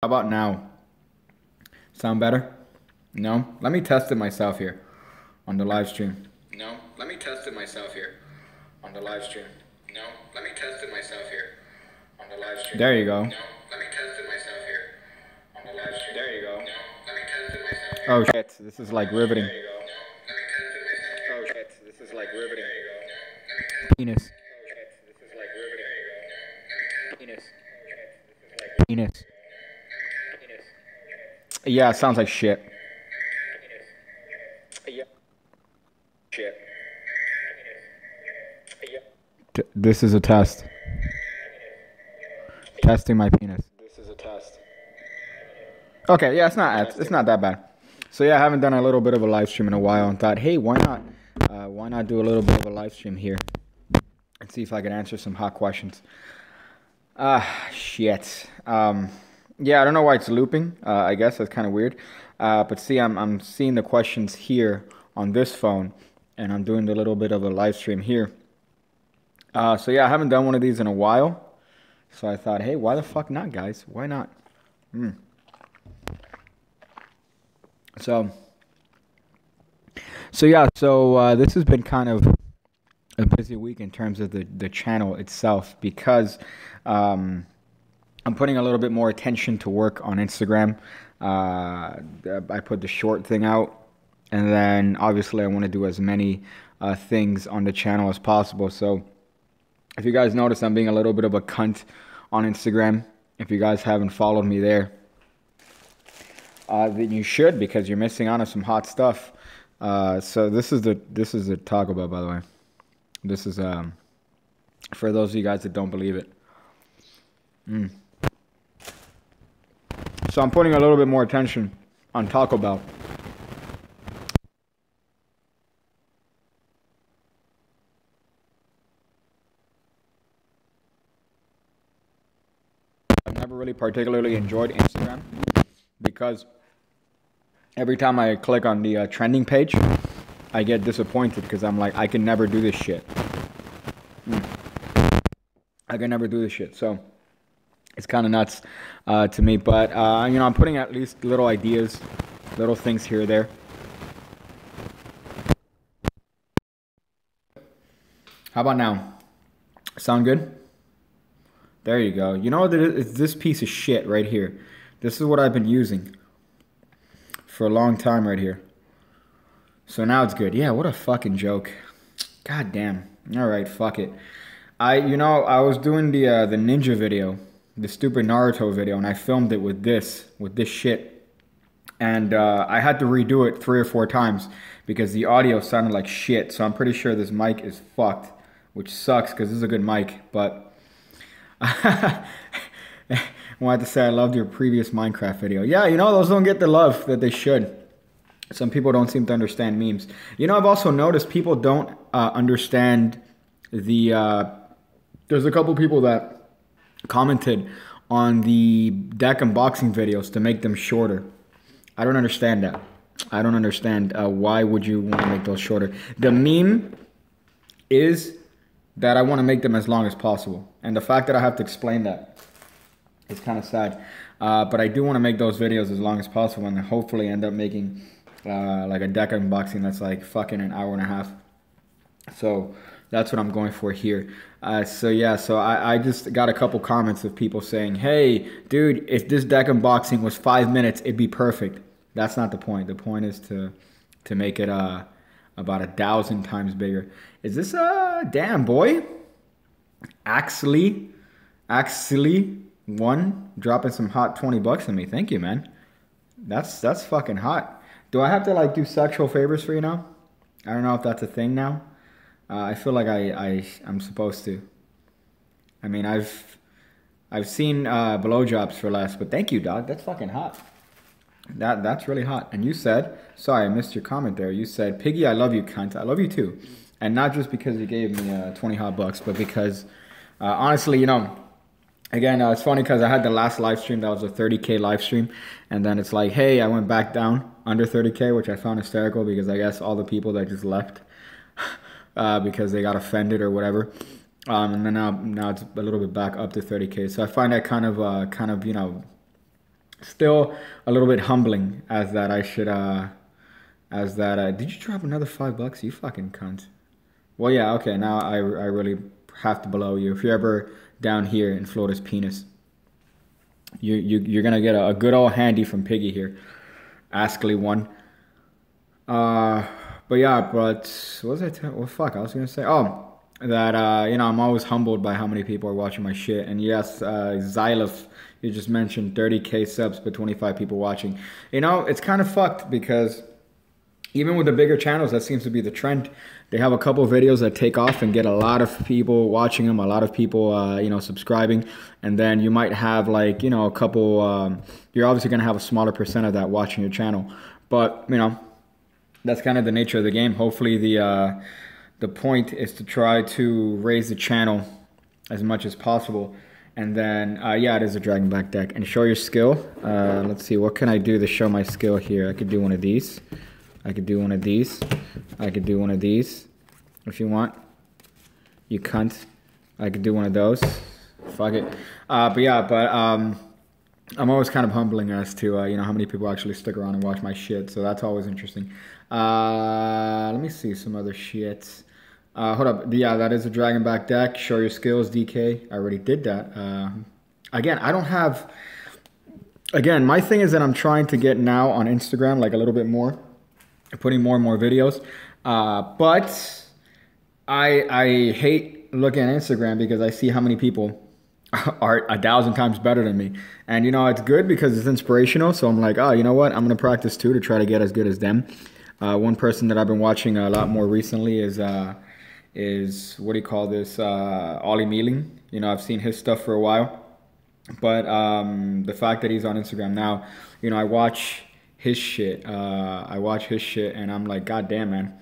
How about now? Sound better? No? Let me test it myself here on the live stream. No? Let me test it myself here on the live stream. No? Let me test it myself here on the live stream. There you go. No? Let me test it myself here on the live stream. There you go. No? Let me test it myself here. Oh shit, this is like riveting. There you go. No? Let me test it myself here. Oh shit, this is like riveting. There you go. No? Let me test it. Penis. Oh shit, this is like riveting. There you go. No? Let me test it. Penis. Oh shit, this is like penis. Yeah, it sounds like shit. Yeah. Shit. This is a test. Testing my penis. This is a test. Okay, yeah, it's not that bad. So yeah, I haven't done a little bit of a live stream in a while and thought, hey, why not do a little bit of a live stream here and see if I can answer some hot questions. Shit. Yeah, I don't know why it's looping. I guess that's kind of weird. But see, I'm seeing the questions here on this phone, and I'm doing a little bit of a live stream here. So yeah, I haven't done one of these in a while. So I thought, hey, why the fuck not, guys? Why not? So yeah, this has been kind of a busy week in terms of the channel itself because I'm putting a little bit more attention to work on Instagram. I put the short thing out, and then obviously I want to do as many things on the channel as possible. So if you guys notice, I'm being a little bit of a cunt on Instagram. If you guys haven't followed me there, then you should, because you're missing out on some hot stuff. So this is the Taco Bell, by the way. This is for those of you guys that don't believe it. So I'm putting a little bit more attention on Taco Bell. I've never really particularly enjoyed Instagram because every time I click on the trending page, I get disappointed because I'm like, I can never do this shit. I can never do this shit. So it's kind of nuts to me. But, you know, I'm putting at least little ideas, little things here or there. How about now? Sound good? There you go. You know what? It's this piece of shit right here. This is what I've been using for a long time right here. So now it's good. Yeah, what a fucking joke. God damn. All right, fuck it. I was doing the ninja video, the stupid Naruto video, and I filmed it with this shit. And I had to redo it 3 or 4 times because the audio sounded like shit. So I'm pretty sure this mic is fucked, which sucks because this is a good mic. But I wanted to say I loved your previous Minecraft video. Yeah, you know, those don't get the love that they should. Some people don't seem to understand memes. You know, I've also noticed people don't understand the... there's a couple people that commented on the deck unboxing videos to make them shorter. I don't understand that. I don't understand why would you want to make those shorter. The meme is that I want to make them as long as possible. And the fact that I have to explain that is kind of sad. But I do want to make those videos as long as possible and hopefully end up making like a deck unboxing that's like fucking an hour and a half. So that's what I'm going for here. So yeah, so I just got a couple comments of people saying, hey, dude, if this deck unboxing was 5 minutes, it'd be perfect. That's not the point. The point is to make it about 1,000 times bigger. Is this damn boy? Actually one dropping some hot 20 bucks on me. Thank you, man. That's fucking hot. Do I have to like do sexual favors for you now? I don't know if that's a thing now. I feel like I'm supposed to. I mean, I've seen blowjobs for less, but thank you, dog. That's fucking hot. That's really hot. And you said, sorry, I missed your comment there. You said, Piggy, I love you, cunt. I love you too. And not just because you gave me 20 hot bucks, but because honestly, you know, again, it's funny because I had the last live stream that was a 30K live stream, and then it's like, hey, I went back down under 30K, which I found hysterical because I guess all the people that just left because they got offended or whatever, and then now it's a little bit back up to 30K. So I find that kind of you know, still a little bit humbling as that I should, did you drop another $5? You fucking cunt. Well, yeah, okay, now I really have to blow you. If you're ever down here in Florida's penis, you're gonna get a good old handy from Piggy here. Askly one. But yeah, but what was I telling? Well, fuck, I was gonna say, that you know, I'm always humbled by how many people are watching my shit. And yes, Xylif, you just mentioned 30K subs, but 25 people watching. You know, it's kind of fucked because even with the bigger channels, that seems to be the trend. They have a couple of videos that take off and get a lot of people watching them, a lot of people, you know, subscribing. And then you might have like, you know, a couple, you're obviously going to have a smaller percent of that watching your channel. But, you know, that's kind of the nature of the game. Hopefully the point is to try to raise the channel as much as possible. And then, yeah, it is a Dragonback deck. And show your skill. Let's see, what can I do to show my skill here? I could do one of these. I could do one of these. I could do one of these if you want. You cunt. I could do one of those. Fuck it. But yeah, I'm always kind of humbling as to, you know, how many people actually stick around and watch my shit. So that's always interesting. Let me see some other shit. Hold up. Yeah, that is a Dragonback deck. Show your skills, DK. I already did that. Again, I don't have... Again, my thing is that I'm trying to get now on Instagram, like a little bit more. Putting more and more videos. But I hate looking at Instagram because I see how many people are 1,000 times better than me. And, you know, it's good because it's inspirational. So I'm like, oh, you know what? I'm going to practice too to try to get as good as them. One person that I've been watching a lot more recently is what do you call this? Ollie Mealing. You know, I've seen his stuff for a while. But the fact that he's on Instagram now, you know, I watch his shit. And I'm like, God damn, man.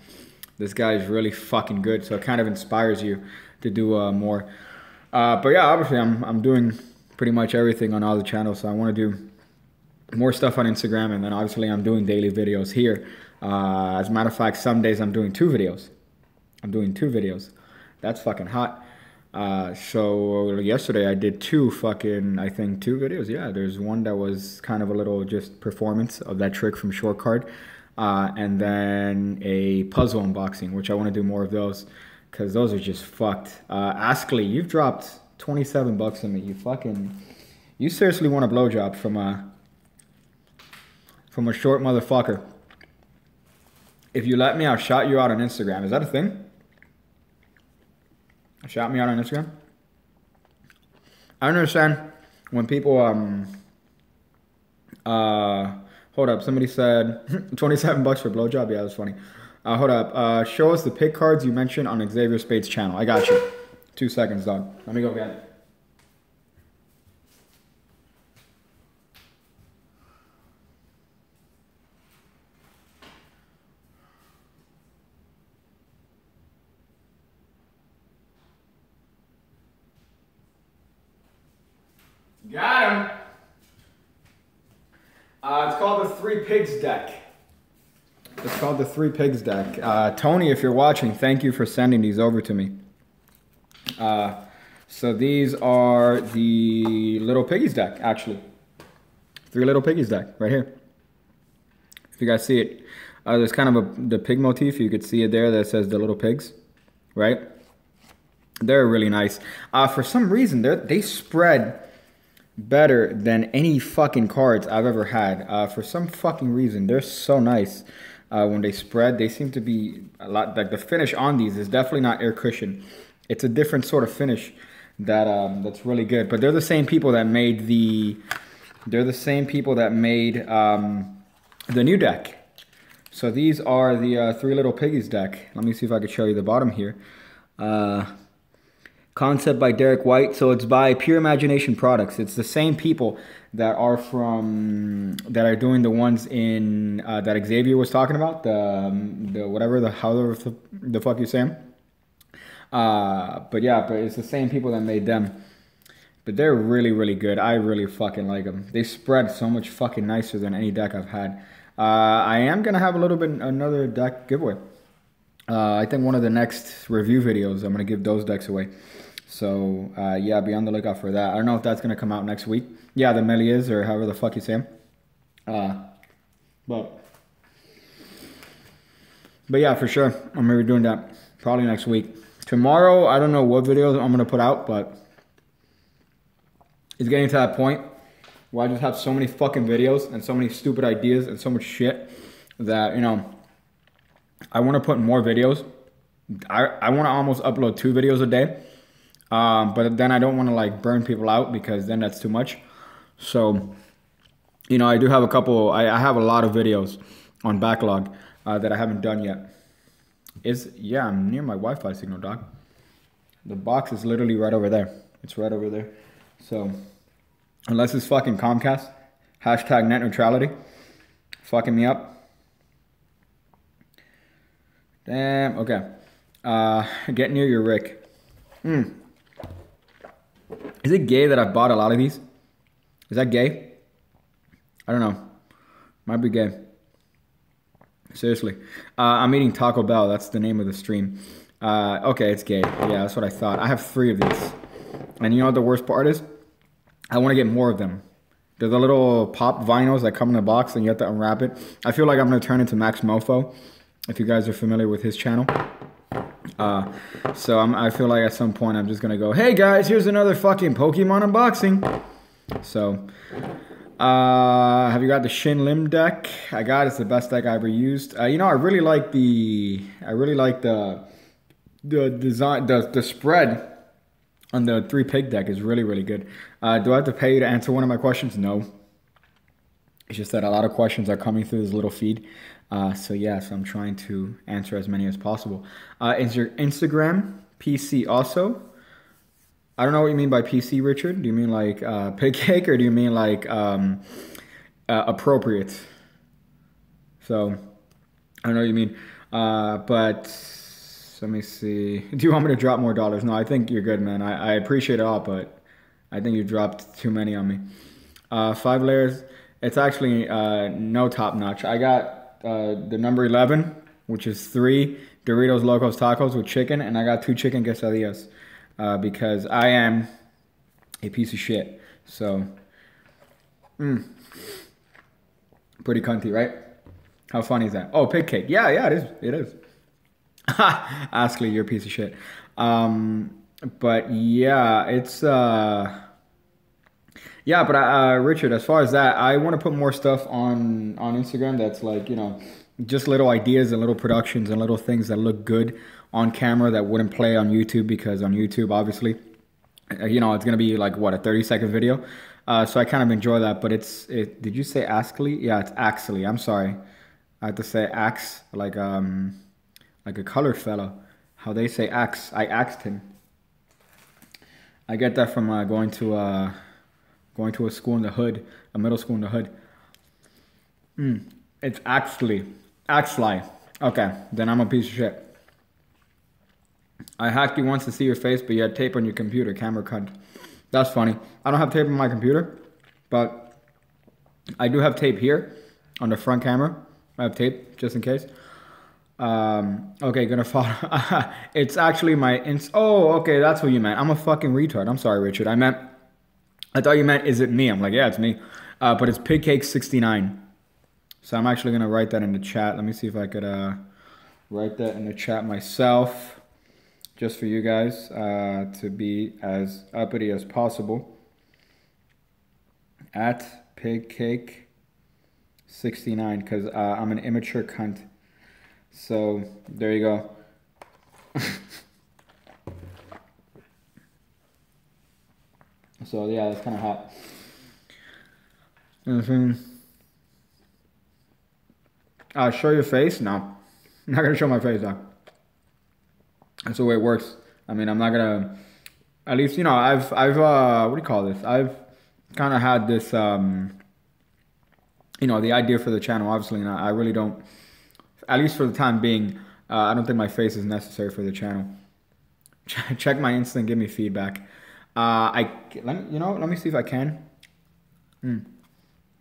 This guy is really fucking good. So it kind of inspires you to do more. But yeah, obviously I'm doing pretty much everything on all the channels. So I want to do more stuff on Instagram. And then obviously I'm doing daily videos here. As a matter of fact, some days I'm doing 2 videos. That's fucking hot. So yesterday I did 2 videos. Yeah, there's one that was kind of a little just performance of that trick from Short Card. And then a puzzle unboxing, which I want to do more of those because those are just fucked. Askly, you've dropped $27 on me. You seriously want a blowjob from a short motherfucker. If you let me, I'll shout you out on Instagram. Is that a thing? Shout me out on Instagram? I don't understand when people, hold up, somebody said $27 for blowjob. Yeah, that's funny. Hold up, show us the pick cards you mentioned on Xavier Spade's channel. I got you. 2 seconds, dog. Let me go get it. Got him. It's called the 3 Pigs deck. It's called the 3 Pigs deck. Tony, if you're watching, thank you for sending these over to me. So these are the Little Piggies deck, actually. 3 Little Piggies deck, right here. If you guys see it, there's kind of the pig motif. You could see it there that says the Little Pigs, right? They're really nice. For some reason, they spread better than any fucking cards I've ever had. For some fucking reason, they're so nice. When they spread, they seem to be a lot, like the finish on these is definitely not air cushion. It's a different sort of finish that's really good. But they're the same people that made the new deck. So these are the 3 Little Piggies deck. Let me see if I can show you the bottom here. Concept by Derek White. So it's by Pure Imagination Products. It's the same people that are doing the ones in that Xavier was talking about. However the fuck you say them. But yeah, but it's the same people that made them. But they're really, really good. I really fucking like them. They spread so much fucking nicer than any deck I've had. I am gonna have another deck giveaway. I think one of the next review videos I'm gonna give those decks away. So, yeah, be on the lookout for that. I don't know if that's going to come out next week. Yeah, the Melies or however the fuck you say them. But yeah, for sure. I'm going to be doing that probably next week. Tomorrow, I don't know what videos I'm going to put out, but it's getting to that point where I just have so many fucking videos and so many stupid ideas and so much shit that, you know, I want to put more videos. I want to almost upload 2 videos a day. But then I don't want to like burn people out because then that's too much. So, you know, I do have a couple, I have a lot of videos on backlog that I haven't done yet. Yeah, I'm near my Wi-Fi signal, dog. The box is literally right over there. It's right over there. So, unless it's fucking Comcast, hashtag net neutrality, fucking me up. Damn, okay. Get near your Rick. Is it gay that I bought a lot of these? Is that gay? I don't know. Might be gay. Seriously. I'm eating Taco Bell. That's the name of the stream. Okay, it's gay. Yeah, that's what I thought. I have 3 of these. And you know what the worst part is? I want to get more of them. They're the little pop vinyls that come in a box and you have to unwrap it. I feel like I'm going to turn into Max Mofo, if you guys are familiar with his channel. So I feel like at some point I'm just going to go, hey guys, here's another fucking Pokemon unboxing. So, have you got the Shin Lim deck? I got it. It's the best deck I ever used. You know, I really like the design, the spread on the 3-pig deck is really, really good. Do I have to pay you to answer one of my questions? No. It's just that a lot of questions are coming through this little feed. So yeah, so I'm trying to answer as many as possible. Is your Instagram PC also? I don't know what you mean by PC, Richard. Do you mean like pig cake or do you mean like appropriate? So I don't know what you mean. But let me see. Do you want me to drop more dollars? No, I think you're good, man. I appreciate it all, but I think you dropped too many on me. 5 layers. It's actually no top notch. I got the number 11, which is 3 Doritos Locos Tacos with chicken, and I got 2 chicken quesadillas because I am a piece of shit. So, pretty cunty, right? How funny is that? Oh, pig cake. Yeah, it is. It is. Askley, you're a piece of shit. But yeah, it's yeah, but Richard, as far as that, I want to put more stuff on Instagram that's like, you know, just little ideas and little productions and little things that look good on camera that wouldn't play on YouTube, because on YouTube, obviously, you know, it's going to be like, what, a 30-second video? So I kind of enjoy that, but did you say Askley? Yeah, it's Axley. I'm sorry. I have to say axe, like a colored fellow. How they say axe. I axed him. I get that from going to a school in the hood, a middle school in the hood. It's Axley. Axley. Okay, then I'm a piece of shit. I hacked you once to see your face, but you had tape on your computer. Camera cunt. That's funny. I don't have tape on my computer, but I do have tape here on the front camera. I have tape just in case. Okay, gonna follow. It's actually my oh, okay, that's what you meant. I'm a fucking retard. I'm sorry, Richard. I thought you meant, is it me? I'm like, yeah, it's me. But it's pigcake69. So I'm actually gonna write that in the chat. Let me see if I could write that in the chat myself, just for you guys to be as uppity as possible. At pigcake69, because I'm an immature cunt. So there you go. So yeah, that's kind of hot. Show your face? No, I'm not gonna show my face, though. That's the way it works. I mean, I'm not gonna. At least, you know, I've what do you call this? I've kind of had this, you know, the idea for the channel, obviously, and I really don't. At least for the time being, I don't think my face is necessary for the channel. Check my Insta and give me feedback. Let me see if I can.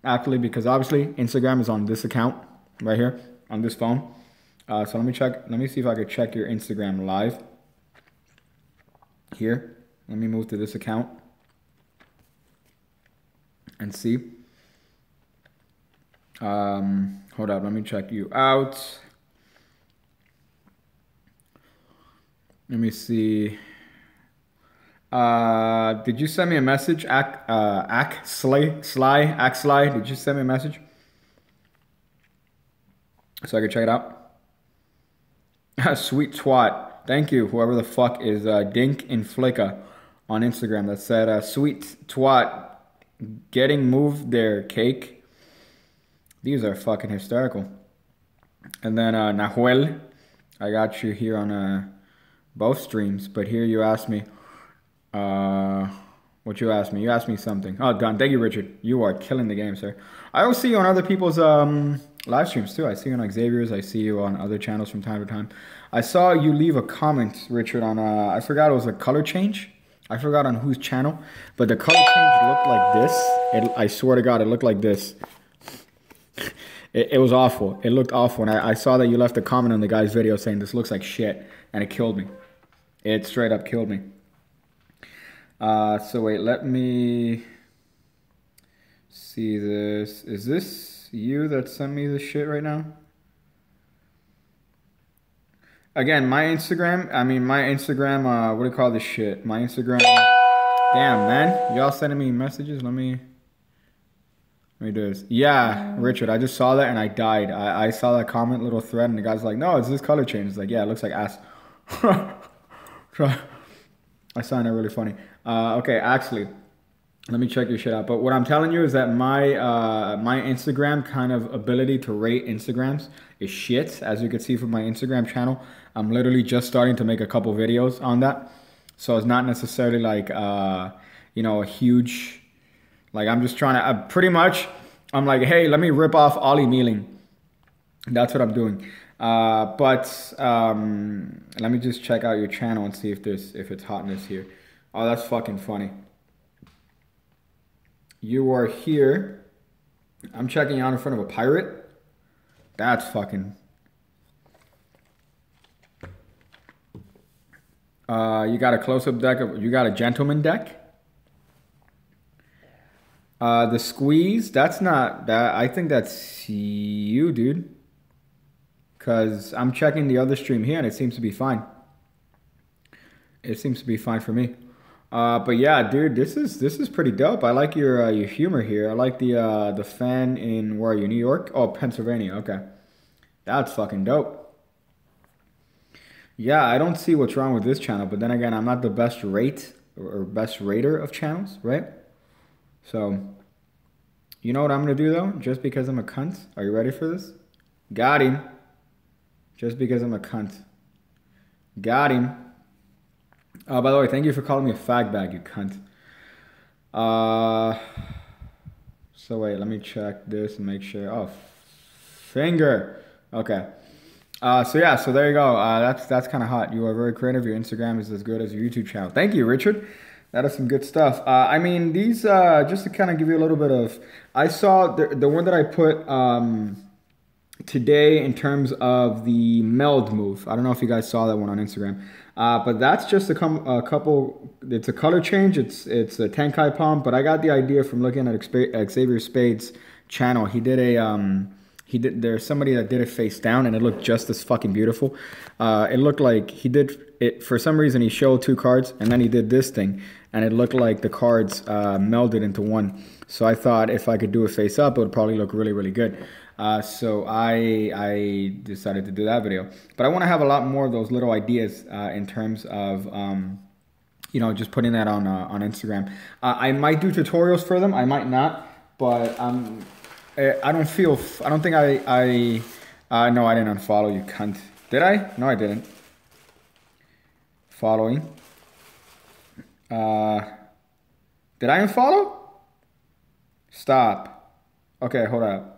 Actually, because obviously Instagram is on this account right here on this phone. So let me check. Let me see if I could check your Instagram live here. Let me move to this account and see. Hold up, let me check you out. Let me see. Did you send me a message? Sly? Did you send me a message so I could check it out? Sweet twat. Thank you, whoever the fuck is Dink and Flicka on Instagram that said, sweet twat, getting moved there, cake. These are fucking hysterical. And then Nahuel, I got you here on both streams, but here you asked me, what you asked me? You asked me something. Oh, done. Thank you, Richard. You are killing the game, sir. I will see you on other people's live streams too. I see you on Xavier's. I see you on other channels from time to time. I saw you leave a comment, Richard, on I forgot it was a color change. I forgot on whose channel, but the color change looked like this. I swear to God, it looked like this. It was awful. It looked awful. And I saw that you left a comment on the guy's video saying this looks like shit, and it killed me. It straight up killed me. So wait, let me see this. Is this you that sent me this shit right now? Again, my Instagram, what do you call this shit? My Instagram, damn, man. Y'all sending me messages? Let me do this. Yeah, Richard, I just saw that and I died. I saw that comment little thread and the guy's like, no, it's this color change. It's like, yeah, it looks like ass. I find that really funny. Okay, actually, let me check your shit out. But what I'm telling you is that my my Instagram kind of ability to rate Instagrams is shit. As you can see from my Instagram channel, I'm literally just starting to make a couple videos on that. So it's not necessarily like, you know, a huge, like I'm just trying to, pretty much, I'm like, hey, let me rip off Ollie Mealing. That's what I'm doing. But let me just check out your channel and see if it's hotness here. Oh, that's fucking funny. You are here. I'm checking out in front of a pirate. That's fucking. You got a close-up deck. You got a gentleman deck. The squeeze. That's not that. I think that's you, dude. Because I'm checking the other stream here and it seems to be fine. It seems to be fine for me. But yeah, dude, this is pretty dope. I like your humor here. I like the fan in, where are you, New York? Oh, Pennsylvania. Okay. That's fucking dope. Yeah, I don't see what's wrong with this channel. But then again, I'm not the best rate or best rater of channels, right? So, you know what I'm going to do though? Just because I'm a cunt. Are you ready for this? Got him. Just because I'm a cunt. Got him. By the way, thank you for calling me a fag bag, you cunt. So wait, let me check this and make sure. Oh, finger. Okay. So yeah, so there you go. That's kind of hot. You are very creative. Your Instagram is as good as your YouTube channel. Thank you, Richard. That is some good stuff. I mean, these, just to kind of give you a little bit of, I saw the one that I put today in terms of the meld move. I don't know if you guys saw that one on Instagram. But that's just a couple, it's a color change. It's a Tenkai palm, but I got the idea from looking at Xavier Sbaiz' channel. He did there's somebody that did it face down and it looked just as fucking beautiful. It looked like he did it, for some reason he showed two cards and then he did this thing and it looked like the cards melded into one. So I thought if I could do it face up, it would probably look really, really good. So I decided to do that video. But I want to have a lot more of those little ideas in terms of, you know, just putting that on Instagram. I might do tutorials for them. I might not. But I don't think no, I didn't unfollow you, cunt. Did I? No, I didn't. Following. Did I unfollow? Stop. Okay, hold up.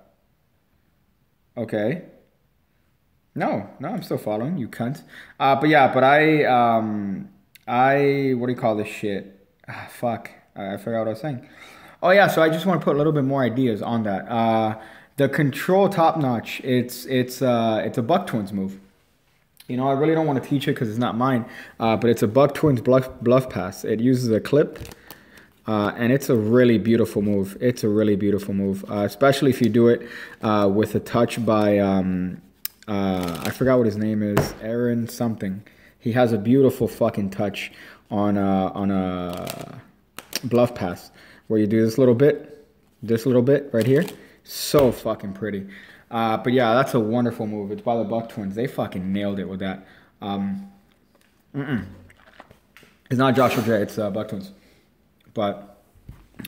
Okay. No, I'm still following you, cunt. But yeah, but what do you call this shit? Fuck. I forgot what I was saying. Oh yeah, so I just want to put a little bit more ideas on that. The control top notch. It's a Buck Twins move. You know, I really don't want to teach it because it's not mine, but it's a Buck Twins bluff pass. It uses a clip, and it's a really beautiful move. It's a really beautiful move, especially if you do it with a touch by, I forgot what his name is, Aaron something. He has a beautiful fucking touch on a bluff pass where you do this little bit right here. So fucking pretty. But yeah, that's a wonderful move. It's by the Buck Twins. They fucking nailed it with that. It's not Joshua J. It's Buck Twins. But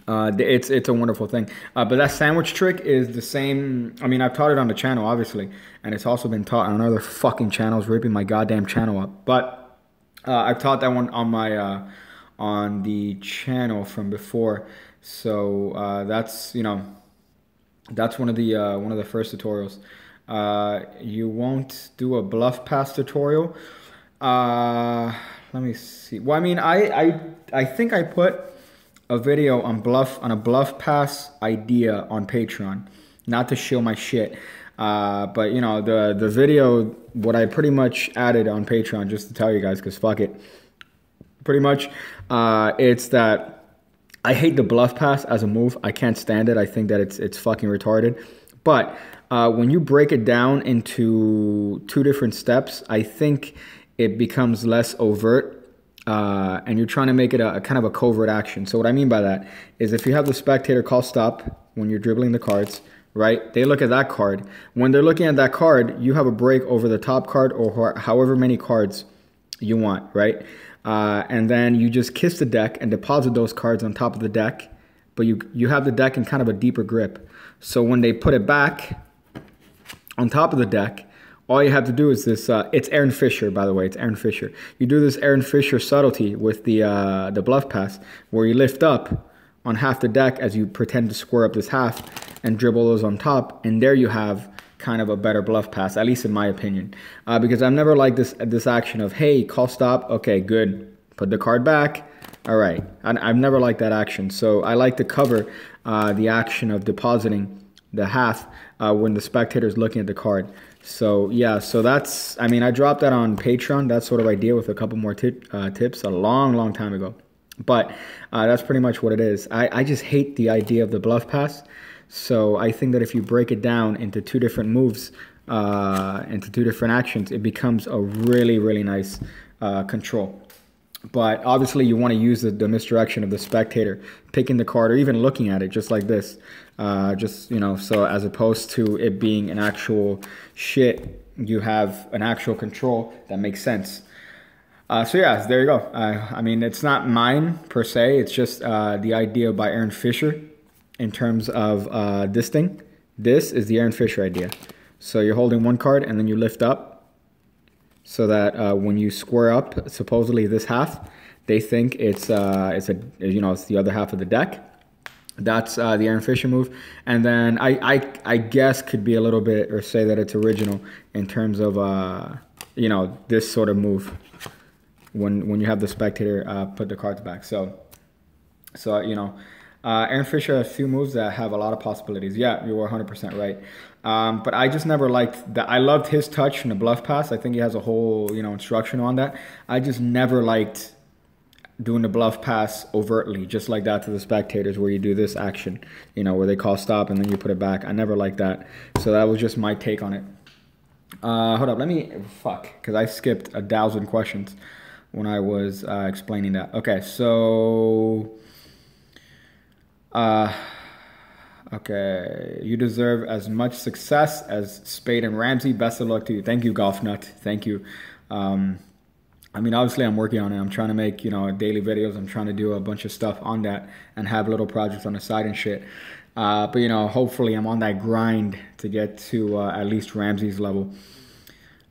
it's a wonderful thing. But that sandwich trick is the same. I mean, I've taught it on the channel, obviously, and it's also been taught on other fucking channels, ripping my goddamn channel up. But I've taught that one on my on the channel from before. So that's, you know, that's one of the first tutorials. You won't do a bluff pass tutorial. Let me see. Well, I mean, I think I put a video on a bluff pass idea on Patreon. Not to shill my shit, but you know, the video, what I pretty much added on Patreon, just to tell you guys, because fuck it. Pretty much, it's that I hate the bluff pass as a move. I can't stand it. I think that it's fucking retarded. But when you break it down into 2 different steps, I think it becomes less overt. And you're trying to make it a kind of a covert action. So what I mean by that is if you have the spectator call stop when you're dribbling the cards, right? They look at that card. When they're looking at that card, you have a break over the top card or however many cards you want, right? And then you just kiss the deck and deposit those cards on top of the deck, but you have the deck in kind of a deeper grip. So when they put it back on top of the deck, all you have to do is this, it's Aaron Fisher, by the way, it's Aaron Fisher. You do this Aaron Fisher subtlety with the bluff pass, where you lift up on half the deck as you pretend to square up this half and dribble those on top, and there you have kind of a better bluff pass, at least in my opinion. Because I've never liked this action of, hey, call stop, okay, good, put the card back, all right. I've never liked that action, so I like to cover the action of depositing the half when the spectator is looking at the card. So yeah, so that's, I mean, I dropped that on Patreon, that sort of idea, with a couple more tips a long time ago. But that's pretty much what it is. I just hate the idea of the bluff pass. So I think that if you break it down into 2 different moves, into 2 different actions, it becomes a really nice control. But obviously you want to use the misdirection of the spectator picking the card or even looking at it just like this. Just, you know, so as opposed to it being an actual shit, you have an actual control that makes sense. So yeah, there you go. I mean, it's not mine per se. It's just the idea by Aaron Fisher in terms of this thing. This is the Aaron Fisher idea. So you're holding one card and then you lift up so that when you square up, supposedly this half, they think it's the other half of the deck. That's the Aaron Fisher move. And then I guess could be a little bit, or say that it's original in terms of you know, this sort of move when you have the spectator put the cards back. So you know, Aaron Fisher has a few moves that have a lot of possibilities. Yeah, you were 100% right. But I just never liked that. I loved his touch from the bluff pass. I think he has a whole, you know, instruction on that. I just never liked doing the bluff pass overtly, just like that to the spectators, where you do this action, you know, where they call stop and then you put it back. I never liked that. So that was just my take on it. Hold up, let me, because I skipped 1,000 questions when I was explaining that. Okay, so, okay, you deserve as much success as Spade and Ramsey. Best of luck to you. Thank you, Golf Nut. Thank you. I mean, obviously, I'm working on it. I'm trying to make, you know, daily videos. I'm trying to do a bunch of stuff on that and have little projects on the side and shit. But, you know, hopefully I'm on that grind to get to at least Ramsey's level.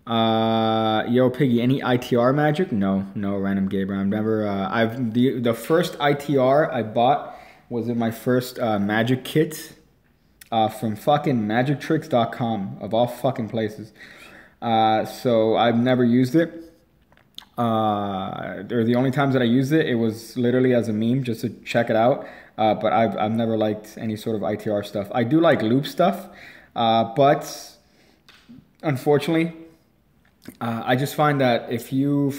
Yo, Piggy, any ITR magic? No, Random Gabriel. I've never, the first ITR I bought was in my first magic kit from fucking magictricks.com, of all fucking places. So I've never used it. Or the only times that I used it, it was literally as a meme just to check it out. But I've never liked any sort of ITR stuff. I do like loop stuff, but unfortunately, I just find that if you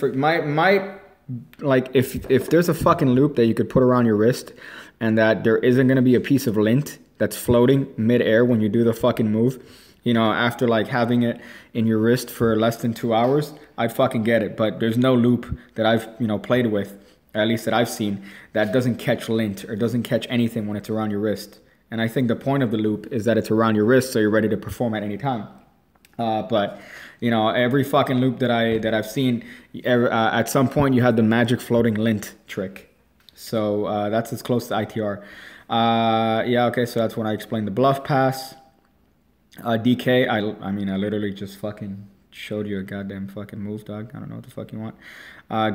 like if there's a fucking loop that you could put around your wrist, and that there isn't gonna be a piece of lint that's floating mid-air when you do the fucking move, you know, after like having it in your wrist for less than 2 hours, I'd fucking get it. But there's no loop that I've, you know, played with, at least that I've seen, that doesn't catch lint or doesn't catch anything when it's around your wrist. And I think the point of the loop is that it's around your wrist so you're ready to perform at any time. But you know, every fucking loop that I've seen, at some point you had the magic floating lint trick. So that's as close to ITR. Yeah, okay, so that's when I explained the bluff pass. DK, I mean, I literally just fucking showed you a goddamn fucking move, dog. I don't know what the fuck you want.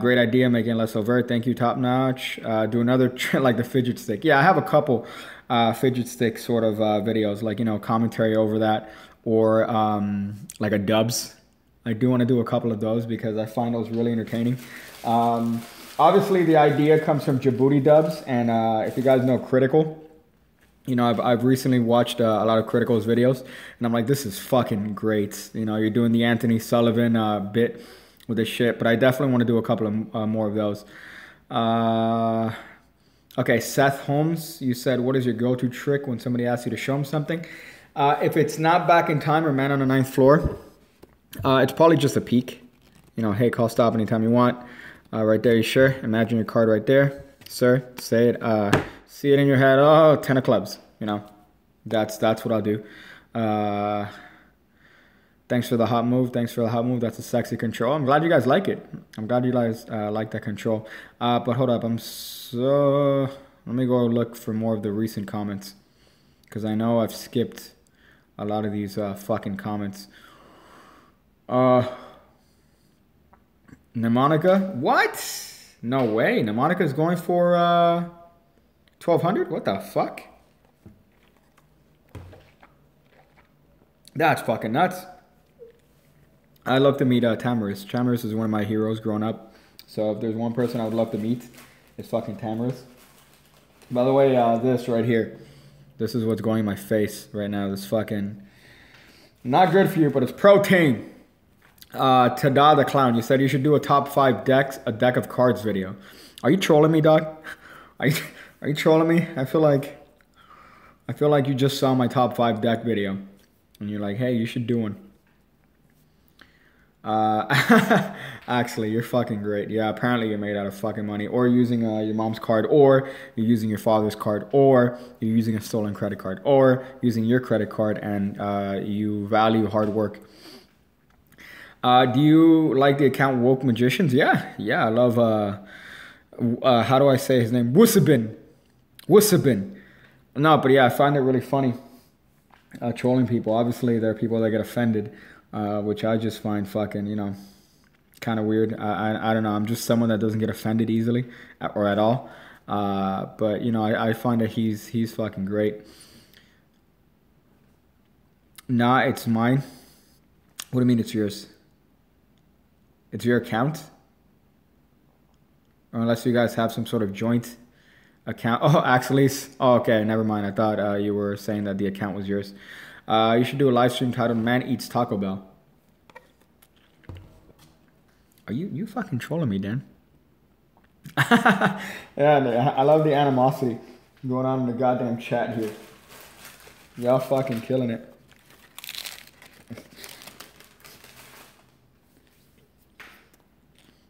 Great idea, making less overt. Thank you, top notch. Do another like the fidget stick. Yeah, I have a couple fidget stick sort of videos, like, you know, commentary over that, or like a dubs. I do want to do a couple of those because I find those really entertaining. Obviously, the idea comes from Djibouti dubs, and if you guys know Critical, you know, I've recently watched a lot of Critical's videos, and I'm like, this is fucking great. You know, you're doing the Anthony Sullivan bit with this shit, but I definitely want to do a couple of more of those. Okay, Seth Holmes, you said, what is your go-to trick when somebody asks you to show them something? If it's not back in time or man on the 9th floor, it's probably just a peek. You know, hey, call stop anytime you want. Right there, you sure? Imagine your card right there. Sir, say it. See it in your head. Oh, 10 of clubs. You know, that's what I'll do. Thanks for the hot move. Thanks for the hot move. That's a sexy control. I'm glad you guys like it. I'm glad you guys like that control. But hold up. Let me go look for more of the recent comments, because I know I've skipped a lot of these fucking comments. Mnemonica? What? No way. Mnemonica's going for 1,200? What the fuck? That's fucking nuts. I'd love to meet Tamariz. Tamariz is one of my heroes growing up. So if there's one person I would love to meet, it's fucking Tamariz. By the way, this right here, this is what's going in my face right now. This fucking, not good for you, but it's protein. Tada the Clown, you said you should do a top 5 decks, a deck of cards video. Are you trolling me, dog? Are you trolling me? I feel like you just saw my top 5 deck video, and you're like, hey, you should do one. Actually, you're fucking great. Yeah, apparently you're made out of fucking money, or using your mom's card, or you're using your father's card, or you're using a stolen credit card, or using your credit card, and you value hard work. Do you like the account Woke Magicians? Yeah, I love, how do I say his name? Wusabin. No, but yeah, I find it really funny, trolling people. Obviously, there are people that get offended, which I just find fucking, you know, kind of weird. I don't know, I'm just someone that doesn't get offended easily, or at all. But, you know, I find that he's fucking great. Nah, it's mine. What do you mean it's yours? It's your account? Or unless you guys have some sort of joint account. Oh, actually, oh, okay, never mind. I thought you were saying that the account was yours. You should do a live stream titled Man Eats Taco Bell. Are you fucking trolling me, Dan? Yeah, I love the animosity going on in the goddamn chat here. Y'all fucking killing it.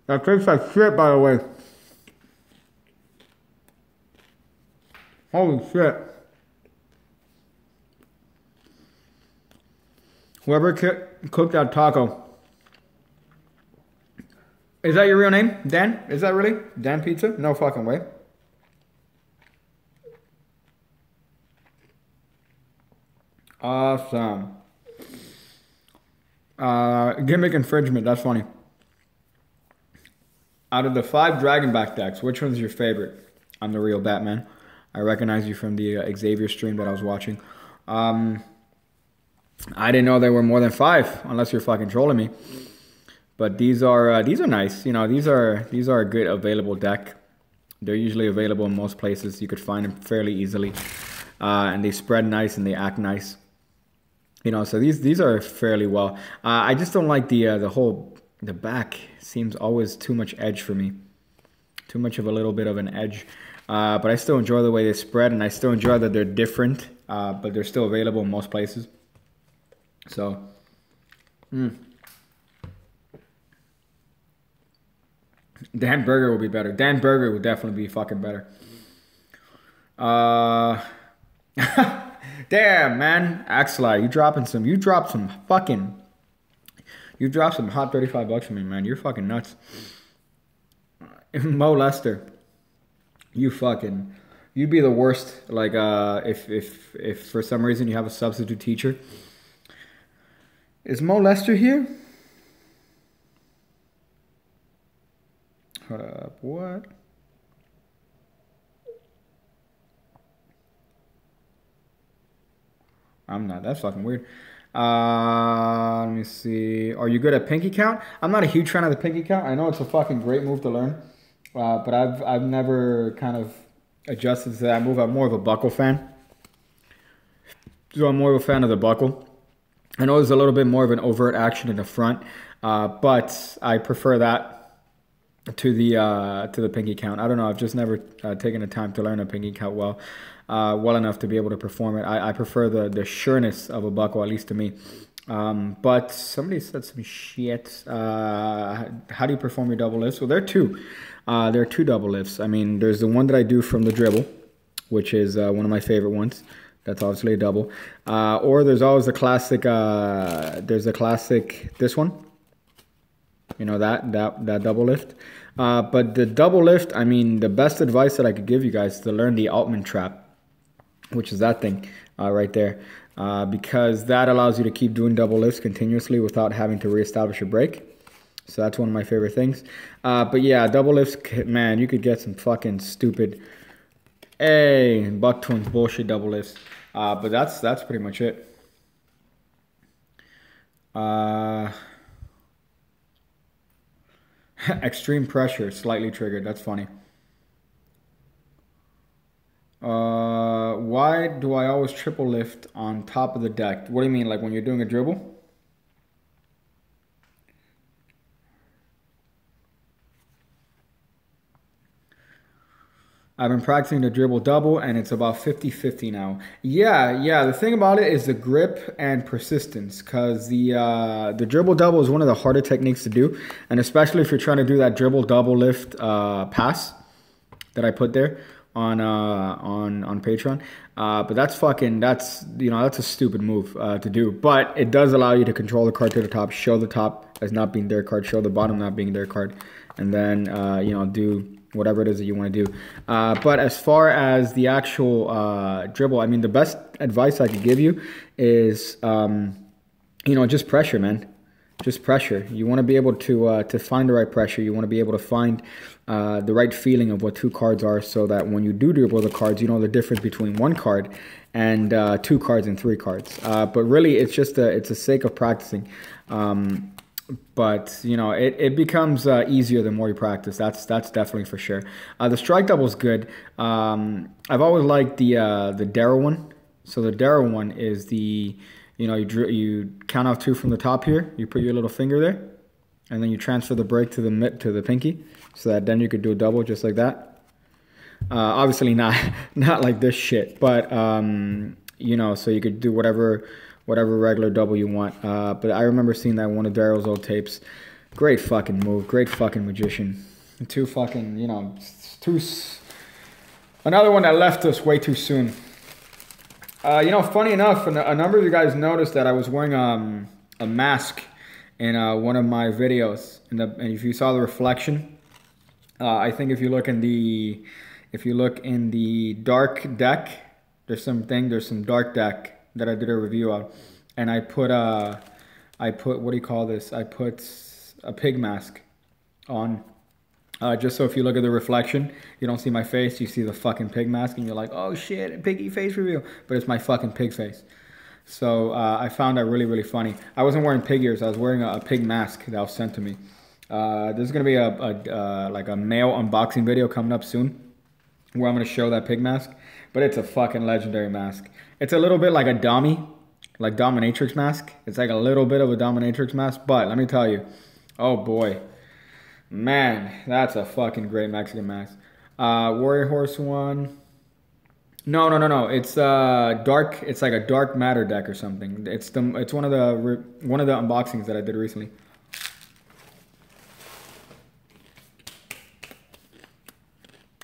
That tastes like shit, by the way. Holy shit. Whoever cooked that taco. Is that your real name? Dan? Is that really? Dan Pizza? No fucking way. Awesome. Gimmick infringement. That's funny. Out of the 5 Dragonback decks, which one's your favorite? I'm the real Batman. I recognize you from the Xavier stream that I was watching. I didn't know there were more than 5, unless you're fucking trolling me. But these are nice. You know, these are a good available deck. They're usually available in most places. You could find them fairly easily, and they spread nice and they act nice. You know, so these are fairly well. I just don't like the back seems always too much edge for me. Too much of a little bit of an edge. But I still enjoy the way they spread, and I still enjoy that they're different, but they're still available in most places. So, Dan Burger will be better. Dan Burger will definitely be fucking better. Damn, man. Axelai, you dropped some hot $35 for me, man. You're fucking nuts. Mo Lester, you'd be the worst. Like, if for some reason you have a substitute teacher. Is Mo Lester here? Hold up, what? I'm not. That's fucking weird. Let me see. Are you good at pinky count? I'm not a huge fan of the pinky count. I know it's a fucking great move to learn, but I've never kind of adjusted to that move. I'm more of a buckle fan. So I'm more of a fan of the buckle. I know there's a little bit more of an overt action in the front, but I prefer that to the pinky count. I don't know. I've just never taken the time to learn a pinky count well enough to be able to perform it. I prefer the sureness of a buckle, at least to me. But somebody said some shit. How do you perform your double lifts? Well, there are two. There are two double lifts. I mean, there's the one that I do from the dribble, which is one of my favorite ones. That's obviously a double. Or there's always the classic. There's the classic. This one. You know, that double lift. But the double lift, I mean, the best advice that I could give you guys is to learn the Altman trap, which is that thing right there. Because that allows you to keep doing double lifts continuously without having to reestablish your break. So that's one of my favorite things. But yeah, double lifts, man, you could get some fucking stupid, Buck Twins bullshit double lifts. But that's pretty much it. Extreme pressure, slightly triggered. That's funny. Why do I always triple lift on top of the deck? What do you mean, like when you're doing a dribble? I've been practicing the dribble double, and it's about 50-50 now. Yeah. The thing about it is the grip and persistence, because the dribble double is one of the harder techniques to do, and especially if you're trying to do that dribble double lift pass that I put there on Patreon. But that's a stupid move to do. But it does allow you to control the card to the top, show the top as not being their card, show the bottom not being their card, and then do whatever it is that you want to do. But as far as the actual dribble, I mean, the best advice I could give you is, just pressure, man. Just pressure. You want to be able to find the right pressure. You want to be able to find the right feeling of what two cards are, so that when you do dribble the cards, you know the difference between one card and 2 cards and 3 cards. But really, it's just it's a sake of practicing. But it becomes easier the more you practice. That's definitely for sure. The strike double is good. I've always liked the Darrow one. So the Darrow one is you count off 2 from the top here. You put your little finger there, and then you transfer the break to the pinky, so that then you could do a double just like that. Obviously not like this shit, but so you could do whatever regular double you want. But I remember seeing that in one of Darrow's old tapes. Great fucking move. Great fucking magician. Another one that left us way too soon. Funny enough, a number of you guys noticed that I was wearing a mask in one of my videos. And if you saw the reflection, I think if you look in the dark deck, there's some dark deck that I did a review of, and I put what do you call this? I put a pig mask on, just so if you look at the reflection, you don't see my face, you see the fucking pig mask, and you're like, oh shit, a piggy face review, but it's my fucking pig face. So I found that really, really funny. I wasn't wearing pig ears, I was wearing a pig mask that was sent to me. There's gonna be a male unboxing video coming up soon, where I'm gonna show that pig mask, but it's a fucking legendary mask. It's a little bit like a dummy, like dominatrix mask. It's like a little bit of a dominatrix mask, but let me tell you, oh boy, man, that's a fucking great Mexican mask. Warrior Horse one. No. It's dark. It's like a dark matter deck or something. It's one of the unboxings that I did recently.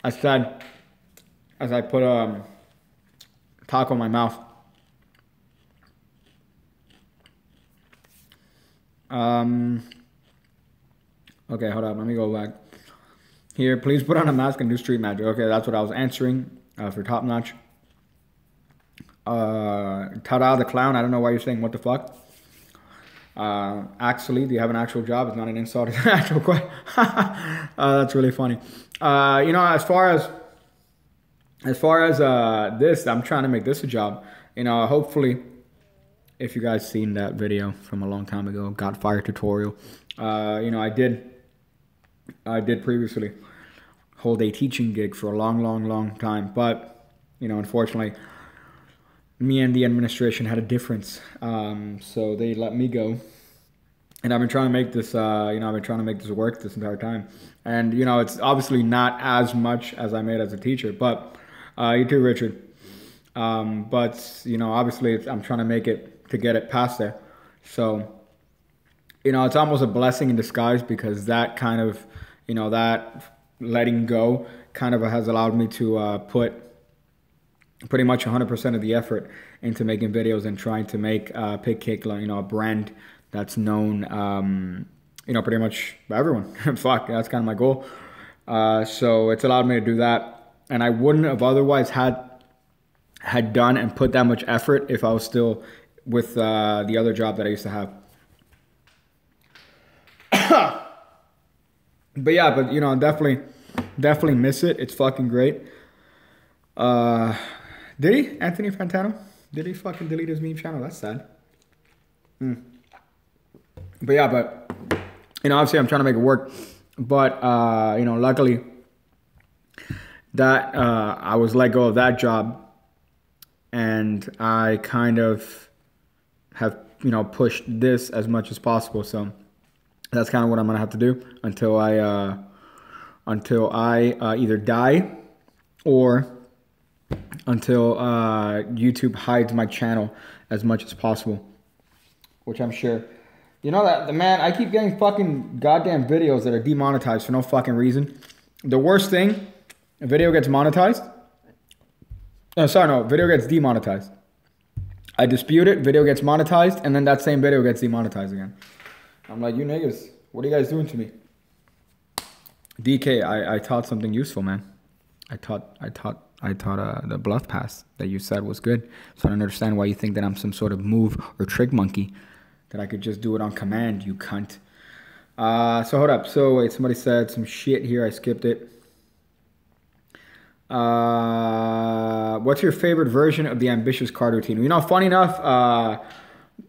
I said, as I put taco in my mouth. Okay, hold up. Let me go back. Here, please put on a mask and do street magic. Okay, that's what I was answering for Top Notch. Tada the clown. I don't know why you're saying what the fuck. Actually, do you have an actual job? It's not an insult. It's an actual question. That's really funny. You know, as far as this, I'm trying to make this a job. You know, hopefully, if you guys seen that video from a long time ago, got fire tutorial. You know, I did previously hold a teaching gig for a long time, but you know, unfortunately, me and the administration had a difference, so they let me go. And I've been trying to make this, you know, I've been trying to make this work this entire time. And you know, it's obviously not as much as I made as a teacher, but you too, Richard. But you know, obviously, I'm trying to make it to get it past there. So you know, it's almost a blessing in disguise, because that kind of, you know, that letting go kind of has allowed me to put pretty much 100% of the effort into making videos and trying to make Pig Cake, you know, a brand that's known, you know, pretty much by everyone. Fuck, that's kind of my goal. So it's allowed me to do that, and I wouldn't have otherwise had done and put that much effort if I was still with the other job that I used to have. But yeah, but you know, definitely miss it. It's fucking great. Did he? Anthony Fantano? Did he fucking delete his meme channel? That's sad. But yeah, but you know, obviously I'm trying to make it work. But you know, luckily that I was let go of that job, and I kind of have, you know, pushed this as much as possible. So that's kind of what I'm gonna have to do until I either die or until YouTube hides my channel as much as possible, which I'm sure. You know that, man, I keep getting fucking goddamn videos that are demonetized for no fucking reason. The worst thing, a video gets monetized. Video gets demonetized. I dispute it, video gets monetized, and then that same video gets demonetized again. I'm like, you niggas, what are you guys doing to me? DK, I taught something useful, man. I taught the bluff pass that you said was good. So I don't understand why you think that I'm some sort of move or trick monkey, that I could just do it on command, you cunt. So hold up. So wait, somebody said some shit here. I skipped it. What's your favorite version of the ambitious card routine? You know, funny enough,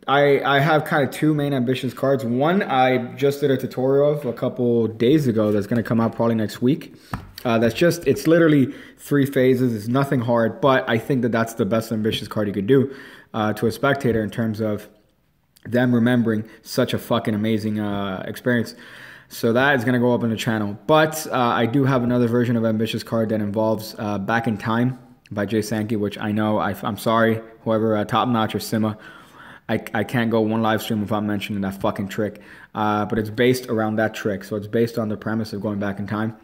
I have kind of two main ambitious cards. One I just did a tutorial of a couple days ago that's going to come out probably next week. It's literally 3 phases. It's nothing hard, but I think that that's the best ambitious card you could do to a spectator in terms of them remembering such a fucking amazing experience. So that is going to go up on the channel. But I do have another version of ambitious card that involves Back in Time by Jay Sankey, which I know, I'm sorry, whoever, Top Notch or Sima, I can't go one live stream without mentioning that fucking trick. But it's based around that trick. So it's based on the premise of going back in time.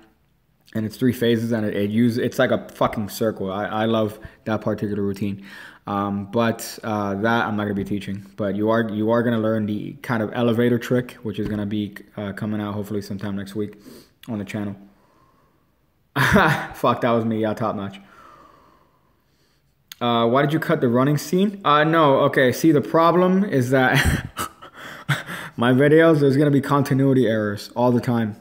And it's 3 phases, and it's like a fucking circle. I love that particular routine. But that I'm not going to be teaching. But you are going to learn the kind of elevator trick, which is going to be coming out hopefully sometime next week on the channel. Fuck, that was me. Yeah, Top Notch. Why did you cut the running scene? No, okay. See, the problem is that my videos, there's going to be continuity errors all the time.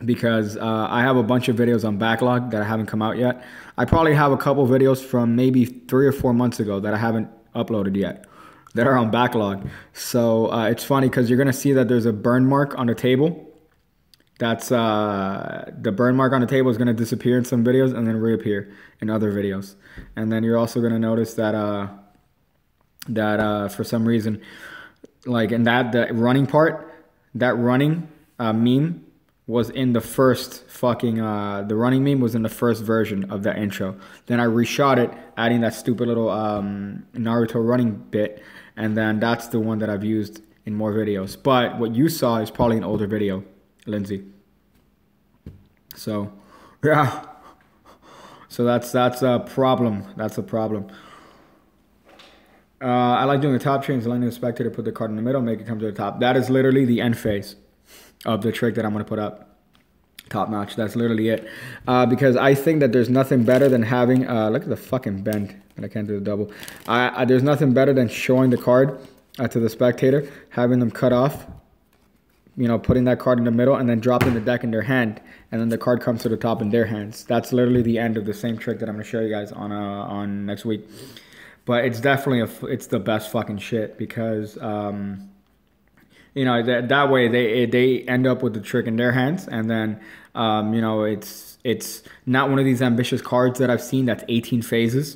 Because I have a bunch of videos on backlog that I haven't come out yet. I probably have a couple videos from maybe 3 or 4 months ago that I haven't uploaded yet that are on backlog. So it's funny because you're going to see that there's a burn mark on the table. That's the burn mark on the table is going to disappear in some videos and then reappear in other videos. And then you're also going to notice that that for some reason, like in that the running part, that running meme was in the first fucking the running meme was in the first version of that intro. Then I reshot it, adding that stupid little Naruto running bit, and then that's the one that I've used in more videos. But what you saw is probably an older video, Lindsay. So yeah, so that's a problem. That's a problem. I like doing the top chains, letting the spectator put the card in the middle, make it come to the top. That is literally the end phase of the trick that I'm going to put up. Top notch. That's literally it. Because I think that there's nothing better than having... look at the fucking bend. And I can't do the double. There's nothing better than showing the card to the spectator, having them cut off, you know, putting that card in the middle, and then dropping the deck in their hand, and then the card comes to the top in their hands. That's literally the end of the same trick that I'm going to show you guys on next week. But it's definitely it's the best fucking shit because... you know, that way they end up with the trick in their hands, and then you know, it's not one of these ambitious cards that I've seen that's 18 phases.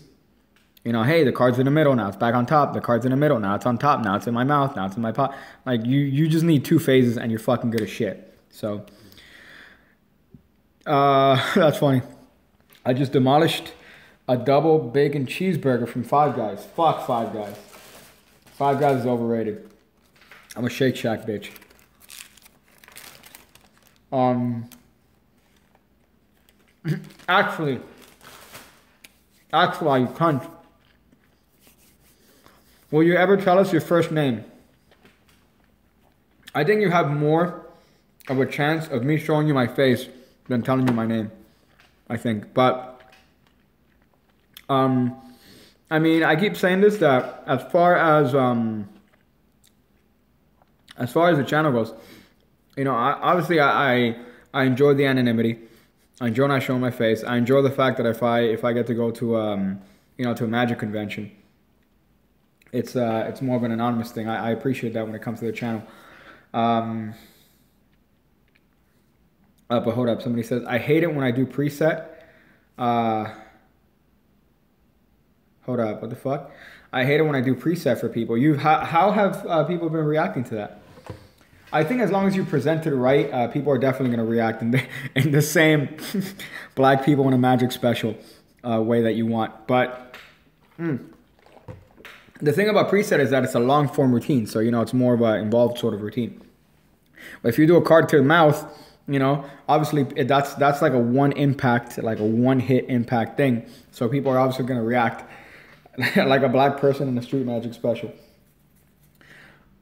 You know, hey, the card's in the middle, now it's back on top. The card's in the middle, now it's on top. Now it's in my mouth, now it's in my pot. Like you just need 2 phases and you're fucking good as shit. So that's funny. I just demolished a double bacon cheeseburger from Five Guys. Fuck Five Guys. Five Guys is overrated. I'm a Shake Shack bitch. Actually, you cunt. Will you ever tell us your first name? I think you have more of a chance of me showing you my face than telling you my name. I think, but I mean, I keep saying this, that as far as the channel goes, you know, obviously I enjoy the anonymity. I enjoy not showing my face. I enjoy the fact that if I get to go to you know, to a Magic convention, it's more of an anonymous thing. I appreciate that when it comes to the channel. But hold up, somebody says I hate it when I do preset. Hold up, what the fuck? I hate it when I do preset for people. How have people been reacting to that? I think as long as you present it right, people are definitely going to react in the same black people in a Magic special way that you want. But the thing about preset is that it's a long form routine. So, you know, it's more of an involved sort of routine. But if you do a card to the mouth, you know, obviously that's like a one impact, like a one hit impact thing. So people are obviously going to react like a black person in a street Magic special.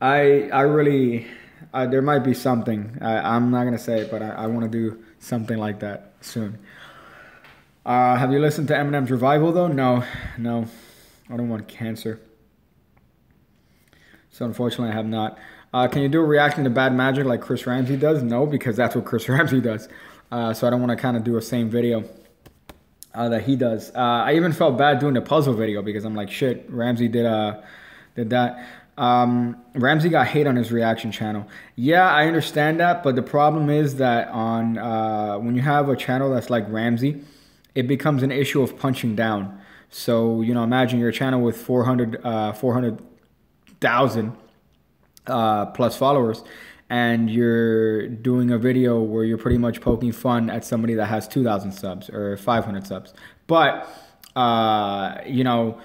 I really... there might be something. I'm not going to say it, but I want to do something like that soon. Have you listened to Eminem's Revival, though? No. I don't want cancer. So, unfortunately, I have not. Can you do a reaction to bad Magic like Chris Ramsey does? No, because that's what Chris Ramsey does. So, I don't want to kind of do a same video that he does. I even felt bad doing the puzzle video because I'm like, shit, Ramsey did that. Ramsey got hate on his reaction channel. Yeah, I understand that, but the problem is that on when you have a channel that's like Ramsey, it becomes an issue of punching down. So, you know, imagine your channel with 400,000 plus followers, and you're doing a video where you're pretty much poking fun at somebody that has 2,000 subs or 500 subs. But, you know,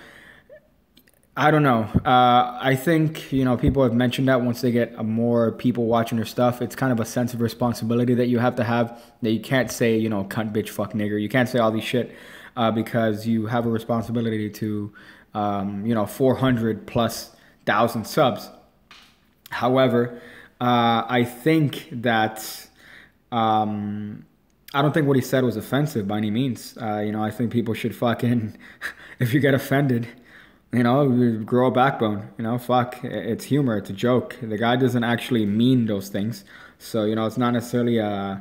I don't know. I think, you know, people have mentioned that once they get more people watching their stuff, it's kind of a sense of responsibility that you have, that you can't say, you know, cunt, bitch, fuck, nigger. You can't say all these shit because you have a responsibility to, you know, 400,000+ subs. However, I think that I don't think what he said was offensive by any means. You know, I think people should fucking, if you get offended, you know, grow a backbone. You know, fuck, it's humor, it's a joke. The guy doesn't actually mean those things. So, you know, it's not necessarily a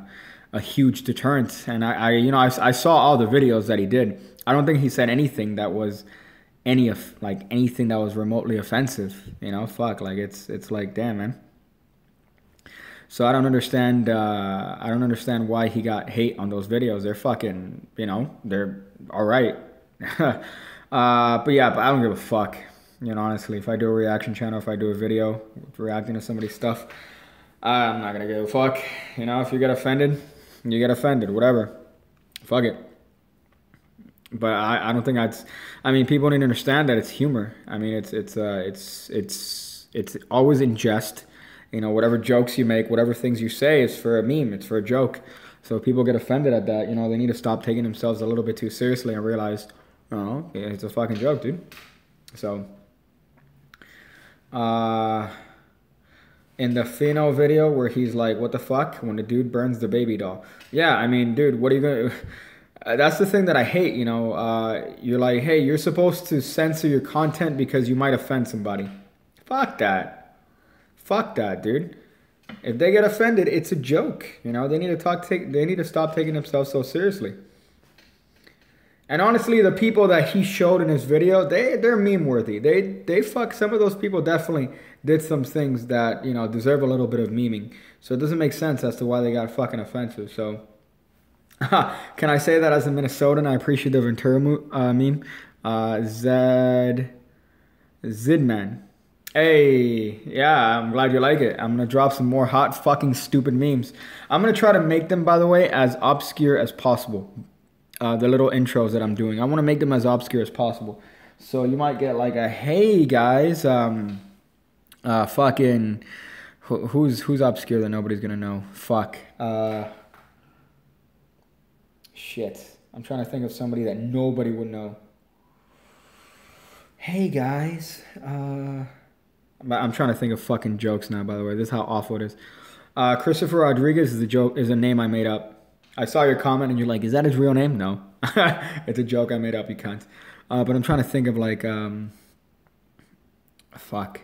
huge deterrent. And you know, I saw all the videos that he did. I don't think he said anything that was anything that was remotely offensive. You know, fuck, like it's like, damn, man. So I don't understand why he got hate on those videos. They're fucking, you know, they're all right. But yeah, but I don't give a fuck. You know, honestly, if I do a reaction channel, if I do a video reacting to somebody's stuff, I'm not gonna give a fuck. You know, if you get offended, you get offended. Whatever. Fuck it. But I don't think I mean, people need to understand that it's humor. I mean, it's always in jest. You know, whatever jokes you make, whatever things you say is for a meme. It's for a joke. So if people get offended at that, you know, they need to stop taking themselves a little bit too seriously and realize, oh, yeah, it's a fucking joke, dude. So, in the Fino video where he's like, what the fuck? When the dude burns the baby doll. Yeah, I mean, dude, what are you going to... That's the thing that I hate, you know. You're like, hey, you're supposed to censor your content because you might offend somebody. Fuck that. Fuck that, dude. If they get offended, it's a joke. You know, they need to stop taking themselves so seriously. And honestly, the people that he showed in his video, they're meme worthy. Some of those people definitely did some things that, you know, deserve a little bit of memeing. So it doesn't make sense as to why they got fucking offensive. So can I say that as a Minnesotan, I appreciate the Ventura meme? Zidman. Hey, yeah, I'm glad you like it. I'm going to drop some more hot fucking stupid memes. I'm going to try to make them, by the way, as obscure as possible. The little intros that I'm doing. I want to make them as obscure as possible. So you might get like a, hey guys, fucking, who's obscure that nobody's going to know? Fuck. Shit. I'm trying to think of somebody that nobody would know. Hey guys, I'm trying to think of fucking jokes now, by the way. This is how awful it is. Christopher Rodriguez is a name I made up. I saw your comment and you're like, is that his real name? No. It's a joke I made up, you can't. But I'm trying to think of like, fuck.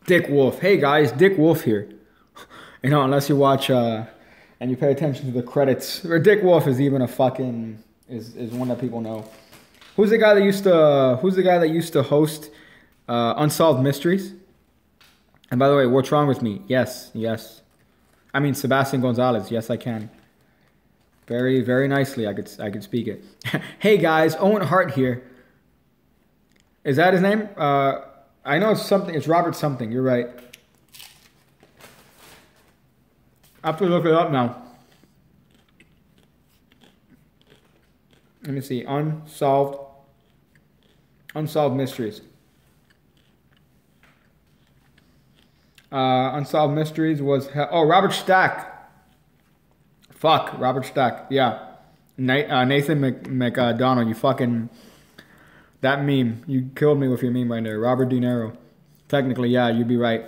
Dick Wolf. Hey guys, Dick Wolf here. You know, unless you watch, and you pay attention to the credits. Or Dick Wolf is even a fucking, is one that people know. Who's the guy that used to host Unsolved Mysteries? And by the way, what's wrong with me? Yes. I mean, Sebastian Gonzalez. Yes, I can. Very, very nicely, I could speak it. Hey guys, Owen Hart here. Is that his name? I know it's something. It's Robert something. You're right. I have to look it up now. Let me see. Unsolved Mysteries. Unsolved Mysteries was... Robert Stack. Fuck, Robert Stack. Yeah. Nathan McDonald, you fucking... That meme. You killed me with your meme right there. Robert De Niro. Technically, yeah, you'd be right.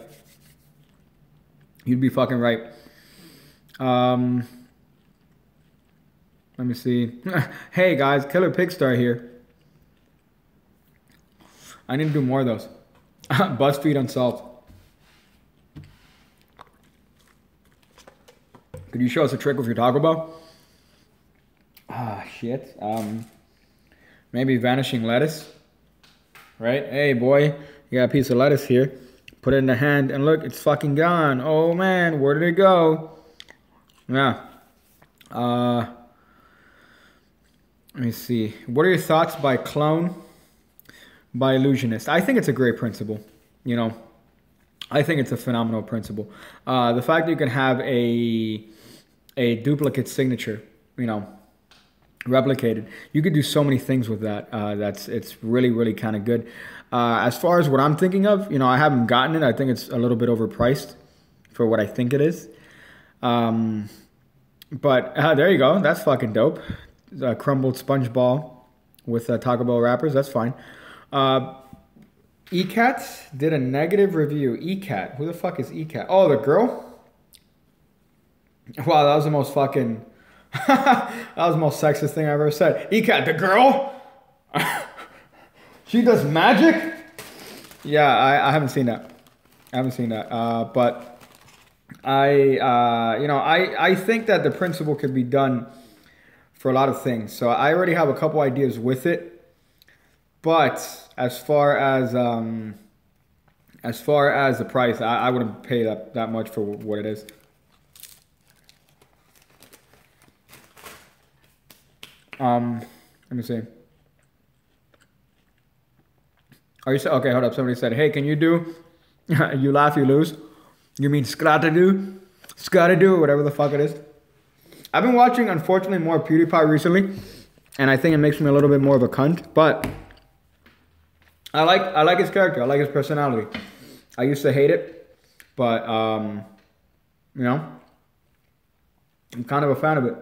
You'd be fucking right. Let me see. Hey guys, Killer Pigstar here. I need to do more of those. BuzzFeed Unsolved. Could you show us a trick with your Taco Bell? Shit. Maybe vanishing lettuce. Right? Hey boy, you got a piece of lettuce here. Put it in the hand and look, it's fucking gone. Oh man, where did it go? Yeah. Let me see. What are your thoughts by Clone by Illusionist? I think it's a great principle. You know, I think it's a phenomenal principle. The fact that you can have a duplicate signature, you know, replicated. You could do so many things with that. It's really, really kind of good. As far as what I'm thinking of, you know, I haven't gotten it. I think it's a little bit overpriced for what I think it is. But there you go. That's fucking dope. Crumbled sponge ball with Taco Bell wrappers. That's fine. ECAT did a negative review. ECAT. Who the fuck is ECAT? Oh, the girl? Wow, that was the most fucking... that was the most sexist thing I've ever said. ECAT, the girl? She does magic? Yeah, I haven't seen that. But I think that the principle could be done for a lot of things. So I already have a couple ideas with it. But as far as the price, I wouldn't pay that much for what it is. Let me see. Are you okay? Hold up. Somebody said, "Hey, can you do? You laugh, you lose. You mean Skratadu, whatever the fuck it is." I've been watching, unfortunately, more PewDiePie recently, and I think it makes me a little bit more of a cunt. But I like his character. I like his personality. I used to hate it, but you know, I'm kind of a fan of it.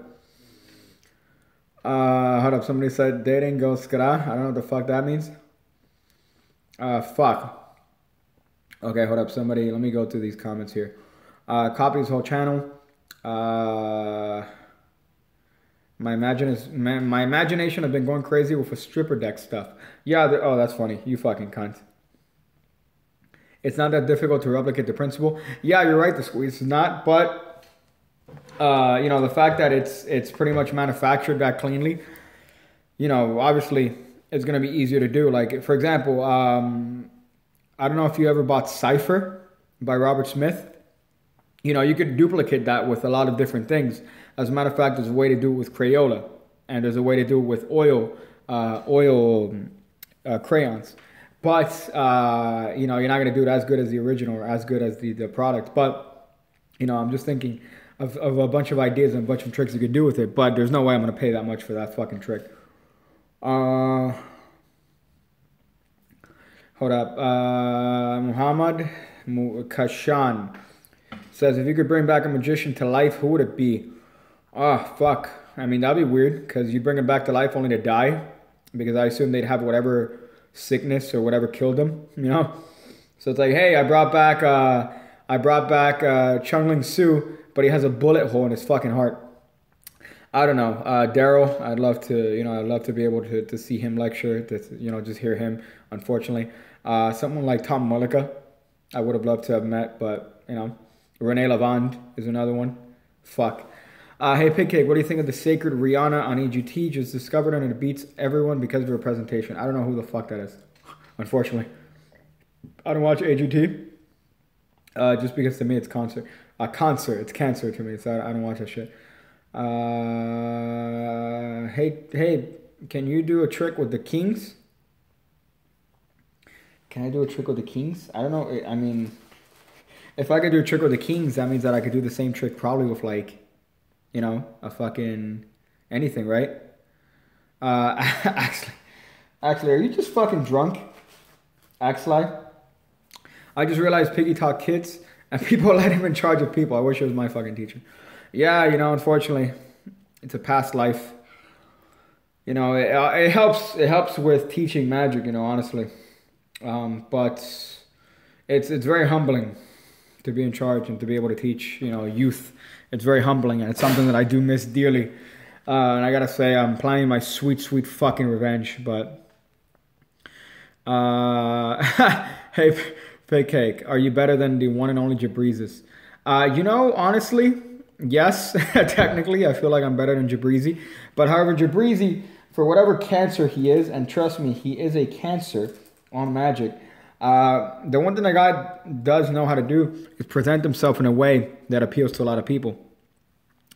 Hold up. Somebody said dating go skra. I don't know what the fuck that means. Fuck. Okay, hold up. Somebody, let me go through these comments here. Copy his whole channel. My imagination have been going crazy with the stripper deck stuff. Yeah, oh, that's funny. You fucking cunt. It's not that difficult to replicate the principle. Yeah, you're right, the squeeze is not, but you know, the fact that it's pretty much manufactured that cleanly, you know, obviously it's gonna be easier to do. Like, for example, I don't know if you ever bought Cypher by Robert Smith. You know, you could duplicate that with a lot of different things. As a matter of fact, there's a way to do it with Crayola, and there's a way to do it with oil crayons. But you know, you're not gonna do it as good as the original or as good as the product. But you know, I'm just thinking of a bunch of ideas and a bunch of tricks you could do with it. But there's no way I'm gonna pay that much for that fucking trick. Hold up. Muhammad Kashan says, if you could bring back a magician to life, who would it be? Oh, fuck. I mean, that'd be weird, because you bring him back to life only to die, because I assume they'd have whatever sickness or whatever killed them, you know? So it's like, hey, I brought back Chungling Su, but he has a bullet hole in his fucking heart. I don't know. Daryl, I'd love to be able to see him lecture, to, just hear him, unfortunately. Someone like Tom Mullica, I would have loved to have met, but, Renee Lavande is another one. Fuck. Hey, Pigcake, what do you think of the sacred Rihanna on EGT? Just discovered it and it beats everyone because of her presentation. I don't know who the fuck that is, unfortunately. I don't watch AGT. Just because to me it's concert. It's cancer to me, so I don't watch that shit. Hey, can you do a trick with the Kings? Can I do a trick with the Kings? I don't know. I mean, if I could do a trick with the Kings, that means that I could do the same trick probably with, like, a fucking anything, right? Actually, are you just fucking drunk? Actually, I just realized Piggy taught kids and people let him in charge of people. I wish it was my fucking teacher. Yeah, unfortunately, it's a past life. It helps with teaching magic, honestly. But it's very humbling to be in charge and to be able to teach, youth. It's very humbling, and it's something that I do miss dearly. And I gotta say, I'm planning my sweet, sweet fucking revenge. But hey, Fake Cake, are you better than the one and only Jabreezes? Honestly, yes. Technically, I feel like I'm better than Jabreezy. But however, Jabreezy, for whatever cancer he is, and trust me, he is a cancer on Magic. The one thing that God does know how to do is present himself in a way that appeals to a lot of people.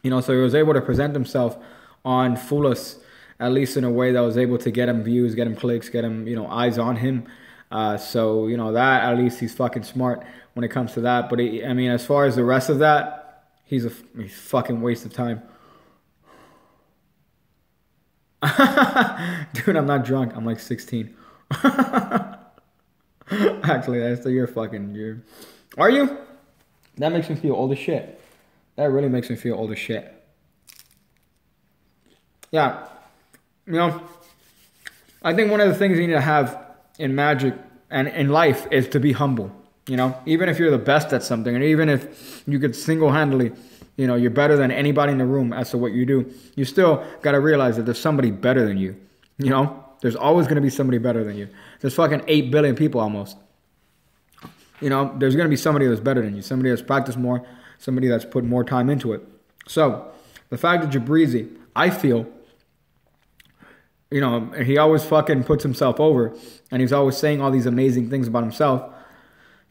So he was able to present himself on Foolus, at least in a way that was able to get him views, get him clicks, get him, eyes on him. So, that, at least he's fucking smart when it comes to that. But, as far as the rest of that, he's a fucking waste of time. Dude, I'm not drunk. I'm like 16. Actually, you're fucking. Are you? That makes me feel old as shit. That really makes me feel old as shit. Yeah. I think one of the things you need to have in Magic and in life is to be humble. Even if you're the best at something, and even if you could single-handedly, you're better than anybody in the room as to what you do, you still got to realize that there's somebody better than you. There's always going to be somebody better than you. There's fucking 8 billion people almost. There's going to be somebody that's better than you. Somebody that's practiced more. Somebody that's put more time into it. So, the fact that Jabreezy, I feel, he always fucking puts himself over. And he's always saying all these amazing things about himself.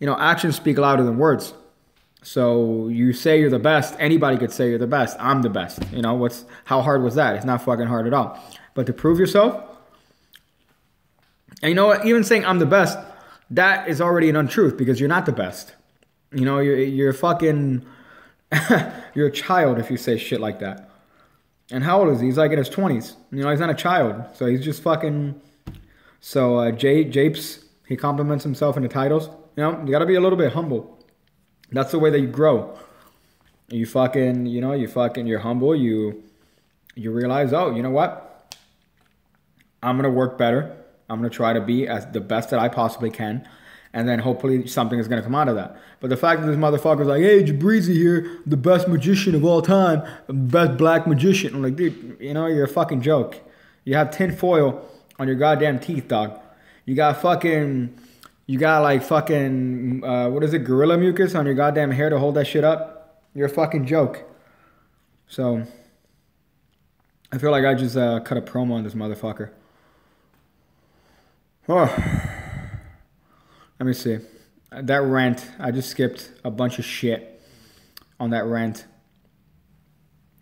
Actions speak louder than words. So, you say you're the best. Anybody could say you're the best. I'm the best. How hard was that? It's not fucking hard at all. But to prove yourself, and you know what? Even saying I'm the best, that is already an untruth because you're not the best. You know, you're fucking, you're a child if you say shit like that. And how old is he? He's like in his 20s. You know, he's not a child. So he's just fucking, so Japes, he compliments himself in the titles. You know, you got to be a little bit humble. That's the way that you grow. You fucking, you know, you're humble. You realize, oh, you know what? I'm going to work better. I'm going to try to be as the best that I possibly can. And then hopefully something is going to come out of that. But the fact that this motherfucker's like, hey, Sbaiz here, the best magician of all time, best black magician. I'm like, dude, you know, you're a fucking joke. You have tin foil on your goddamn teeth, dog. You got like fucking, what is it, gorilla mucus on your goddamn hair to hold that shit up? You're a fucking joke. So, I feel like I just cut a promo on this motherfucker. Oh. Let me see. That rant, I just skipped a bunch of shit on that rant.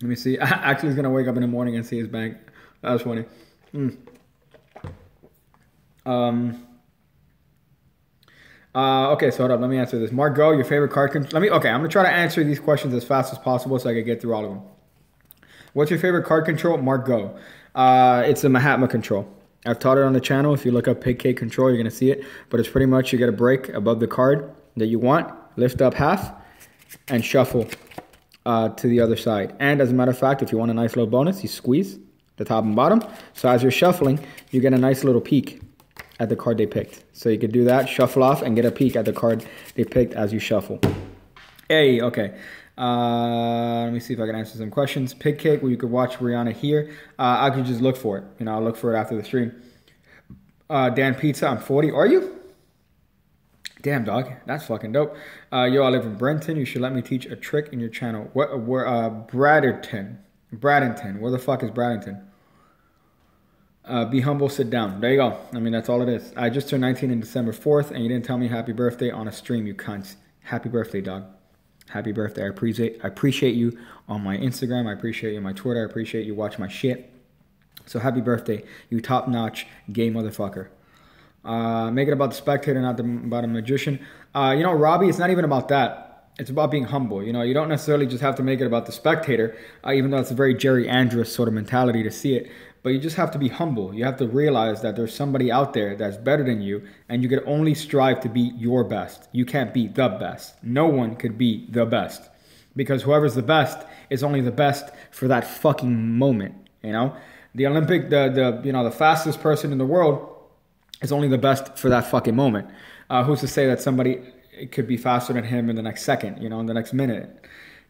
Let me see. Actually, he's going to wake up in the morning and see his bank. That was funny. Okay, so hold up. Let me answer this. Morgado, your favorite card control? Okay, I'm going to try to answer these questions as fast as possible so I can get through all of them. What's your favorite card control? Morgado. It's a Mahatma control. I've taught it on the channel. If you look up Pig Cake Control, you're going to see it. But it's pretty much you get a break above the card that you want, lift up half, and shuffle to the other side. And as a matter of fact, if you want a nice little bonus, you squeeze the top and bottom. So as you're shuffling, you get a nice little peek at the card they picked. So you could do that, shuffle off, and get a peek at the card they picked as you shuffle. Hey, okay. Let me see if I can answer some questions. Pig Cake, well, you could watch Rihanna here. I could just look for it. You know, I'll look for it after the stream. Dan Pizza, I'm 40. Are you? Damn, dog. That's fucking dope. Yo, I live in Brenton. You should let me teach a trick in your channel. Where, Bradenton. Where the fuck is Bradenton? Be humble, sit down. There you go. I mean, that's all it is. I just turned 19 on December 4th, and you didn't tell me happy birthday on a stream, you cunts. Happy birthday, dog. Happy birthday. I appreciate you on my Instagram. I appreciate you on my Twitter. I appreciate you watch my shit. So happy birthday, you top-notch gay motherfucker. Make it about the spectator, not about a magician. You know, Robbie, it's not even about that. It's about being humble. You know, you don't necessarily just have to make it about the spectator, even though it's a very Jerry Andrus sort of mentality to see it. But you just have to be humble. You have to realize that there's somebody out there that's better than you, and you can only strive to be your best. You can't be the best. No one could be the best, because whoever's the best is only the best for that fucking moment. You know, the Olympic, the fastest person in the world is only the best for that fucking moment. Who's to say that somebody could be faster than him in the next second? You know, in the next minute.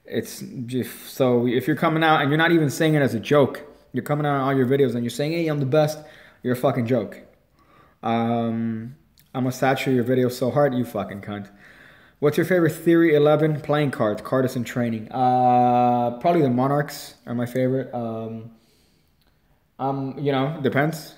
It's just so if you're coming out and you're not even saying it as a joke. You're coming out on all your videos and you're saying, hey, I'm the best. You're a fucking joke. I'm going to saturate your videos so hard, you fucking cunt. What's your favorite Theory 11 playing cards? Cardisan training. Probably the Monarchs are my favorite. You know, depends.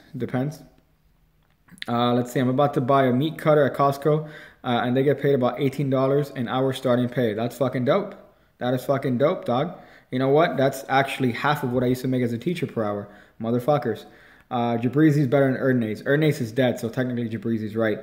Let's see. I'm about to buy a meat cutter at Costco. And they get paid about $18 an hour starting pay. That's fucking dope. That is fucking dope, dog. You know what? That's actually half of what I used to make as a teacher per hour. Motherfuckers. Sbaiz better than Erdnase. Erdnase is dead, so technically Sbaiz is right.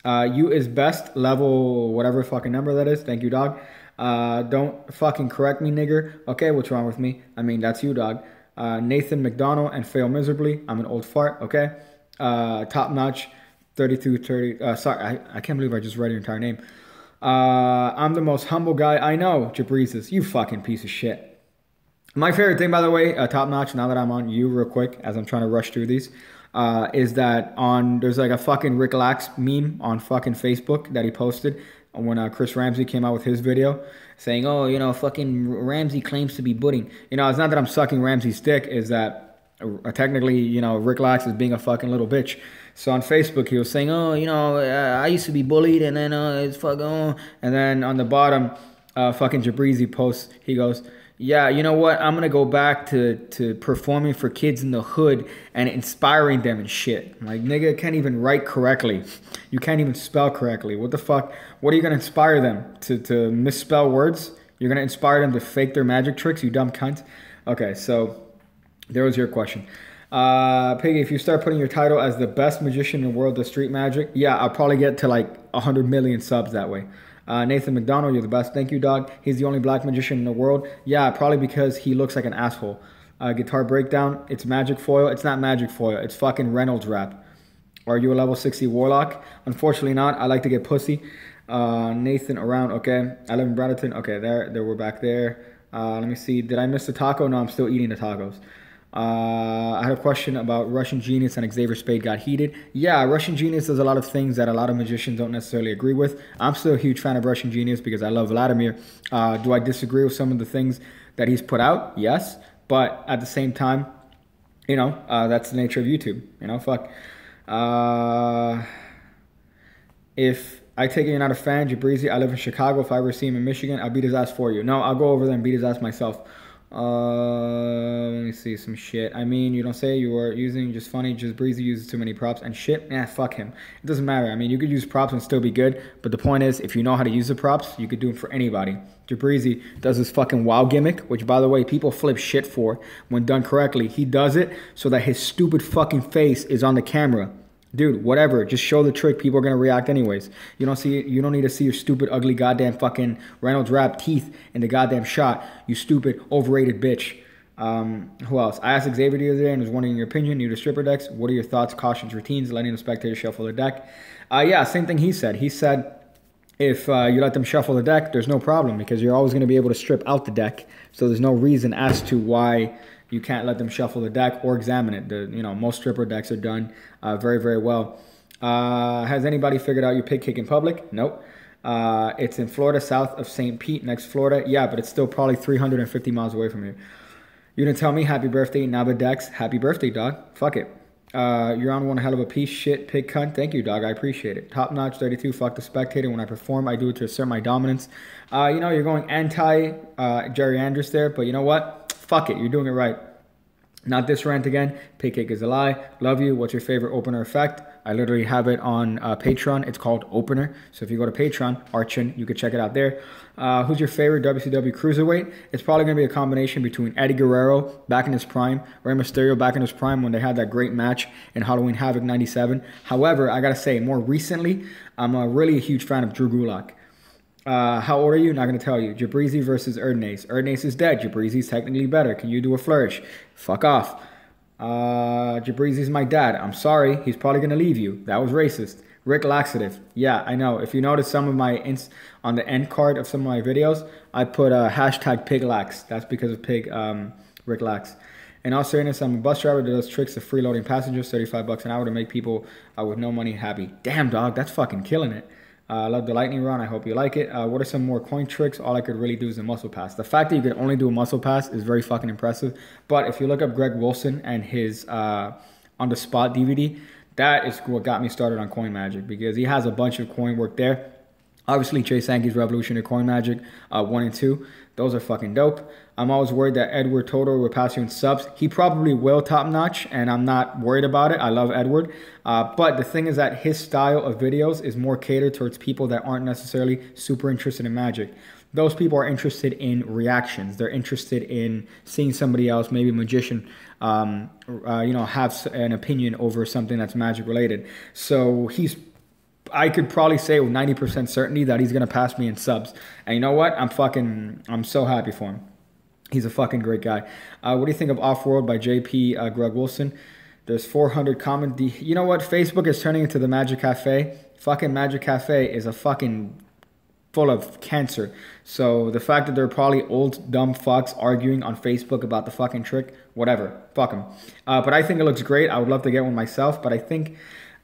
You is best, level whatever fucking number that is. Thank you, dog. Don't fucking correct me, nigger. Okay, what's wrong with me? I mean, that's you, dog. Nathan McDonald and fail miserably. I'm an old fart, okay? Top notch, 3230. Sorry, I can't believe I just read your entire name. I'm the most humble guy I know. Sbaiz, you fucking piece of shit. My favorite thing, by the way, top notch, now that I'm on you real quick, as I'm trying to rush through these, is that there's like a fucking Rick Lax meme on fucking Facebook that he posted when Chris Ramsey came out with his video saying, oh, you know, fucking Ramsey claims to be booting. You know, it's not that I'm sucking Ramsey's dick, is that technically, you know, Rick Lax is being a fucking little bitch. So on Facebook, he was saying, oh, you know, I used to be bullied, and then it's fucking, and then on the bottom, fucking Sbaiz posts, he goes, yeah, you know what? I'm going to go back to performing for kids in the hood and inspiring them and shit. I'm like, nigga, can't even write correctly. You can't even spell correctly. What the fuck? What are you going to inspire them? To misspell words? You're going to inspire them to fake their magic tricks, you dumb cunt? Okay, so there was your question. Piggy, if you start putting your title as the best magician in the world of street magic, yeah, I'll probably get to like 100 million subs that way. Nathan McDonald, you're the best. Thank you, dog. He's the only black magician in the world. Yeah, probably because he looks like an asshole. Guitar Breakdown, it's magic foil. It's not magic foil. It's fucking Reynolds wrap. Are you a level 60 warlock? Unfortunately not. I like to get pussy. Nathan around, okay. I live in Bradenton. Okay, there we're back there. Let me see. Did I miss the taco? No, I'm still eating the tacos. I had a question about Russian Genius and Xavier Spade got heated. Yeah, Russian Genius does a lot of things that a lot of magicians don't necessarily agree with. I'm still a huge fan of Russian Genius because I love Vladimir. Do I disagree with some of the things that he's put out? Yes. But at the same time, you know, that's the nature of YouTube. You know, fuck. If I take it you're not a fan, Jabrizi, I live in Chicago. If I ever see him in Michigan, I'll beat his ass for you. No, I'll go over there and beat his ass myself. Let me see some shit. I mean, you don't say you are using just funny. Just Breezy uses too many props and shit. Nah, fuck him. It doesn't matter. I mean, you could use props and still be good. But the point is, if you know how to use the props, you could do it for anybody. Jabrizi does this fucking wow gimmick, which by the way, people flip shit for when done correctly. He does it so that his stupid fucking face is on the camera. Dude, whatever. Just show the trick. People are going to react anyways. You don't need to see your stupid, ugly, goddamn fucking Reynolds wrap teeth in the goddamn shot. You stupid, overrated bitch. Who else? I asked Xavier the other day and was wondering your opinion. New to stripper decks. What are your thoughts, cautions, routines, letting the spectator shuffle the deck? Yeah, same thing he said. He said if you let them shuffle the deck, there's no problem because you're always going to be able to strip out the deck. So there's no reason as to why you can't let them shuffle the deck or examine it. Most stripper decks are done very, very well. Has anybody figured out your pig kick in public? Nope. It's in Florida, south of St. Pete, next Florida. Yeah, but it's still probably 350 miles away from here. You didn't tell me happy birthday, Naba Dex. Happy birthday, dog. Fuck it. You're on one hell of a piece. Shit, pig cunt. Thank you, dog. I appreciate it. Top notch 32. Fuck the spectator. When I perform, I do it to assert my dominance. You're going anti Jerry Andrews there, but you know what? Fuck it, you're doing it right. Not this rant again. Pig cake is a lie. Love you. What's your favorite opener effect? I literally have it on Patreon. It's called Opener. So if you go to Patreon, Archin, you can check it out there. Who's your favorite WCW cruiserweight? It's probably going to be a combination between Eddie Guerrero back in his prime, Rey Mysterio back in his prime when they had that great match in Halloween Havoc 97. However, I got to say, more recently, I'm really a huge fan of Drew Gulak. How old are you? Not going to tell you. Jabrizi versus Erdnace. Erdnace is dead. Jabrizi's technically better. Can you do a flourish? Fuck off. Jabrizi's my dad. I'm sorry. He's probably going to leave you. That was racist. Rick Laxative. Yeah, I know. If you notice some of my on the end card of some of my videos, I put hashtag piglax. That's because of Rick Lax. In all seriousness, I'm a bus driver that does tricks of freeloading passengers, $35 an hour to make people with no money happy. Damn, dog. That's fucking killing it. I love the lightning round. I hope you like it. What are some more coin tricks? All I could really do is a muscle pass. The fact that you can only do a muscle pass is very fucking impressive. But if you look up Greg Wilson and his On the Spot DVD, that is what got me started on coin magic because he has a bunch of coin work there. Obviously, Chase Sankey's Revolutionary Coin Magic 1 and 2. Those are fucking dope. I'm always worried that Edward Toto will pass you in subs. He probably will top notch, and I'm not worried about it. I love Edward. But the thing is that his style of videos is more catered towards people that aren't necessarily super interested in magic. Those people are interested in reactions. They're interested in seeing somebody else, maybe a magician, have an opinion over something that's magic related. So I could probably say with 90% certainty that he's going to pass me in subs. And you know what? I'm so happy for him. He's a fucking great guy. What do you think of Off-World by JP Greg Wilson? There's 400 comments. You know what? Facebook is turning into the Magic Cafe. Fucking Magic Cafe is a fucking full of cancer. So the fact that there are probably old dumb fucks arguing on Facebook about the fucking trick, whatever. Fuck them. But I think it looks great. I would love to get one myself, but I think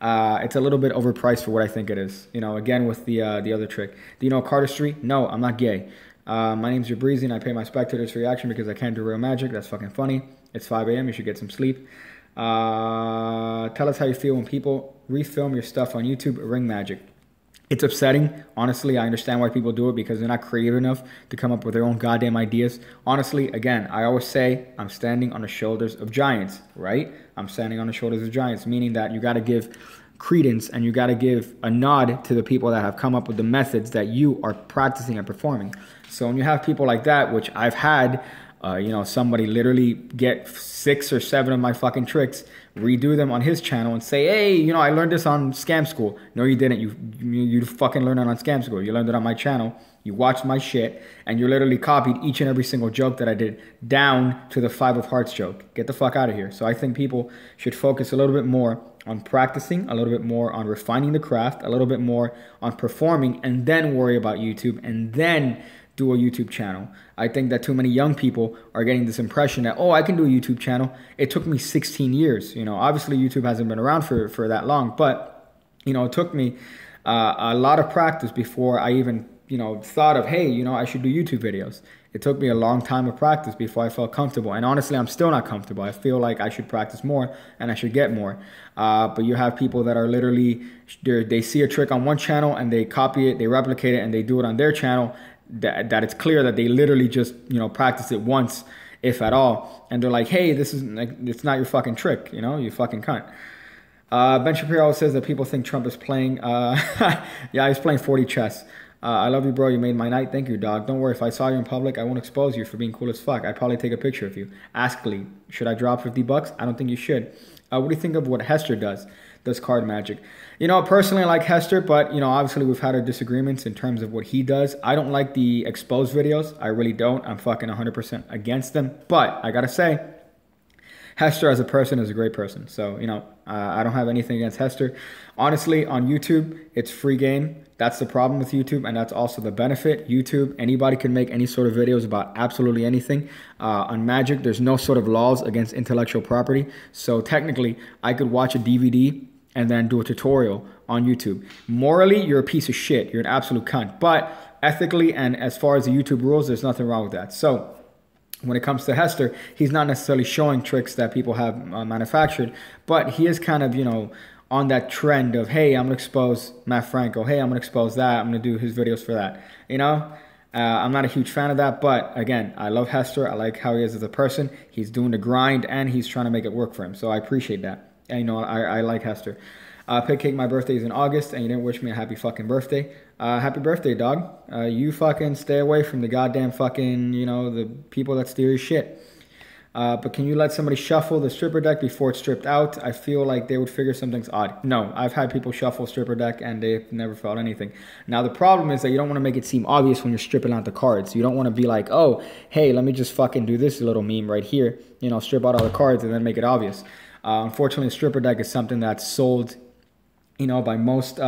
it's a little bit overpriced for what I think it is. Again, with the other trick. Do you know cardistry? No, I'm not gay. My name's Jabrizi, and I pay my spectators for reaction because I can't do real magic. That's fucking funny. It's 5 a.m. You should get some sleep. Tell us how you feel when people refilm your stuff on YouTube. Ring magic. It's upsetting. Honestly, I understand why people do it because they're not creative enough to come up with their own goddamn ideas. Honestly, again, I always say I'm standing on the shoulders of giants, right? I'm standing on the shoulders of giants, meaning that you got to give credence and you got to give a nod to the people that have come up with the methods that you are practicing and performing. So when you have people like that, which I've had You know, somebody literally get 6 or 7 of my fucking tricks, redo them on his channel and say, hey, you know, I learned this on Scam School. No, you didn't. You fucking learned it on Scam School. You learned it on my channel. You watched my shit, and you literally copied each and every single joke that I did down to the 5 of hearts joke. Get the fuck out of here. So I think people should focus a little bit more on practicing, a little bit more on refining the craft, a little bit more on performing, and then worry about YouTube, and then do a YouTube channel. I think that too many young people are getting this impression that, oh, I can do a YouTube channel. It took me 16 years. You know, obviously YouTube hasn't been around for that long, but, you know, it took me a lot of practice before I even, you know, thought of, hey, you know, I should do YouTube videos. It took me a long time of practice before I felt comfortable. And honestly, I'm still not comfortable. I feel like I should practice more and I should get more. But you have people that are literally, they see a trick on one channel and they copy it, they replicate it, and they do it on their channel. That it's clear that they literally just, you know, practice it once, if at all. And they're like, hey, this is like, it's not your fucking trick, you know, you fucking cunt. Ben Shapiro says that people think Trump is playing. Yeah, he's playing 40 chess. I love you, bro. You made my night. Thank you, dog. Don't worry. If I saw you in public, I won't expose you for being cool as fuck. I'd probably take a picture of you. Ask Lee, should I drop 50 bucks? I don't think you should. What do you think of what Hester does card magic? You know, personally, I like Hester, but, you know, obviously we've had our disagreements in terms of what he does. I don't like the exposed videos. I really don't. I'm fucking 100% against them. But I gotta say, Hester as a person is a great person. So, you know, I don't have anything against Hester. Honestly, on YouTube, it's free game. That's the problem with YouTube, and that's also the benefit. YouTube, anybody can make any sort of videos about absolutely anything. On Magic, there's no sort of laws against intellectual property. So technically, I could watch a DVD and then do a tutorial on YouTube. Morally, you're a piece of shit. You're an absolute cunt. But ethically and as far as the YouTube rules, there's nothing wrong with that. So when it comes to Hester, he's not necessarily showing tricks that people have manufactured, but he is kind of, you know, on that trend of, hey, I'm going to expose Matt Franco. Hey, I'm going to expose that. I'm going to do his videos for that. You know, I'm not a huge fan of that. But again, I love Hester. I like how he is as a person. He's doing the grind and he's trying to make it work for him. So I appreciate that. And, you know, I like Hester. Pig Cake, my birthday is in August and you didn't wish me a happy fucking birthday. Happy birthday, dog. You fucking stay away from the goddamn fucking, you know, the people that steal your shit. But can you let somebody shuffle the stripper deck before it's stripped out? I feel like they would figure something's odd. No, I've had people shuffle stripper deck and they've never felt anything. Now, the problem is that you don't want to make it seem obvious when you're stripping out the cards. You don't want to be like, oh, hey, let me just fucking do this little meme right here. You know, strip out all the cards and then make it obvious. Unfortunately, a stripper deck is something that's sold, you know, by most,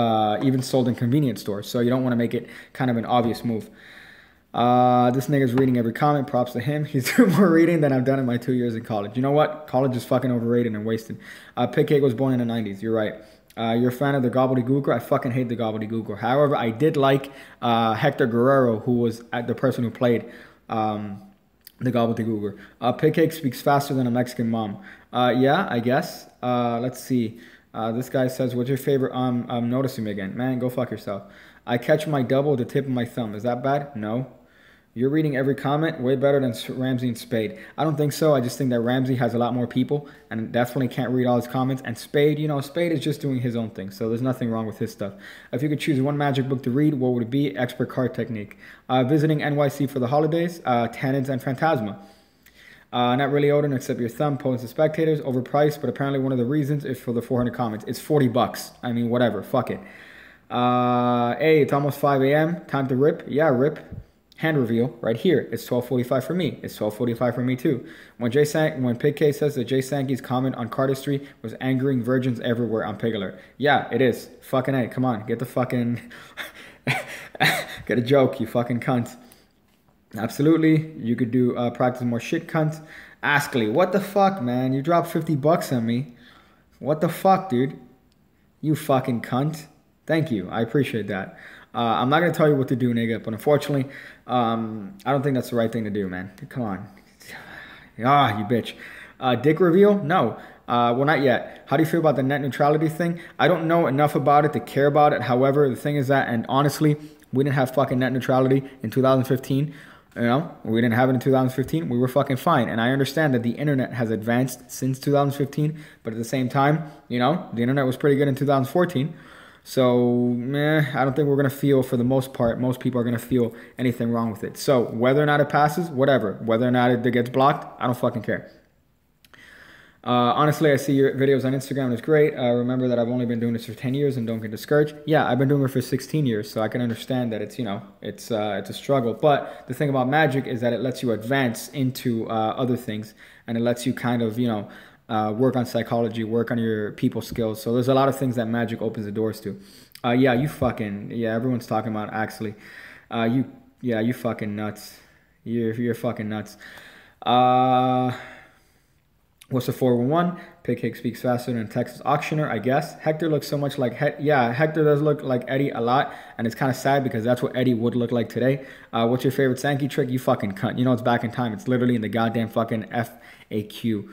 even sold in convenience stores. So you don't want to make it kind of an obvious move. This nigga's reading every comment. Props to him. He's doing more reading than I've done in my 2 years in college. You know what? College is fucking overrated and wasted. Pig Cake was born in the 90s. You're right. You're a fan of the Gobbledygooker? I fucking hate the Gobbledygooker. However, I did like Hector Guerrero, who was the person who played the Gobbledygooker. Pig Cake speaks faster than a Mexican mom. Yeah, I guess. Let's see. This guy says, what's your favorite? I'm noticing me again. Man, go fuck yourself. I catch my double with the tip of my thumb. Is that bad? No. You're reading every comment. Way better than Ramsey and Spade. I don't think so. I just think that Ramsey has a lot more people and definitely can't read all his comments. And Spade, you know, Spade is just doing his own thing. So there's nothing wrong with his stuff. If you could choose one magic book to read, what would it be? Expert Card Technique. Visiting NYC for the holidays. Tannins and Phantasma. Not really Odin except your thumb. Pose to spectators. Overpriced, but apparently one of the reasons is for the 400 comments. It's 40 bucks. I mean, whatever. Fuck it. Hey, it's almost 5 a.m. Time to rip. Yeah, rip. Hand reveal right here. It's 12:45 for me. It's 12:45 for me too. When Pig K says that Jay Sankey's comment on cardistry was angering virgins everywhere on Pig Alert. Yeah, it is. Fucking A. Come on, get the fucking get a joke, you fucking cunt. Absolutely. You could do practice more shit, cunt. Askley, what the fuck, man? You dropped 50 bucks on me. What the fuck, dude? You fucking cunt. Thank you. I appreciate that. I'm not going to tell you what to do, nigga, but unfortunately, I don't think that's the right thing to do, man. Come on. Ah, you bitch. Dick reveal? No. Well, not yet. How do you feel about the net neutrality thing? I don't know enough about it to care about it. However, the thing is that, and honestly, we didn't have fucking net neutrality in 2015. You know, we didn't have it in 2015. We were fucking fine. And I understand that the internet has advanced since 2015. But at the same time, you know, the internet was pretty good in 2014. So, I don't think we're going to feel, for the most part, most people are going to feel anything wrong with it. So, whether or not it passes, whatever. Whether or not it gets blocked, I don't fucking care. Honestly, I see your videos on Instagram. It's great. Remember that I've only been doing this for 10 years and don't get discouraged. Yeah, I've been doing it for 16 years, so I can understand that it's, you know, it's a struggle. But the thing about Magic is that it lets you advance into other things, and it lets you kind of, you know, work on psychology, work on your people skills. So there's a lot of things that Magic opens the doors to. Yeah, everyone's talking about actually. You fucking nuts. You're fucking nuts. What's the 411? Pick speaks faster than a Texas auctioneer, I guess. Hector looks so much like... Hector does look like Eddie a lot, and it's kind of sad because that's what Eddie would look like today. What's your favorite Sankey trick? You fucking cunt. You know it's back in time. It's literally in the goddamn fucking FAQ.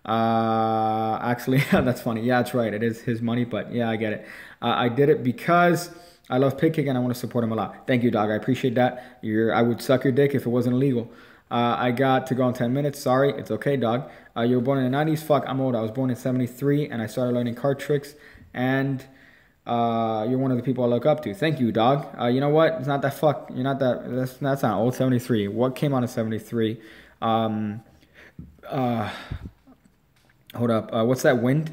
Actually, that's funny. Yeah, that's right. It is his money, but yeah, I get it. I did it because I love pig kick and I want to support him a lot. Thank you, dog. I appreciate that. I would suck your dick if it wasn't illegal. I got to go in 10 minutes. Sorry. It's okay, dog. You were born in the 90s. Fuck, I'm old. I was born in 73 and I started learning card tricks. And you're one of the people I look up to. Thank you, dog. You know what? It's not that fuck. You're not that. That's not old. 73. What came out in 73? Hold up. What's that? Wind?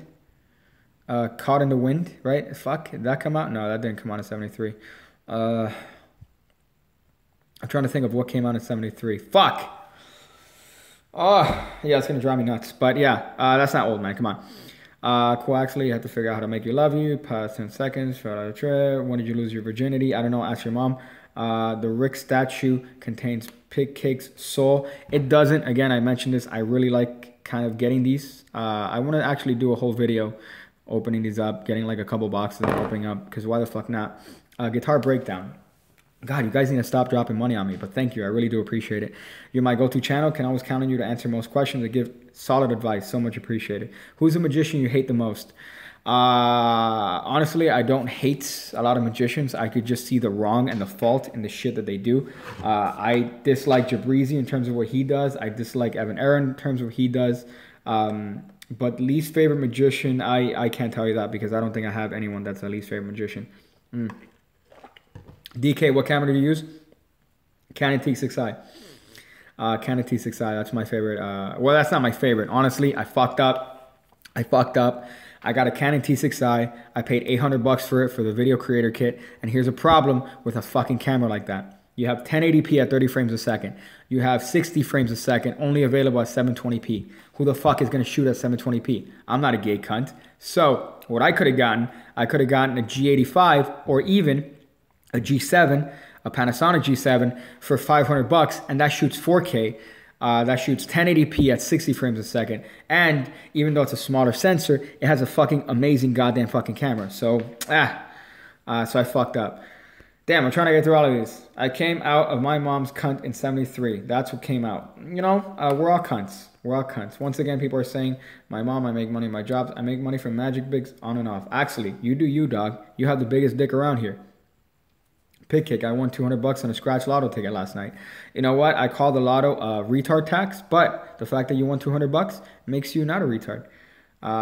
Caught in the Wind, right? Fuck. Did that come out? No, that didn't come out in 73. I'm trying to think of what came out in 73. Fuck! Oh, yeah, it's going to drive me nuts. But yeah, that's not old, man. Come on. Cool, actually, you have to figure out how to make you love you. Past 10 seconds. Shout out a trip. When did you lose your virginity? I don't know. Ask your mom. The Rick statue contains pig cake's soul. It doesn't. Again, I mentioned this. I really like kind of getting these. I want to actually do a whole video opening these up, getting like a couple boxes and opening up, because why the fuck not? Guitar breakdown. God, you guys need to stop dropping money on me, but thank you. I really do appreciate it. You're my go-to channel. Can always count on you to answer most questions and give solid advice. So much appreciated. Who's the magician you hate the most? Honestly, I don't hate a lot of magicians. I could just see the wrong and the fault in the shit that they do. I dislike Jabrizi in terms of what he does. I dislike Evan Aaron in terms of what he does. But least favorite magician, I can't tell you that because I don't think I have anyone that's a least favorite magician. DK, what camera do you use? Canon T6i. Canon T6i, that's my favorite. Well, that's not my favorite. Honestly, I fucked up. I got a Canon T6i. I paid $800 for it for the video creator kit. And here's a problem with a fucking camera like that. You have 1080p at 30 frames a second. You have 60 frames a second, only available at 720p. Who the fuck is going to shoot at 720p? I'm not a gay cunt. So what I could have gotten a G85 or even a G7, a Panasonic G7 for $500, and that shoots 4K. That shoots 1080p at 60 frames a second. And even though it's a smaller sensor, it has a fucking amazing goddamn fucking camera. So, so I fucked up. Damn, I'm trying to get through all of these. I came out of my mom's cunt in 73. That's what came out. You know, we're all cunts. We're all cunts. Once again, people are saying, my mom, I make money in my jobs. I make money from Magic Bigs on and off. Actually, you do you, dog. You have the biggest dick around here. Pig kick. I won $200 on a scratch lotto ticket last night. You know what? I call the lotto retard tax, but the fact that you won $200 makes you not a retard.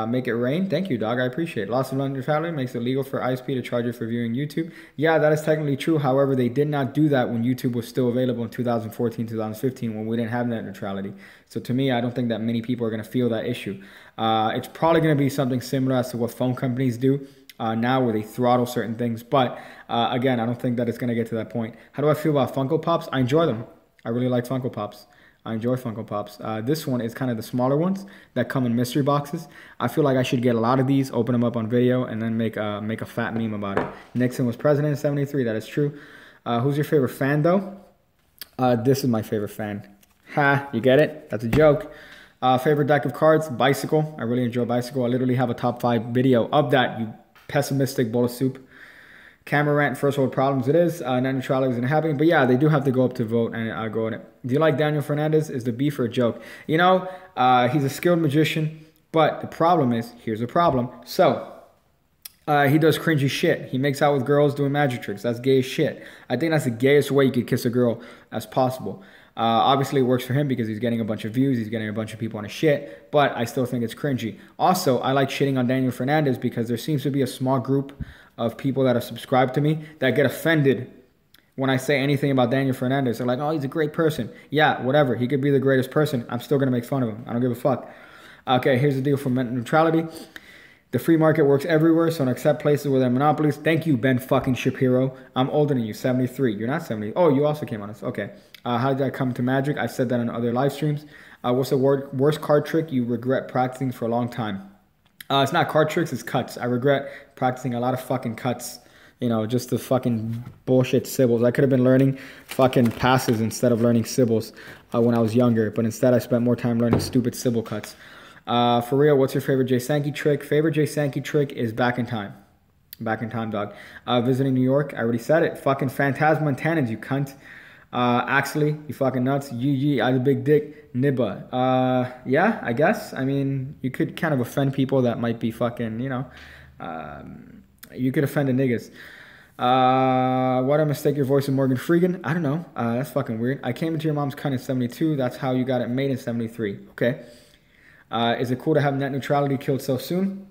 Make it rain. Thank you, dog. I appreciate it. Loss of neutrality makes it legal for ISP to charge you for viewing YouTube. Yeah, that is technically true. However, they did not do that when YouTube was still available in 2014, 2015, when we didn't have net neutrality. So to me, I don't think that many people are going to feel that issue. It's probably going to be something similar as to what phone companies do. Now where they throttle certain things. But again, I don't think that it's going to get to that point. How do I feel about Funko Pops? I enjoy them. I really like Funko Pops. I enjoy Funko Pops. This one is kind of the smaller ones that come in mystery boxes. I feel like I should get a lot of these, open them up on video, and then make a fat meme about it. Nixon was president in 73. That is true. Who's your favorite fan, though? This is my favorite fan. Ha, you get it? That's a joke. Favorite deck of cards? Bicycle. I really enjoy Bicycle. I literally have a top 5 video of that, you pessimistic bowl of soup. Camera rant, first world problems. It is. Net neutrality isn't happening. But yeah, they do have to go up to vote, and I'll go in it. Do you like Daniel Fernandez? Is the beef or a joke? You know, he's a skilled magician, but the problem is, here's the problem. So, he does cringy shit. He makes out with girls doing magic tricks. That's gay as shit. I think that's the gayest way you could kiss a girl as possible. Obviously, it works for him because he's getting a bunch of views. He's getting a bunch of people on his shit. But I still think it's cringy. Also, I like shitting on Daniel Fernandez because there seems to be a small group of people that are subscribed to me that get offended when I say anything about Daniel Fernandez. They're like, oh, he's a great person. Yeah, whatever. He could be the greatest person. I'm still going to make fun of him. I don't give a fuck. Okay, here's the deal for net neutrality. The free market works everywhere, so don't accept places where there are monopolies. Thank you, Ben fucking Shapiro. I'm older than you, 73. You're not 70. Oh, you also came on us. Okay. How did I come to Magic? I've said that on other live streams. What's the worst card trick you regret practicing for a long time? It's not card tricks, it's cuts. I regret practicing a lot of fucking cuts. You know, just the fucking bullshit Sybils. I could have been learning fucking passes instead of learning Sybils when I was younger. But instead, I spent more time learning stupid Sybil cuts. For real, what's your favorite Jay Sankey trick? Favorite Jay Sankey trick is back in time. Back in time, dog. Visiting New York, I already said it. Fucking Phantasma Tannins, you cunt. Axley, you fucking nuts. Yee, I the big dick. Nibba. Yeah, I guess. I mean, you could kind of offend people that might be fucking, you know. You could offend the niggas. Why did I mistake your voice with Morgan Freeman? I don't know. That's fucking weird. I came into your mom's cunt in 72. That's how you got it made in 73. Okay. Is it cool to have net neutrality killed so soon?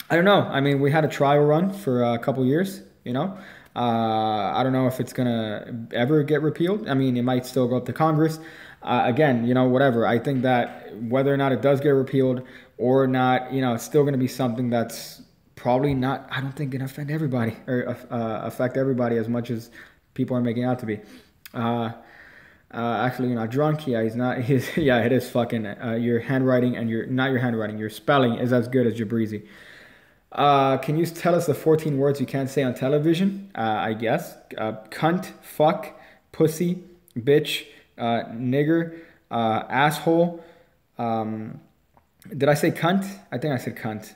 I don't know. I mean, we had a trial run for a couple years, you know. I don't know if it's going to ever get repealed. I mean, it might still go up to Congress. Again, you know, whatever. I think that whether or not it does get repealed or not, you know, it's still going to be something that's probably not, I don't think, going to offend everybody or affect everybody as much as people are making out to be. Actually, you're not drunk. Yeah, he's not. Yeah, it is fucking. Your handwriting and your spelling is as good as Jabrizi. Can you tell us the 14 words you can't say on television? I guess. Cunt, fuck, pussy, bitch, nigger, asshole. Did I say cunt? I think I said cunt.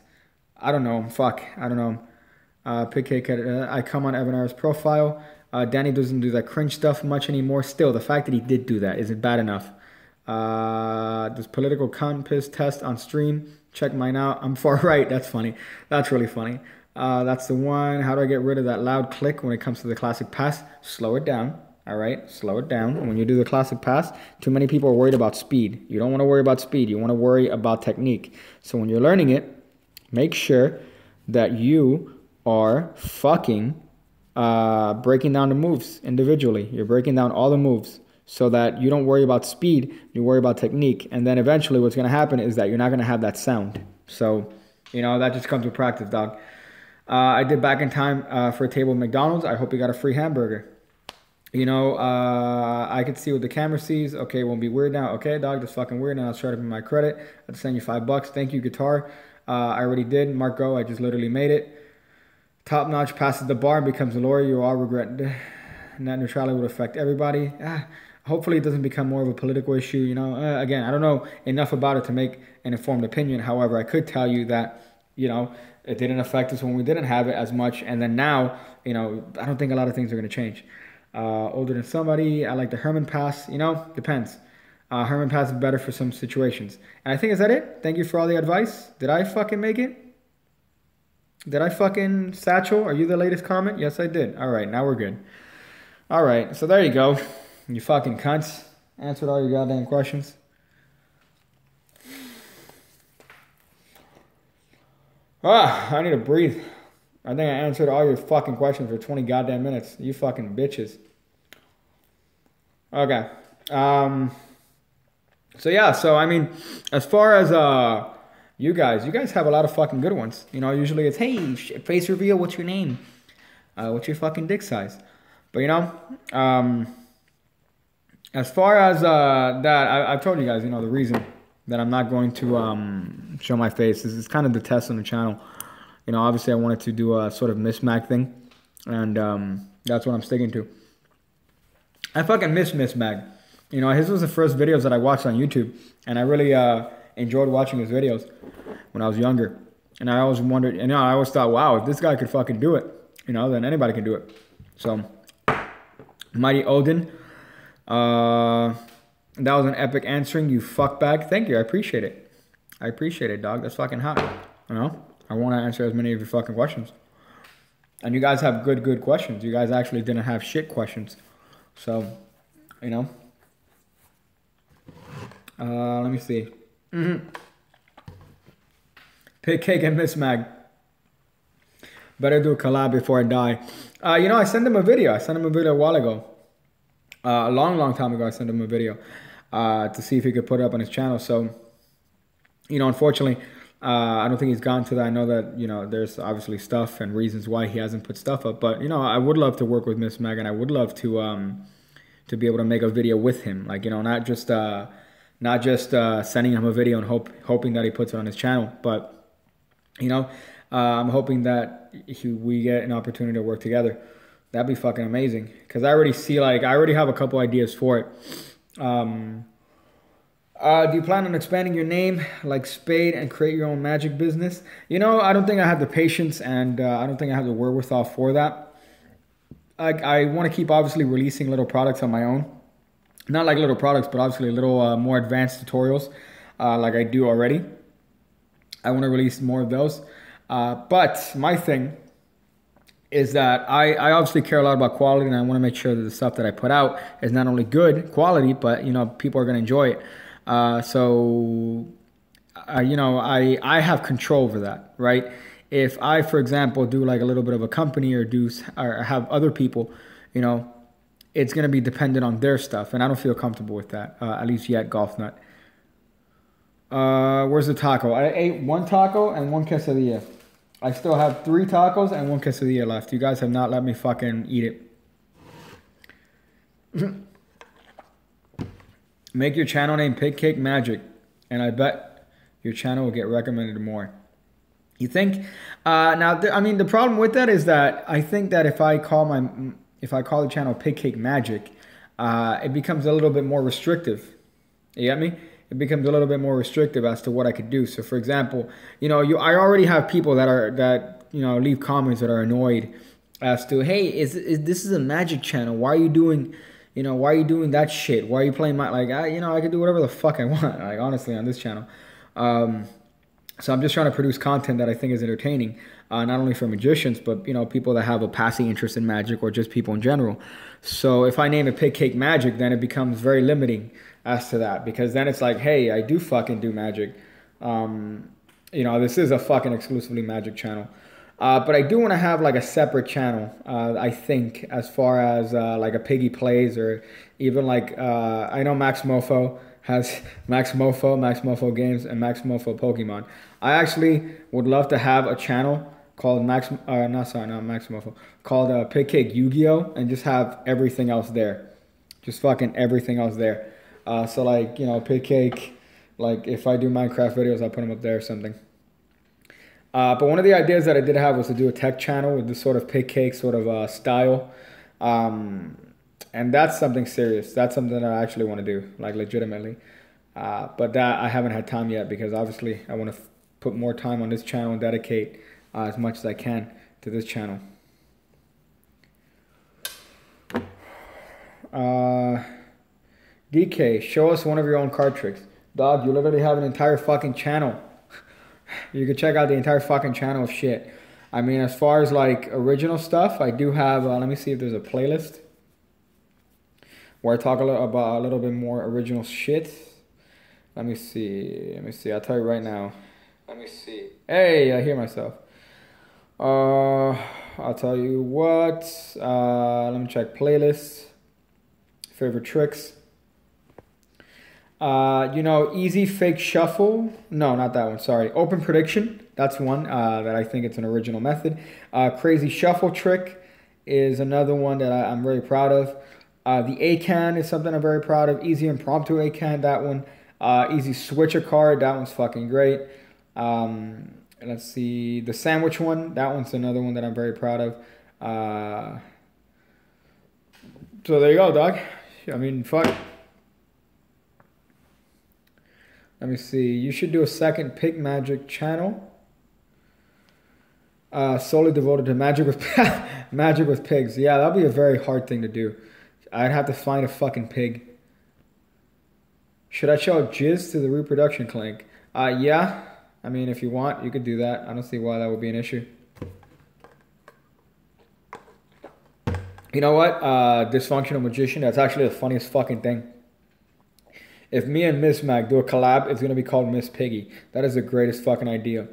I don't know. Fuck. I don't know. Pig cake. I come on Evan Ara's profile. Danny doesn't do that cringe stuff much anymore. Still, the fact that he did do that isn't bad enough. Does political compass test on stream? Check mine out. I'm far right. That's funny. That's really funny. That's the one. How do I get rid of that loud click when it comes to the classic pass? Slow it down. All right? Slow it down. When you do the classic pass, too many people are worried about speed. You don't want to worry about speed. You want to worry about technique. So when you're learning it, make sure that you are fucking breaking down the moves individually. You're breaking down all the moves so that you don't worry about speed, you worry about technique. And then eventually what's going to happen is that you're not going to have that sound. So, you know, that just comes with practice, dog. I did back in time for a table at McDonald's. I hope you got a free hamburger. You know, I could see what the camera sees. Okay, it won't be weird now. Okay, dog, that's fucking weird. Now I'll start up in my credit. I'll send you $5. Thank you, guitar. I already did. Marco, I just literally made it. Top notch passes the bar and becomes a lawyer. You all regret. Net neutrality would affect everybody. Hopefully it doesn't become more of a political issue. You know, again, I don't know enough about it to make an informed opinion. However, I could tell you that, you know, it didn't affect us when we didn't have it as much. And then now, you know, I don't think a lot of things are going to change. Older than somebody. I like the Herman pass. You know, depends. Herman pass is better for some situations. And I think, is that it? Thank you for all the advice. Did I fucking make it? Did I fucking Satchel? Are you the latest comment? Yes, I did. All right, now we're good. All right, so there you go. You fucking cunts. Answered all your goddamn questions. I need to breathe. I think I answered all your fucking questions for 20 goddamn minutes. You fucking bitches. Okay. So yeah, so I mean, as far as you guys have a lot of fucking good ones. You know, usually it's, hey, face reveal, what's your name? What's your fucking dick size? But you know, as far as that, I've told you guys, you know, the reason that I'm not going to show my face is kind of the test on the channel. You know, obviously I wanted to do a sort of mismag thing, and that's what I'm sticking to. I fucking miss mismag. You know, his was the first videos that I watched on YouTube, and I really enjoyed watching his videos when I was younger. And I always wondered, you know, I always thought, wow, if this guy could fucking do it, you know, then anybody can do it. So, Mighty Odin, that was an epic answering, you fuckbag. Thank you, I appreciate it. I appreciate it, dog. That's fucking hot. You know, I want to answer as many of your fucking questions. And you guys have good questions. You guys actually didn't have shit questions. So, you know. Let me see. Pig cake and Miss Mag. Better do a collab before I die. You know, I sent him a video. I sent him a video a while ago. A long time ago, I sent him a video to see if he could put it up on his channel. So, you know, unfortunately, I don't think he's gotten to that. I know that, you know, there's obviously stuff and reasons why he hasn't put stuff up. But, you know, I would love to work with Miss Meg, and I would love to be able to make a video with him. Like, you know, not just sending him a video and hoping that he puts it on his channel. But, you know, I'm hoping that we get an opportunity to work together. That'd be fucking amazing. Because I already see, like, I already have a couple ideas for it. Do you plan on expanding your name like Sbaiz and create your own magic business? You know, I don't think I have the patience, and I don't think I have the wherewithal for that. I want to keep obviously releasing little products on my own. Not like little products, but obviously little more advanced tutorials like I do already. I want to release more of those. But my thing is that I obviously care a lot about quality, and I want to make sure that the stuff that I put out is not only good quality, but, you know, people are going to enjoy it. You know, I have control over that, right? If I, for example, do like a little bit of a company or have other people, you know, it's going to be dependent on their stuff, and I don't feel comfortable with that, at least yet, Golf Nut. Where's the taco? I ate 1 taco and 1 quesadilla. I still have 3 tacos and 1 quesadilla left. You guys have not let me fucking eat it. Make your channel name Pig Cake Magic, and I bet your channel will get recommended more. You think? Now, I mean, the problem with that is that I think that if I call the channel Pig Cake Magic, it becomes a little bit more restrictive. You get me? It becomes a little bit more restrictive as to what I could do. So, for example, you know, I already have people that you know, leave comments that are annoyed as to, hey, this is a magic channel? Why are you doing, you know, why are you doing that shit? Why are you playing my, like, you know, I can do whatever the fuck I want, like, honestly, on this channel. So I'm just trying to produce content that I think is entertaining, not only for magicians, but, you know, people that have a passing interest in magic, or just people in general. So if I name it Pig Cake Magic, then it becomes very limiting as to that, because then it's like, hey, I do fucking do magic. You know, this is a fucking exclusively magic channel. But I do want to have like a separate channel, I think, as far as like a Piggy Plays, or even like, I know Max Mofo has Max Mofo Games, and Max Mofo Pokemon. I actually would love to have a channel called called Pig Cake Yu-Gi-Oh! And just have everything else there. Just fucking everything else there. So like, you know, Pig Cake, like if I do Minecraft videos, I'll put them up there or something. But one of the ideas that I did have was to do a tech channel with this sort of Pig Cake sort of style. And that's something serious. That's something that I actually want to do, like legitimately. But that I haven't had time yet, because obviously I want to put more time on this channel and dedicate as much as I can to this channel. DK, show us one of your own card tricks. Dog, you literally have an entire fucking channel. You can check out the entire fucking channel of shit. I mean, as far as like original stuff, I do have, let me see if there's a playlist where I talk about a little bit more original shit. Let me see. I'll tell you right now. Let me see. Hey, I hear myself. I'll tell you what. Let me check playlists. Favorite tricks. You know, easy fake shuffle. No, not that one. Sorry. Open prediction. That's one that I think it's an original method. Crazy shuffle trick is another one that I'm very proud of. The A-can is something I'm very proud of. Easy impromptu A-can, that one. Easy switch a card, that one's fucking great. Let's see, the sandwich one, that one's another one that I'm very proud of. So there you go, dog. I mean, fuck. Let me see. You should do a second Pig Magic channel. Solely devoted to magic with pigs. Yeah, that'd be a very hard thing to do. I'd have to find a fucking pig. Should I show jizz to the reproduction clink? Yeah. I mean, if you want, you could do that. I don't see why that would be an issue. You know what? Dysfunctional Magician, that's actually the funniest fucking thing. If me and Miss Mag do a collab, it's going to be called Miss Piggy. That is the greatest fucking idea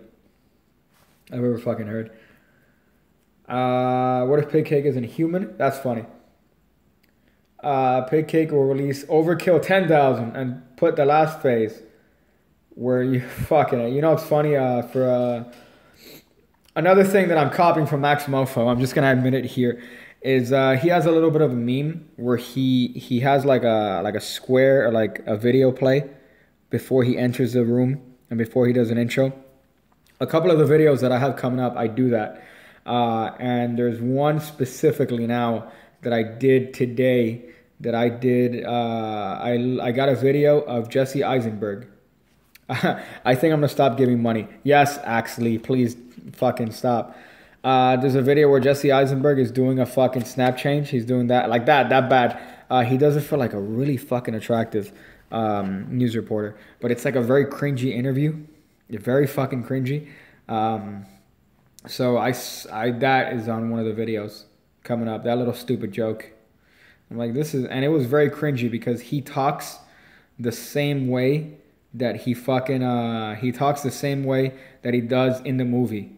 I've ever fucking heard. What if Pig Cake isn't human? That's funny. Pig Cake will release Overkill 10,000 and put the last phase where you fucking it. You know it's funny for another thing that I'm copying from Max Mofo, I'm just gonna admit it here, is he has a little bit of a meme where he has like a square or like a video play before he enters the room and before he does an intro. A couple of the videos that I have coming up, I do that. And there's one specifically now that I did today that I did. I got a video of Jesse Eisenberg. I think I'm going to stop giving money. Yes, actually, please fucking stop. There's a video where Jesse Eisenberg is doing a fucking snap change. He's doing that, like that bad. He does it for like a really fucking attractive news reporter. But it's like a very cringy interview. Very fucking cringy. So that is on one of the videos coming up. That little stupid joke. I'm like, this is, and it was very cringy because he talks the same way that he talks the same way that he does in the movie.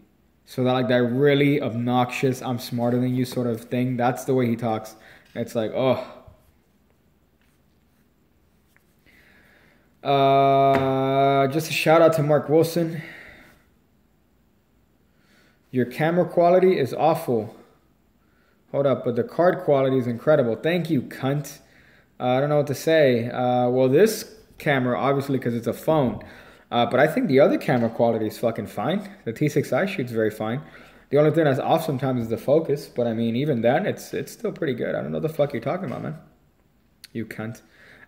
So that like that really obnoxious, I'm smarter than you sort of thing. That's the way he talks. It's like, oh. Just a shout out to Mark Wilson. Your camera quality is awful. Hold up, but the card quality is incredible. Thank you, cunt. I don't know what to say. Well, this camera, obviously, because it's a phone. But I think the other camera quality is fucking fine. The T6i shoots very fine. The only thing that's off sometimes is the focus. But I mean, even then, it's still pretty good. I don't know what the fuck you're talking about, man. You cunt.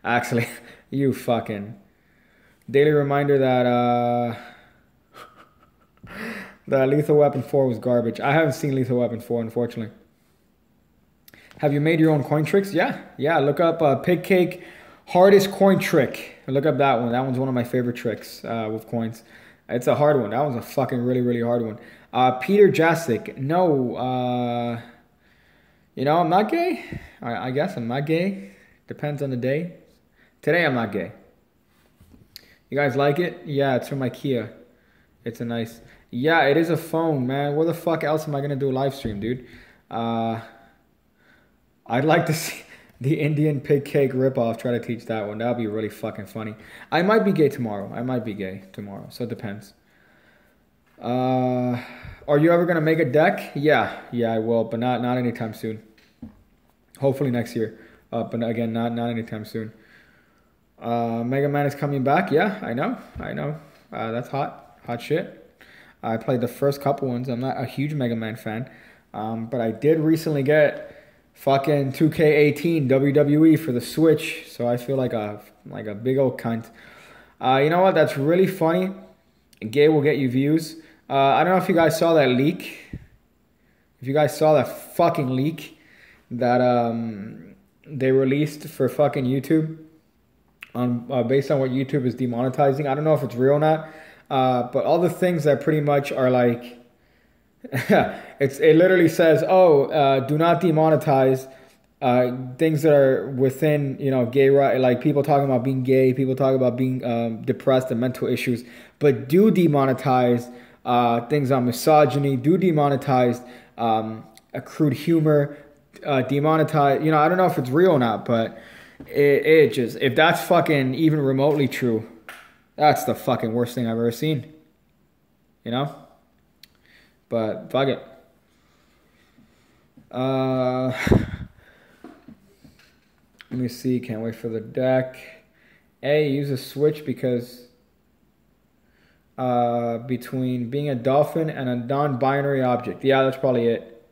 Actually, you fucking... Daily reminder that that Lethal Weapon 4 was garbage. I haven't seen Lethal Weapon 4, unfortunately. Have you made your own coin tricks? Yeah. Look up Pig Cake Hardest Coin Trick. Look up that one. That one's one of my favorite tricks with coins. It's a hard one. That one's a fucking really, really hard one. Peter Jasic. No. You know, I'm not gay. I guess I'm not gay. Depends on the day. Today I'm not gay. You guys like it? Yeah, it's from IKEA. It's a nice... Yeah, it is a phone, man. Where the fuck else am I going to do a live stream, dude? I'd like to see the Indian Pig Cake ripoff. Try to teach that one. That would be really fucking funny. I might be gay tomorrow. So it depends. Are you ever going to make a deck? Yeah, I will, but not anytime soon. Hopefully next year. But again, not anytime soon. Mega Man is coming back. Yeah, I know. That's hot shit. I played the first couple ones. I'm not a huge Mega Man fan, but I did recently get fucking 2K18 WWE for the Switch, so I feel like a big old cunt. You know what? That's really funny. Gay will get you views. I don't know if you guys saw that leak. If you guys saw that fucking leak that they released for fucking YouTube. Based on what YouTube is demonetizing. I don't know if it's real or not, but all the things that pretty much are like, it literally says, do not demonetize things that are within, gay right, like people talking about being gay, people talking about being depressed and mental issues, but do demonetize things on misogyny, do demonetize crude humor, demonetize, I don't know if it's real or not, but it just, if that's fucking even remotely true, that's the fucking worst thing I've ever seen. But fuck it. Let me see. Can't wait for the deck. Use a switch because between being a dolphin and a non-binary object. Yeah, that's probably it.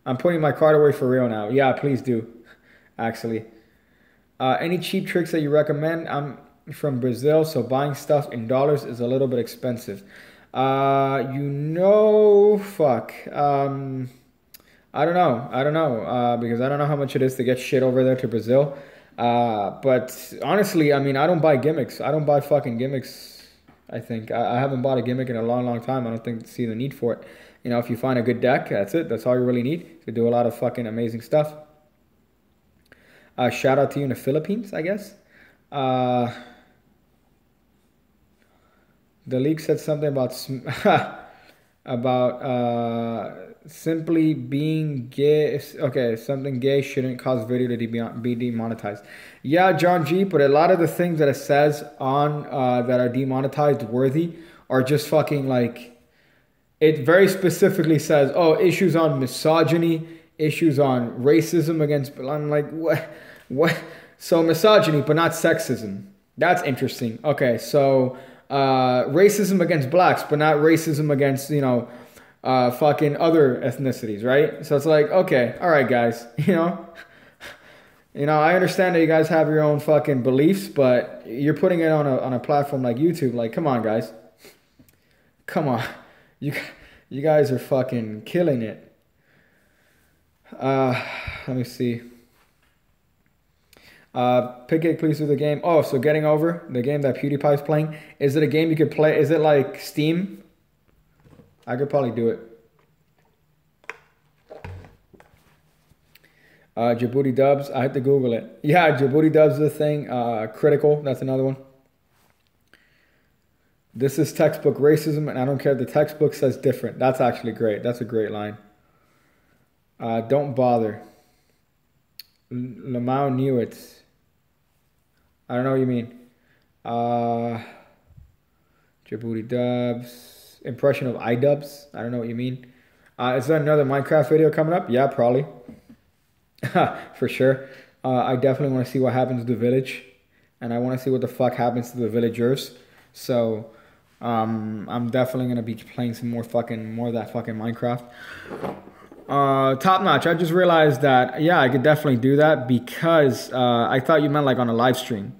I'm putting my card away for real now. Yeah, please do. Actually. Any cheap tricks that you recommend? I'm from Brazil, so buying stuff in dollars is a little bit expensive. Fuck. I don't know, because I don't know how much it is to get shit over there to Brazil. But honestly, I mean, I don't buy gimmicks. I don't buy fucking gimmicks, I think. I haven't bought a gimmick in a long, long time. I don't see the need for it. If you find a good deck, that's it. That's all you really need to do a lot of fucking amazing stuff. Shout out to you in the Philippines, I guess. The leak said something about... about simply being gay. Okay, something gay shouldn't cause video to be demonetized. Yeah, John G, but a lot of the things that it says on that are demonetized worthy are just fucking like, it very specifically says, oh, issues on misogyny, issues on racism against, I'm like, what? So misogyny, but not sexism. That's interesting. Okay, so racism against blacks, but not racism against, you know, fucking other ethnicities, right? So it's like, okay, all right, guys, you know, I understand that you guys have your own fucking beliefs, but you're putting it on a platform like YouTube. Like, come on, guys, come on, you guys are fucking killing it. Let me see. Pick it, please, through the game. Oh, so Getting Over, the game that PewDiePie's playing. Is it a game you could play? Is it like Steam? I could probably do it. Djibouti Dubs. I had to Google it. Yeah, Djibouti Dubs is a thing. Critical. That's another one. This is textbook racism, and I don't care if the textbook says different. That's actually great. That's a great line. Don't bother. Lamau knew it. I don't know what you mean. Djibouti Dubs. Impression of iDubbbz. I don't know what you mean. Is there another Minecraft video coming up? Yeah, probably. For sure. I definitely want to see what happens to the village. And I want to see what the fuck happens to the villagers. So, I'm definitely going to be playing some more of that fucking Minecraft. Top notch. I just realized that, yeah, I could definitely do that because I thought you meant like on a live stream.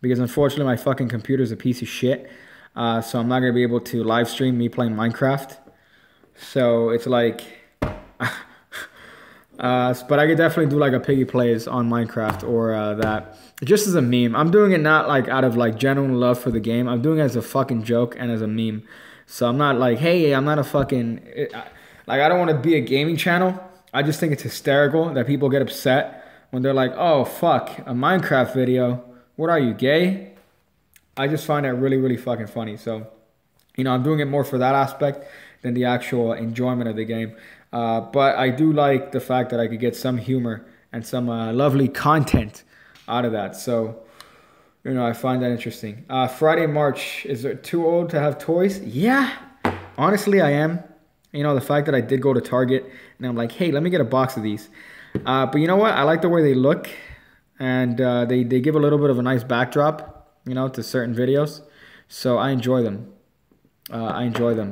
Because unfortunately my fucking computer's a piece of shit. So I'm not going to be able to live stream me playing Minecraft. So it's like, but I could definitely do like a piggy plays on Minecraft or that. Just as a meme. I'm doing it not like out of like genuine love for the game. I'm doing it as a fucking joke and as a meme. So I'm not like, hey, I'm not a fucking, like I don't want to be a gaming channel. I just think it's hysterical that people get upset when they're like, oh fuck, a Minecraft video. What are you, gay? I just find that really, really fucking funny. So, you know, I'm doing it more for that aspect than the actual enjoyment of the game. But I do like the fact that I could get some humor and some lovely content out of that. So, you know, I find that interesting. Friday, March, is it too old to have toys? Yeah, honestly, I am. You know, the fact that I did go to Target and I'm like, hey, let me get a box of these. But you know what? I like the way they look. And they give a little bit of a nice backdrop, you know, to certain videos. So I enjoy them.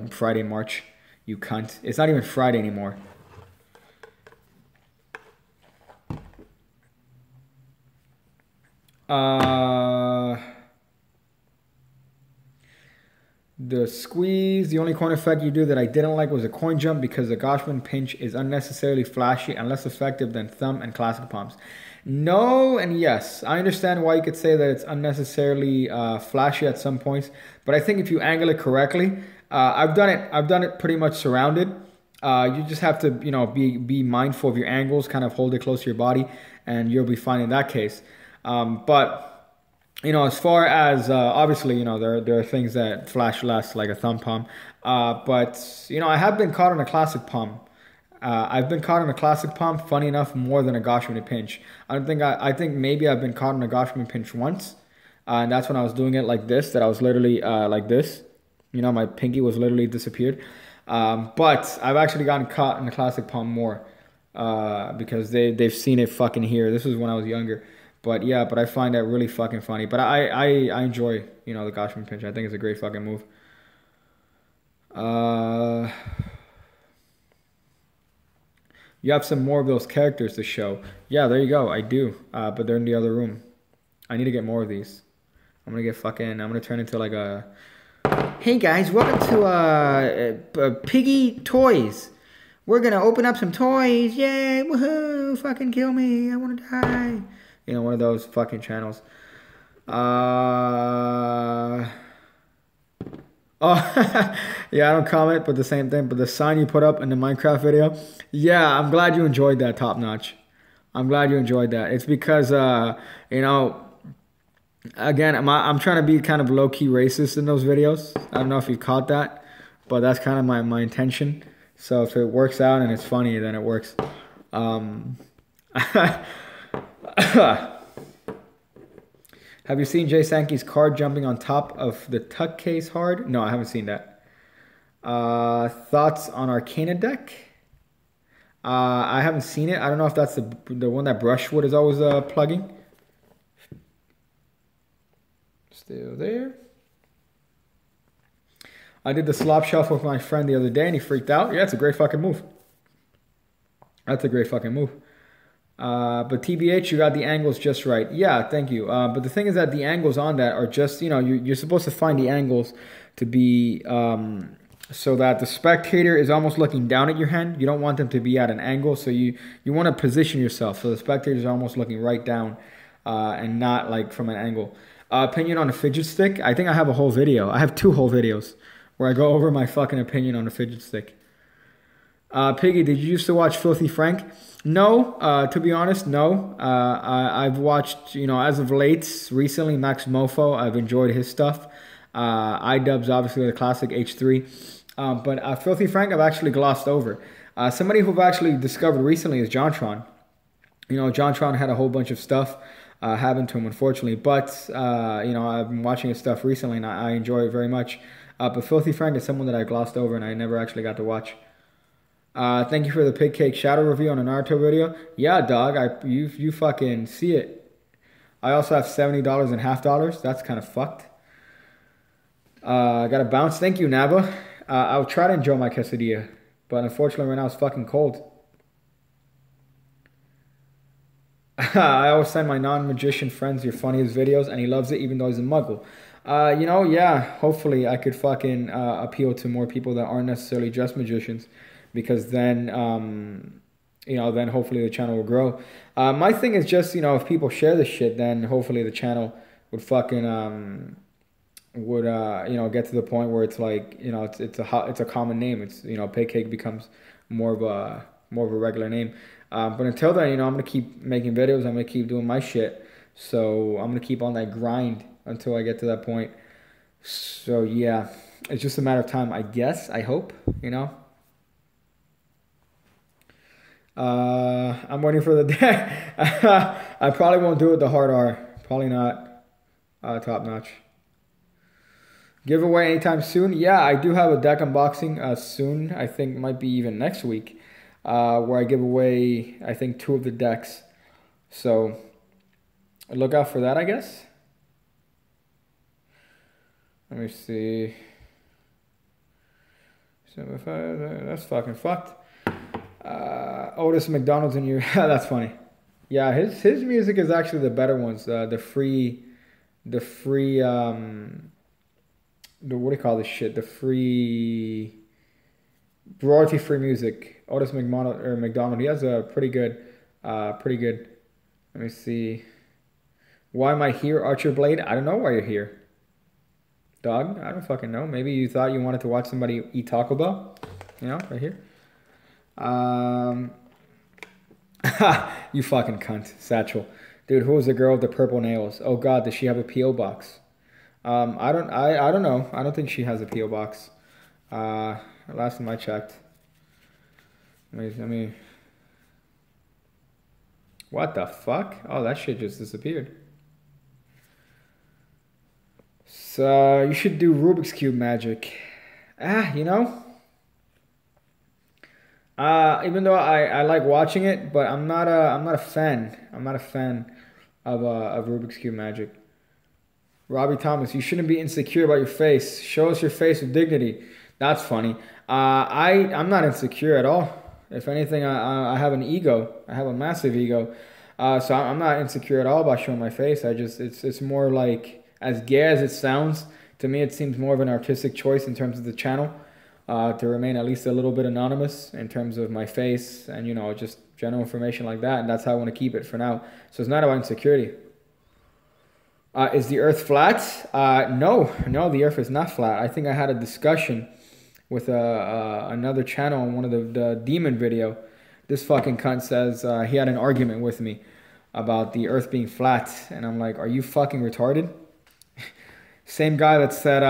Friday, March, you cunt. It's not even Friday anymore. The squeeze, the only coin effect you do that I didn't like was a coin jump because the Gauchman pinch is unnecessarily flashy and less effective than thumb and classic palms. No and yes. I understand why you could say that it's unnecessarily flashy at some points, but I think if you angle it correctly, I've done it pretty much surrounded. You just have to, you know, be mindful of your angles, kind of hold it close to your body, and you'll be fine in that case. But you know, as far as obviously, you know, there are things that flash less, like a thumb palm. But you know, I have been caught on a classic palm. I've been caught on a classic palm, funny enough, more than a Gauchman pinch. I think maybe I've been caught on a Gauchman pinch once, and that's when I was doing it like this. That I was literally like this. You know, my pinky was literally disappeared. But I've actually gotten caught in the classic palm more because they've seen it fucking here. This was when I was younger. But yeah, but I find that really fucking funny. But I enjoy, you know, the Gauchman pinch. I think it's a great fucking move. You have some more of those characters to show. Yeah, there you go. I do. But they're in the other room. I need to get more of these. I'm gonna turn into like a... Hey guys, welcome to Piggy Toys. We're gonna open up some toys. Yay, woohoo, fucking kill me. I wanna die. You know, one of those fucking channels. Oh, yeah, I don't comment, but the same thing. But the sign you put up in the Minecraft video, yeah, I'm glad you enjoyed that, Top Notch. I'm glad you enjoyed that. It's because, you know, again, I'm trying to be kind of low-key racist in those videos. I don't know if you caught that. but that's kind of my intention. So if it works out and it's funny, then it works. Have you seen Jay Sankey's card jumping on top of the tuck case hard? No, I haven't seen that. Thoughts on Arcana deck? I haven't seen it. I don't know if that's the one that Brushwood is always plugging. Still there. I did the slop shuffle with my friend the other day and he freaked out. Yeah, it's a great fucking move. That's a great fucking move. But TBH, you got the angles just right. Yeah, thank you. But the thing is that the angles on that are just, you know, you're supposed to find the angles to be so that the spectator is almost looking down at your hand. You don't want them to be at an angle, so you want to position yourself so the spectators are almost looking right down and not like from an angle. Opinion on a fidget stick? I think I have a whole video. I have 2 whole videos where I go over my fucking opinion on a fidget stick. Piggy, did you used to watch Filthy Frank? No, to be honest, no. I've watched, you know, as of late, recently, Max Mofo. I've enjoyed his stuff. iDubbbz, obviously, the classic H3. But Filthy Frank, I've actually glossed over. Somebody who I've actually discovered recently is JonTron. You know, JonTron had a whole bunch of stuff happen to him, unfortunately. But, you know, I've been watching his stuff recently, and I enjoy it very much. But Filthy Frank is someone that I glossed over, and I never actually got to watch. Thank you for the Pig Cake Shadow review on a Naruto video. Yeah, dog, you fucking see it. I also have $70 in half dollars. That's kind of fucked. I got a bounce. Thank you, Nava. I'll try to enjoy my quesadilla, but unfortunately right now it's fucking cold. I always send my non-magician friends your funniest videos, and he loves it even though he's a muggle. You know, yeah, hopefully I could fucking appeal to more people that aren't necessarily just magicians, because then, you know, then hopefully the channel will grow. My thing is just, you know, if people share this shit, then hopefully the channel would fucking, you know, get to the point where it's like, you know, it's a common name. It's, you know, Pig Cake becomes more of a regular name. But until then, you know, I'm gonna keep making videos. I'm gonna keep doing my shit. So I'm gonna keep on that grind until I get to that point. So yeah, it's just a matter of time, I guess. I hope, you know. I'm waiting for the deck. I probably won't do it the hard R. Probably not top notch. Giveaway anytime soon? Yeah, I do have a deck unboxing soon. I think might be even next week, where I give away, I think, 2 of the decks. So look out for that, I guess. Let me see. 75. That's fucking fucked. Otis McDonald's in you. That's funny. Yeah, his music is actually the better ones. The free what do you call this shit? The free royalty free music. Otis McDonald. He has a pretty good. Let me see. Why am I here, Archer Blade? I don't know why you're here, dog. I don't fucking know. Maybe you thought you wanted to watch somebody eat Taco Bell. You know, right here. You fucking cunt, Satchel. Dude, who was the girl with the purple nails? Oh god, does she have a P.O. box? I don't know. I don't think she has a P.O. box. Last time I checked. Let me. What the fuck? Oh, that shit just disappeared. So you should do Rubik's Cube magic. You know. Even though I like watching it, but I'm not a fan. I'm not a fan of Rubik's Cube magic. Robbie Thomas, you shouldn't be insecure about your face. Show us your face with dignity. That's funny. I'm not insecure at all. If anything, I have an ego. I have a massive ego. So I'm not insecure at all about showing my face. It's more like, as gay as it sounds, to me it seems more of an artistic choice in terms of the channel. To remain at least a little bit anonymous in terms of my face and, you know, just general information like that. And that's how I want to keep it for now. So it's not about insecurity. Is the earth flat? No, the earth is not flat. I think I had a discussion with another channel on one of the demon video. This fucking cunt says he had an argument with me about the earth being flat. And I'm like, are you fucking retarded? Same guy that said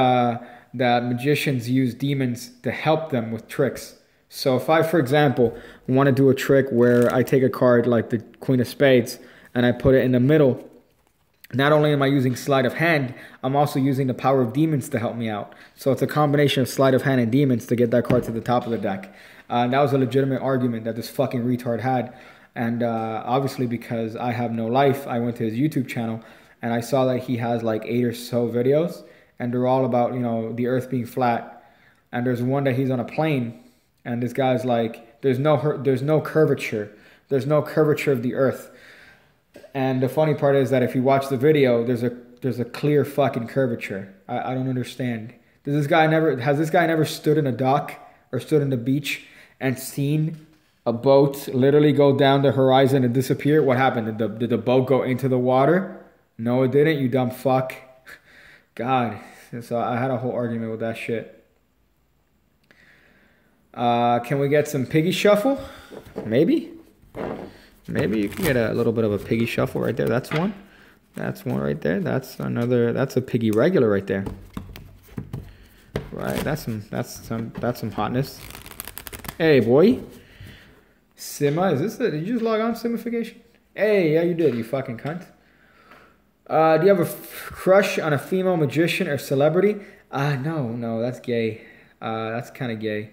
that magicians use demons to help them with tricks. So if I, for example, want to do a trick where I take a card like the Queen of Spades and I put it in the middle, not only am I using sleight of hand, I'm also using the power of demons to help me out. So it's a combination of sleight of hand and demons to get that card to the top of the deck. And that was a legitimate argument that this fucking retard had. And obviously because I have no life, I went to his YouTube channel and I saw that he has like 8 or so videos. And they're all about, you know, the earth being flat. And there's one that he's on a plane. And this guy's like, there's no curvature. There's no curvature of the earth. And the funny part is that if you watch the video, there's a clear fucking curvature. I don't understand. Has this guy never stood in a dock or stood on the beach and seen a boat literally go down the horizon and disappear? What happened? Did the boat go into the water? No, it didn't, you dumb fuck. God. So I had a whole argument with that shit. Can we get some piggy shuffle? Maybe. Maybe you can get a little bit of a piggy shuffle right there. That's one. That's one right there. That's another. That's a piggy regular right there. Right. That's some hotness. Hey boy. Sima, is this did you just log on Simification? Hey, yeah you did, you fucking cunt. Do you have a crush on a female magician or celebrity? No, that's gay. That's kind of gay.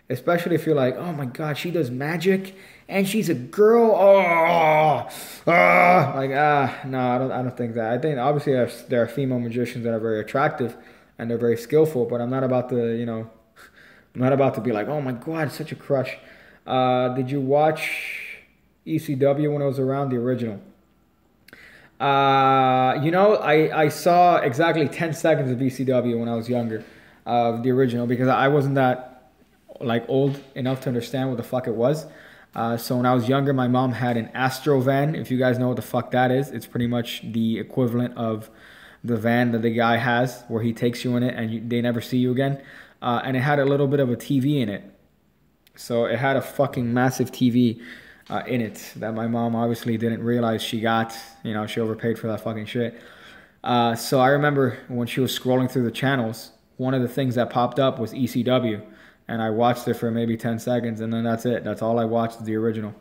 Especially if you're like, oh my god, she does magic and she's a girl. No, I don't think that. I think obviously there are female magicians that are very attractive and they're very skillful, but I'm not about to, you know, I'm not about to be like, oh my god, such a crush. Did you watch ECW when it was around, the original? You know, I saw exactly 10 seconds of ECW when I was younger, the original, because I wasn't that like old enough to understand what the fuck it was. So when I was younger, my mom had an Astro van. If you guys know what the fuck that is, it's pretty much the equivalent of the van that the guy has where he takes you in it and they never see you again. And it had a little bit of a TV in it. So it had a fucking massive TV in it that my mom obviously didn't realize she got. You know, she overpaid for that fucking shit. So I remember when she was scrolling through the channels, one of the things that popped up was ECW. And I watched it for maybe 10 seconds, and then that's it. That's all I watched, the original.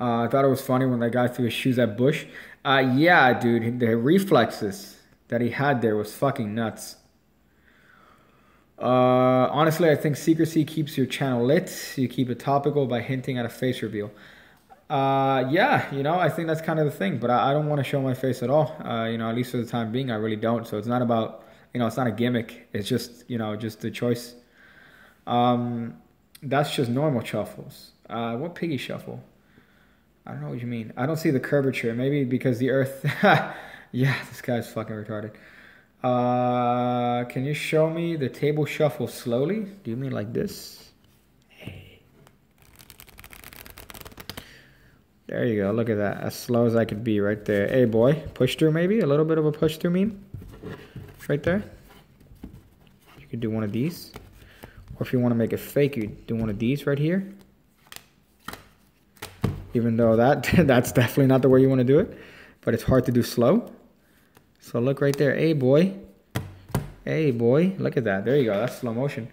I thought it was funny when that guy threw his shoes at Bush. Yeah, dude, the reflexes that he had there was fucking nuts. Honestly, I think secrecy keeps your channel lit. You keep it topical by hinting at a face reveal. Yeah, you know, I think that's kind of the thing. But I don't want to show my face at all. You know, at least for the time being, I really don't. So it's not about... You know, it's not a gimmick. It's just, you know, just the choice. That's just normal shuffles. What piggy shuffle? I don't know what you mean. I don't see the curvature. Maybe because the earth... Yeah, this guy's fucking retarded. Can you show me the table shuffle slowly? Do you mean like this? Hey. There you go. Look at that. As slow as I could be right there. Hey, boy. Push through maybe? A little bit of a push through meme? Right there. You could do one of these. Or if you want to make it fake, you do one of these right here. Even though that's definitely not the way you want to do it. But it's hard to do slow. So look right there. Hey, boy. Hey, boy. Look at that. There you go. That's slow motion.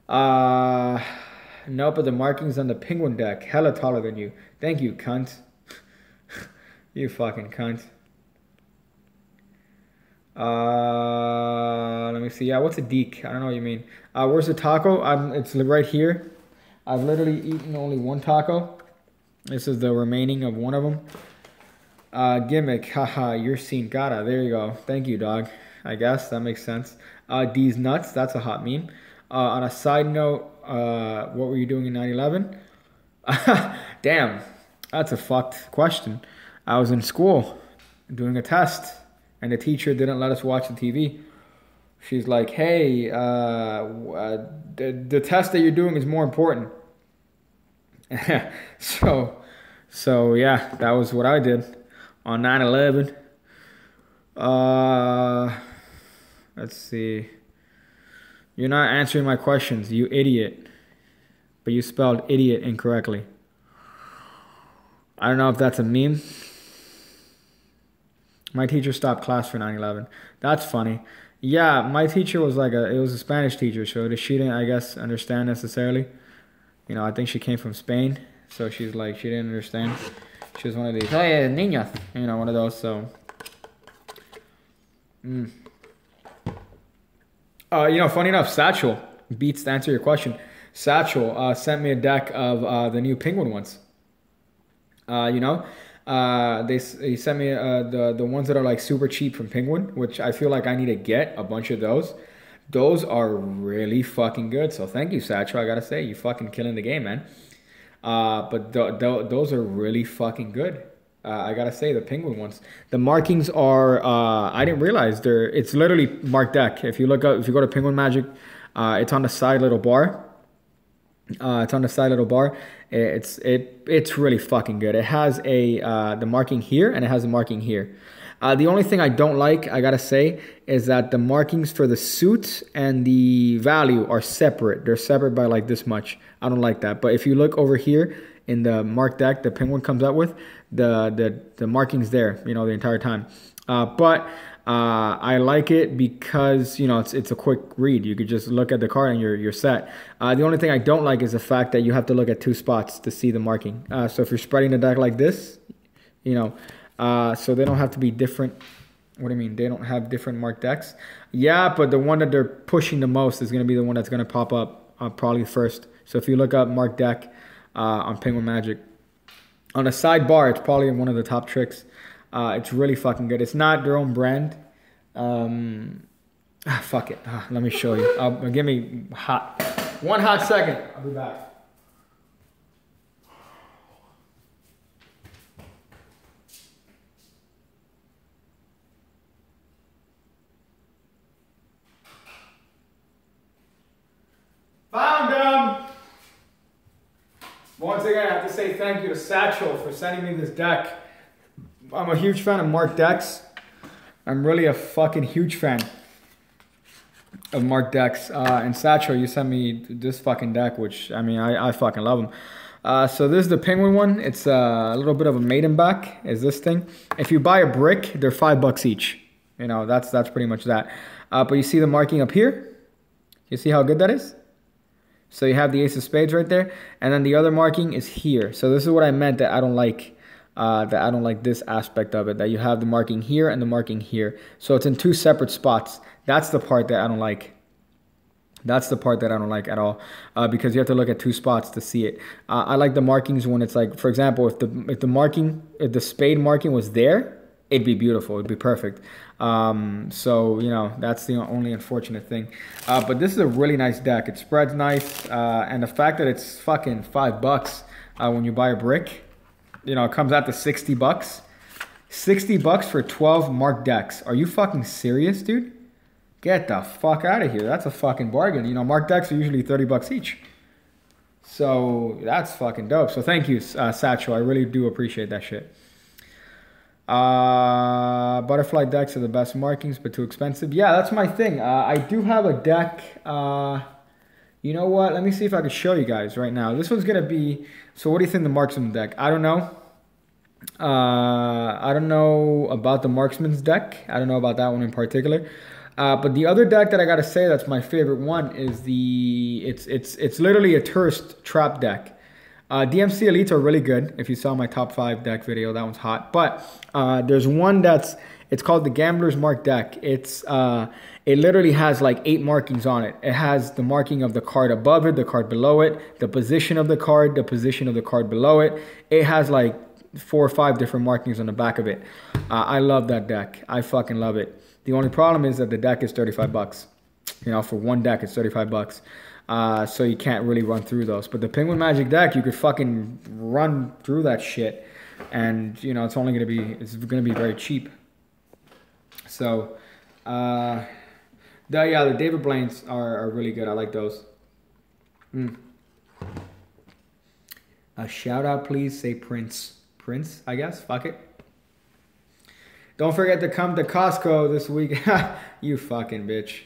Nope, but the markings on the penguin deck. Hella taller than you. Thank you, cunt. You fucking cunt. Let me see. Yeah, what's a deek? I don't know what you mean. Where's the taco? It's right here. I've literally eaten only one taco. This is the remaining of one of them. Gimmick. Haha, you're seen. Gotta. There you go. Thank you, dog. I guess that makes sense. D's nuts. That's a hot meme. On a side note, what were you doing in 9/11? Damn, that's a fucked question. I was in school doing a test. And the teacher didn't let us watch the TV. She's like, hey, the test that you're doing is more important. So yeah, that was what I did on 9/11. Let's see. You're not answering my questions, you idiot. But you spelled idiot incorrectly. I don't know if that's a meme. My teacher stopped class for 9/11. That's funny. Yeah, my teacher was like it was a Spanish teacher, so she didn't, I guess, understand necessarily. You know, I think she came from Spain, so she's like, she didn't understand. She was one of these, hey, niños, you know, one of those, so. You know, funny enough, Satchel, Beats, to answer your question, Satchel sent me a deck of the new Penguin ones. You know, he sent me the ones that are like super cheap from Penguin, which I feel like I need to get a bunch of those. Those are really fucking good. So thank you, Satchel. I gotta say, you fucking killing the game, man. But those are really fucking good. I gotta say, the Penguin ones. The markings are, I didn't realize it's literally marked deck. If you look up, if you go to Penguin Magic, it's on the side little bar. It's on the side little bar. It's really fucking good. It has the marking here and it has a marking here. The only thing I don't like, I gotta say, is that the markings for the suit and the value are separate. They're separate by like this much. I don't like that. But if you look over here in the mark deck the Penguin comes out with, the markings there, you know, the entire time. But I like it because, you know, it's a quick read. You could just look at the card and you're set. The only thing I don't like is the fact that you have to look at 2 spots to see the marking. So if you're spreading the deck like this, you know, so they don't have to be different. What do you mean? They don't have different marked decks? Yeah, but the one that they're pushing the most is going to be the one that's going to pop up probably first. So if you look up marked deck on Penguin Magic, on the sidebar, it's probably one of the top tricks. It's really fucking good. It's not their own brand. Fuck it. Let me show you. Give me one hot second. I'll be back. Found them! Once again, I have to say thank you to Satchel for sending me this deck. I'm a huge fan of marked decks. I'm really a fucking huge fan of marked decks. And Satchel, you sent me this fucking deck, which, I mean, I fucking love them. So this is the Penguin one. It's a little bit of a maiden back, is this thing. If you buy a brick, they're $5 each. You know, that's pretty much that. But you see the marking up here? You see how good that is? So you have the Ace of Spades right there. And then the other marking is here. So this is what I meant that I don't like. That I don't like this aspect of it, that you have the marking here and the marking here. So it's in 2 separate spots. That's the part that I don't like. That's the part that I don't like at all, because you have to look at 2 spots to see it. I like the markings when it's like, for example, if the spade marking was there, it'd be beautiful. It'd be perfect. So, you know, that's the only unfortunate thing. But this is a really nice deck. It spreads nice, and the fact that it's fucking $5 when you buy a brick. You know, it comes out to $60. $60 for 12 marked decks. Are you fucking serious, dude? Get the fuck out of here. That's a fucking bargain. You know, marked decks are usually $30 each. So that's fucking dope. So thank you, Satchel. I really do appreciate that shit. Butterfly decks are the best markings, but too expensive. Yeah, that's my thing. I do have a deck. You know what? Let me see if I can show you guys right now. This one's going to be... So what do you think the marksman deck? I don't know. I don't know about the marksman's deck. I don't know about that one in particular. But the other deck that I got to say that's my favorite one is it's literally a tourist trap deck. DMC Elites are really good. If you saw my top 5 deck video, that one's hot. But there's one it's called the Gambler's Mark deck. It literally has like 8 markings on it. It has the marking of the card above it, the card below it, the position of the card, the position of the card below it. It has like 4 or 5 different markings on the back of it. I love that deck. I fucking love it. The only problem is that the deck is $35. You know, for one deck, it's $35. So you can't really run through those. But the Penguin Magic deck, you could fucking run through that shit. And, you know, it's gonna be very cheap. So, the David Blaines are really good. I like those. A shout out, please. Say Prince. Prince, I guess. Fuck it. Don't forget to come to Costco this week. You fucking bitch.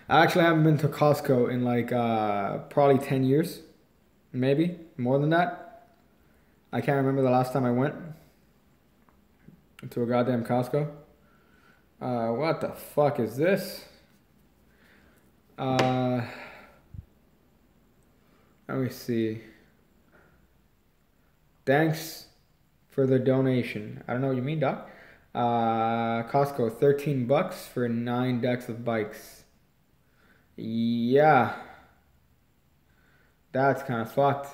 I actually haven't been to Costco in like probably 10 years. Maybe. More than that. I can't remember the last time I went to a goddamn Costco. What the fuck is this? Let me see. Thanks for the donation. I don't know what you mean, Doc. Costco, $13 for 9 decks of bikes. Yeah. That's kind of fucked.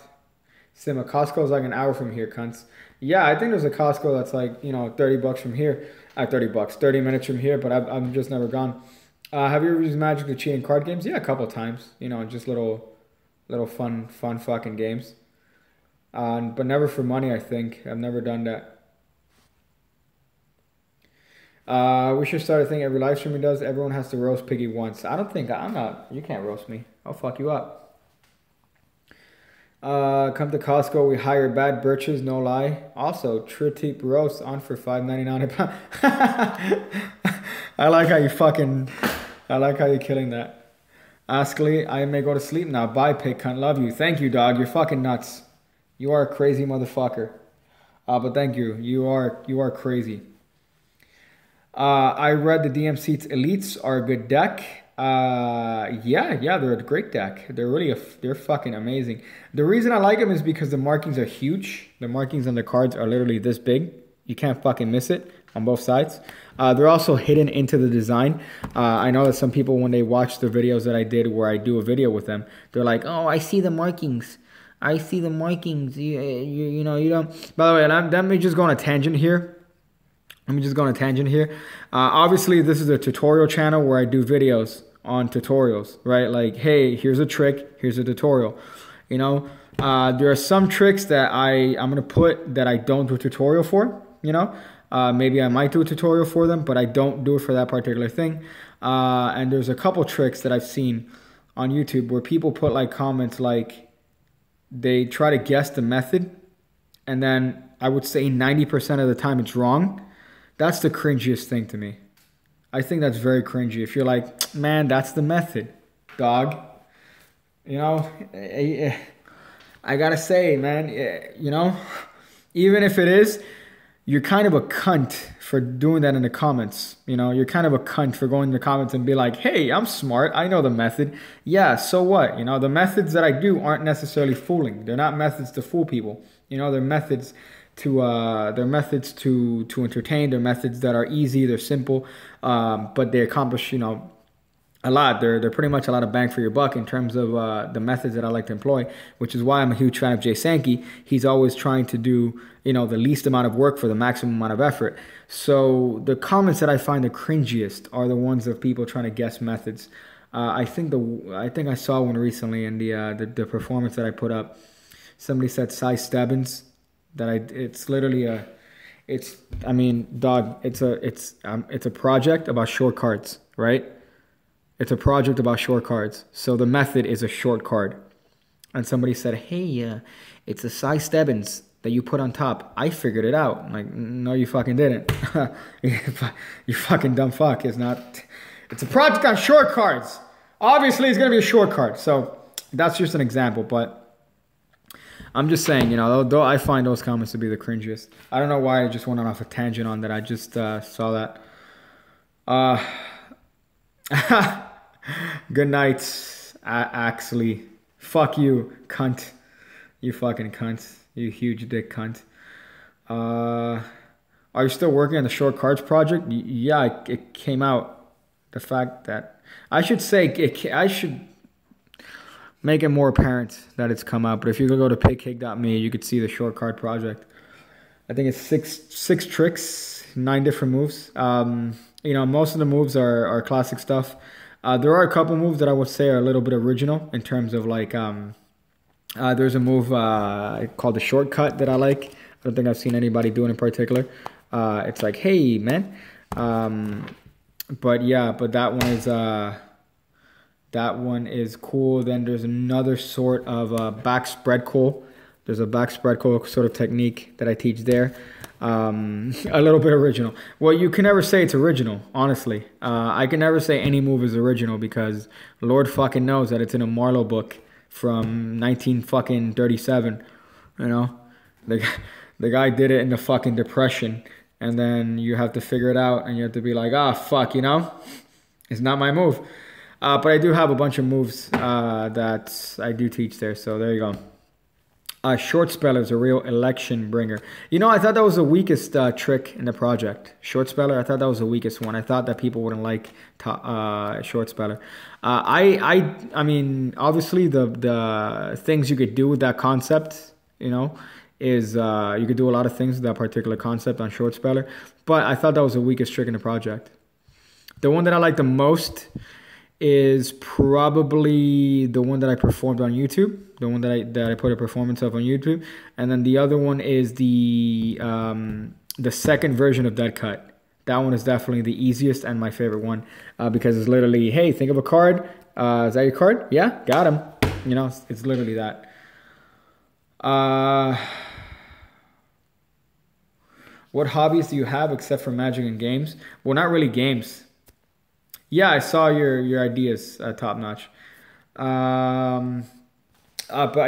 Sima, Costco's like an hour from here, cunts. Yeah, I think there's a Costco that's like, you know, $30 from here. 30 minutes from here, but I've just never gone. Have you ever used Magic to cheat in card games? Yeah, a couple times. You know, just little fun fucking games. But never for money, I think. I've never done that. We should start a thing every live stream he does. Everyone has to roast Piggy once. I'm not. You can't roast me. I'll fuck you up. Come to Costco. We hire bad birches, no lie. Also, Tritip roast on for $5.99 a pound. I like how you're killing that. Askley, I may go to sleep now. Bye, pig cunt. Love you. Thank you, dog. You're fucking nuts. You are a crazy motherfucker. But thank you. You are crazy. I read the DMC Elites are a good deck. Yeah, they're a great deck. They're fucking amazing. The reason I like them is because the markings are huge. The markings on the cards are literally this big. You can't fucking miss it on both sides. They're also hidden into the design. I know that some people, when they watch the videos that I did where I do a video with them, they're like, oh, I see the markings. I see the markings. You know, you don't. By the way, let me just go on a tangent here. Obviously, this is a tutorial channel where I do videos on tutorials, right? Like, hey, here's a trick. Here's a tutorial. You know, there are some tricks that I'm going to put that I don't do a tutorial for, you know. Maybe I might do a tutorial for them, but I don't do it for that particular thing. And there's a couple tricks that I've seen on YouTube where people put like comments like they try to guess the method, and then I would say 90% of the time it's wrong. That's the cringiest thing to me. I think that's very cringy. If you're like, man, that's the method, dog. You know, I gotta say, man, you know, even if it is, you're kind of a cunt for doing that in the comments. You know, you're kind of a cunt for going in the comments and be like, hey, I'm smart. I know the method. Yeah, so what? You know, the methods that I do aren't necessarily fooling. They're not methods to fool people. You know, they're methods to entertain. They're methods that are easy. They're simple, but they accomplish, you know, a lot. They're pretty much a lot of bang for your buck in terms of the methods that I like to employ, which is why I'm a huge fan of Jay Sankey. He's always trying to do, you know, the least amount of work for the maximum amount of effort. So the comments that I find the cringiest are the ones of people trying to guess methods. I think I saw one recently in the performance that I put up. Somebody said Sbaiz Stebbins. It's literally it's a project about short cards, right? It's a project about short cards. So the method is a short card. And somebody said, hey, it's a Sbaiz Stebbins that you put on top. I figured it out. I'm like, no, you fucking didn't. You fucking dumb fuck. It's a project on short cards. Obviously, it's going to be a short card. So that's just an example. But I'm just saying, you know, though I find those comments to be the cringiest. I don't know why I just went on off a tangent on that. I just saw that. Good night, Axley. Fuck you, cunt. You fucking cunt. You huge dick cunt. Are you still working on the short cards project? Yeah, it came out. The fact that I should make it more apparent that it's come out. But if you go to pigcake.me, you could see the short card project. I think it's six tricks, 9 different moves. You know, most of the moves are classic stuff. There are a couple moves that I would say are a little bit original in terms of like, there's a move called the shortcut that I like. I don't think I've seen anybody do it in particular. It's like, hey, man. But yeah, but that one is cool. Then there's another sort of back spread call. There's a back spread call sort of technique that I teach there. A little bit original. Well, you can never say it's original, honestly. I can never say any move is original because Lord fucking knows that it's in a Marlowe book from 1937. You know, the guy did it in the fucking Depression, and then you have to figure it out, and you have to be like, ah, fuck, you know, it's not my move. But I do have a bunch of moves that I do teach there, so there you go. Short Speller is a real election bringer. You know, I thought that was the weakest trick in the project. Short Speller, I thought that was the weakest one. I thought that people wouldn't like Short Speller. I mean, obviously the things you could do with that concept, you know, is you could do a lot of things with that particular concept on Short Speller. But I thought that was the weakest trick in the project. The one that I like the most is probably the one that I performed on YouTube, the one that I put a performance of on YouTube, and then the other one is the second version of Dead Cut. That one is definitely the easiest and my favorite one because it's literally, hey, think of a card. Is that your card? Yeah, got him. You know, it's literally that. What hobbies do you have except for magic and games? Well, not really games. Yeah, I saw your ideas, top notch. But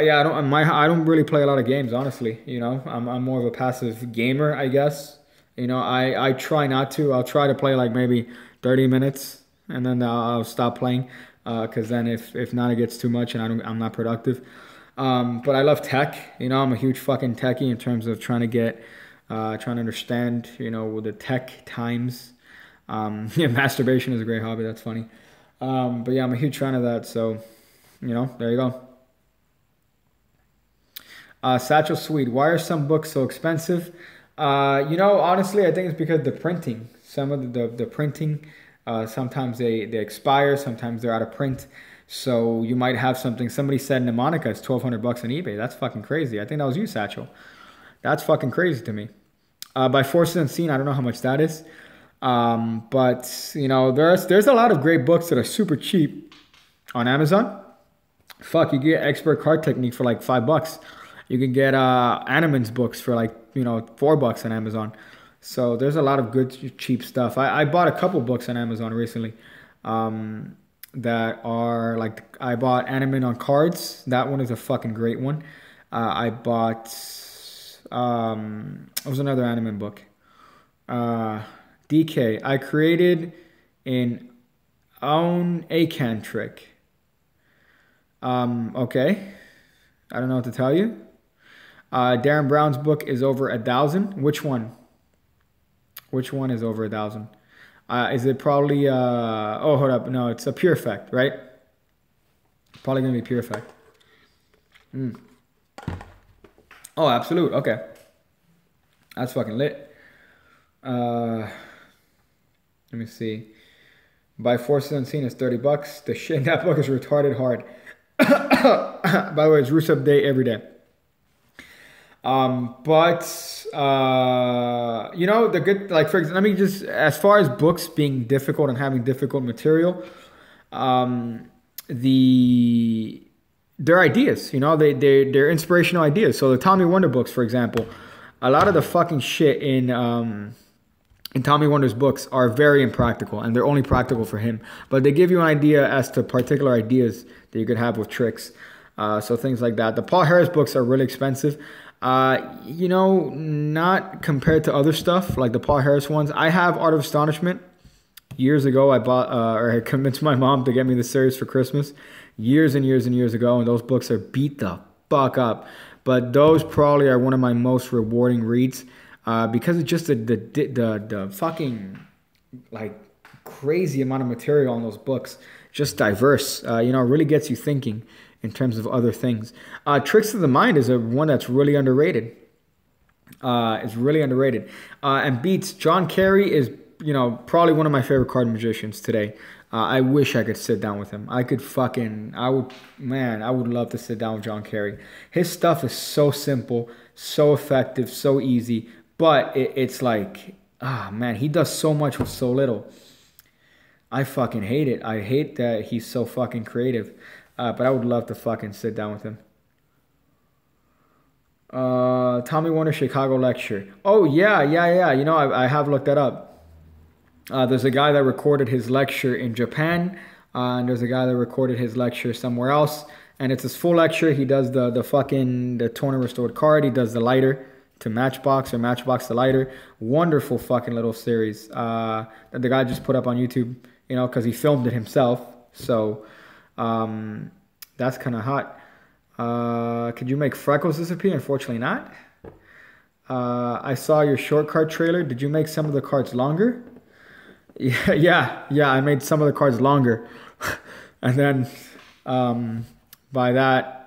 yeah, I don't really play a lot of games, honestly. You know, I'm more of a passive gamer, I guess. You know, I try not to. I'll try to play like maybe 30 minutes, and then I'll stop playing, because then if not, it gets too much, and I'm not productive. But I love tech. You know, I'm a huge fucking techie in terms of trying to understand, you know, the tech times. Yeah, masturbation is a great hobby. That's funny. But yeah, I'm a huge fan of that. So, you know, there you go. Satchel Swede, why are some books so expensive? You know, honestly, I think it's because the printing. Some of the printing, sometimes they expire. Sometimes they're out of print. So you might have something. Somebody said mnemonic is $1,200 on eBay. That's fucking crazy. I think that was you, Satchel. That's fucking crazy to me. By Forces Unseen, I don't know how much that is. But you know, there's a lot of great books that are super cheap on Amazon. Fuck, you get Expert Card Technique for like $5. You can get Animan's books for like, you know, $4 on Amazon. So there's a lot of good cheap stuff. I bought a couple books on Amazon recently that are like, I bought Animan on Cards. That one is a fucking great one. I bought what was another Animan book? DK. I created an own ACAN trick. Okay. I don't know what to tell you. Darren Brown's book is over 1,000. Which one? Which one is over 1,000? Is it probably, oh, hold up. No, it's a Pure Effect, right? Probably going to be Pure Effect. Oh, Absolute. Okay. That's fucking lit. Let me see. By Forces Unseen is $30. The shit in that book is retarded hard. By the way, it's Rusev Day every day. But you know, the good, like, for example, let me just, as far as books being difficult and having difficult material, they're ideas, you know, they're inspirational ideas. So the Tommy Wonder books, for example, a lot of the fucking shit in Tommy Wonder's books are very impractical, and they're only practical for him. But they give you an idea as to particular ideas that you could have with tricks. So things like that. The Paul Harris books are really expensive. You know, not compared to other stuff like the Paul Harris ones. I have Art of Astonishment. Years ago, I bought, or I convinced my mom to get me the series for Christmas. Years and years and years ago, and those books are beat the fuck up. But those probably are one of my most rewarding reads. Because it's just the fucking, like, crazy amount of material on those books. Just diverse. You know, it really gets you thinking in terms of other things. Tricks of the Mind is one that's really underrated. It's really underrated. And beats, John Kerry is, you know, probably one of my favorite card magicians today. I wish I could sit down with him. I would love to sit down with John Kerry. His stuff is so simple, so effective, so easy. But it's like, man, he does so much with so little. I fucking hate it. I hate that he's so fucking creative. But I would love to fucking sit down with him. Tommy Wonder Chicago lecture. Oh, yeah. You know, I have looked that up. There's a guy that recorded his lecture in Japan. And there's a guy that recorded his lecture somewhere else. And it's his full lecture. He does the Torn and Restored card. He does the lighter. to Matchbox or Matchbox the Lighter. Wonderful fucking little series that the guy just put up on YouTube, you know, because he filmed it himself. So that's kind of hot. Could you make freckles disappear? Unfortunately not. I saw your short card trailer. Did you make some of the cards longer? Yeah, I made some of the cards longer. And then by that,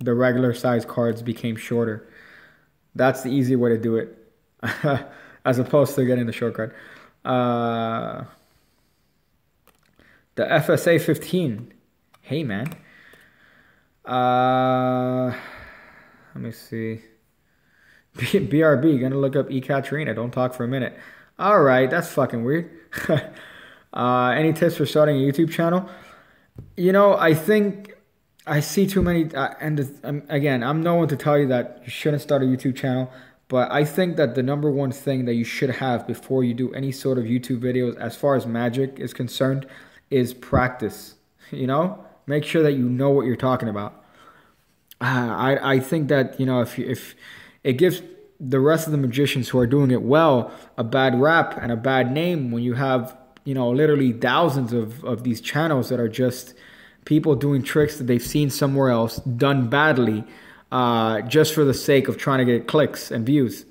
the regular size cards became shorter. That's the easy way to do it. As opposed to getting the short card. The FSA 15. Hey, man. Let me see. BRB, gonna look up Ekaterina. Don't talk for a minute. All right, that's fucking weird. Any tips for starting a YouTube channel? You know, I think I see too many. Again, I'm no one to tell you that you shouldn't start a YouTube channel. But I think that the number one thing that you should have before you do any sort of YouTube videos, as far as Magic is concerned, is practice. You know, make sure that you know what you're talking about. I think that, you know, if it gives the rest of the magicians who are doing it well a bad rap and a bad name when you have, you know, literally thousands of these channels that are just people doing tricks that they've seen somewhere else done badly, just for the sake of trying to get clicks and views.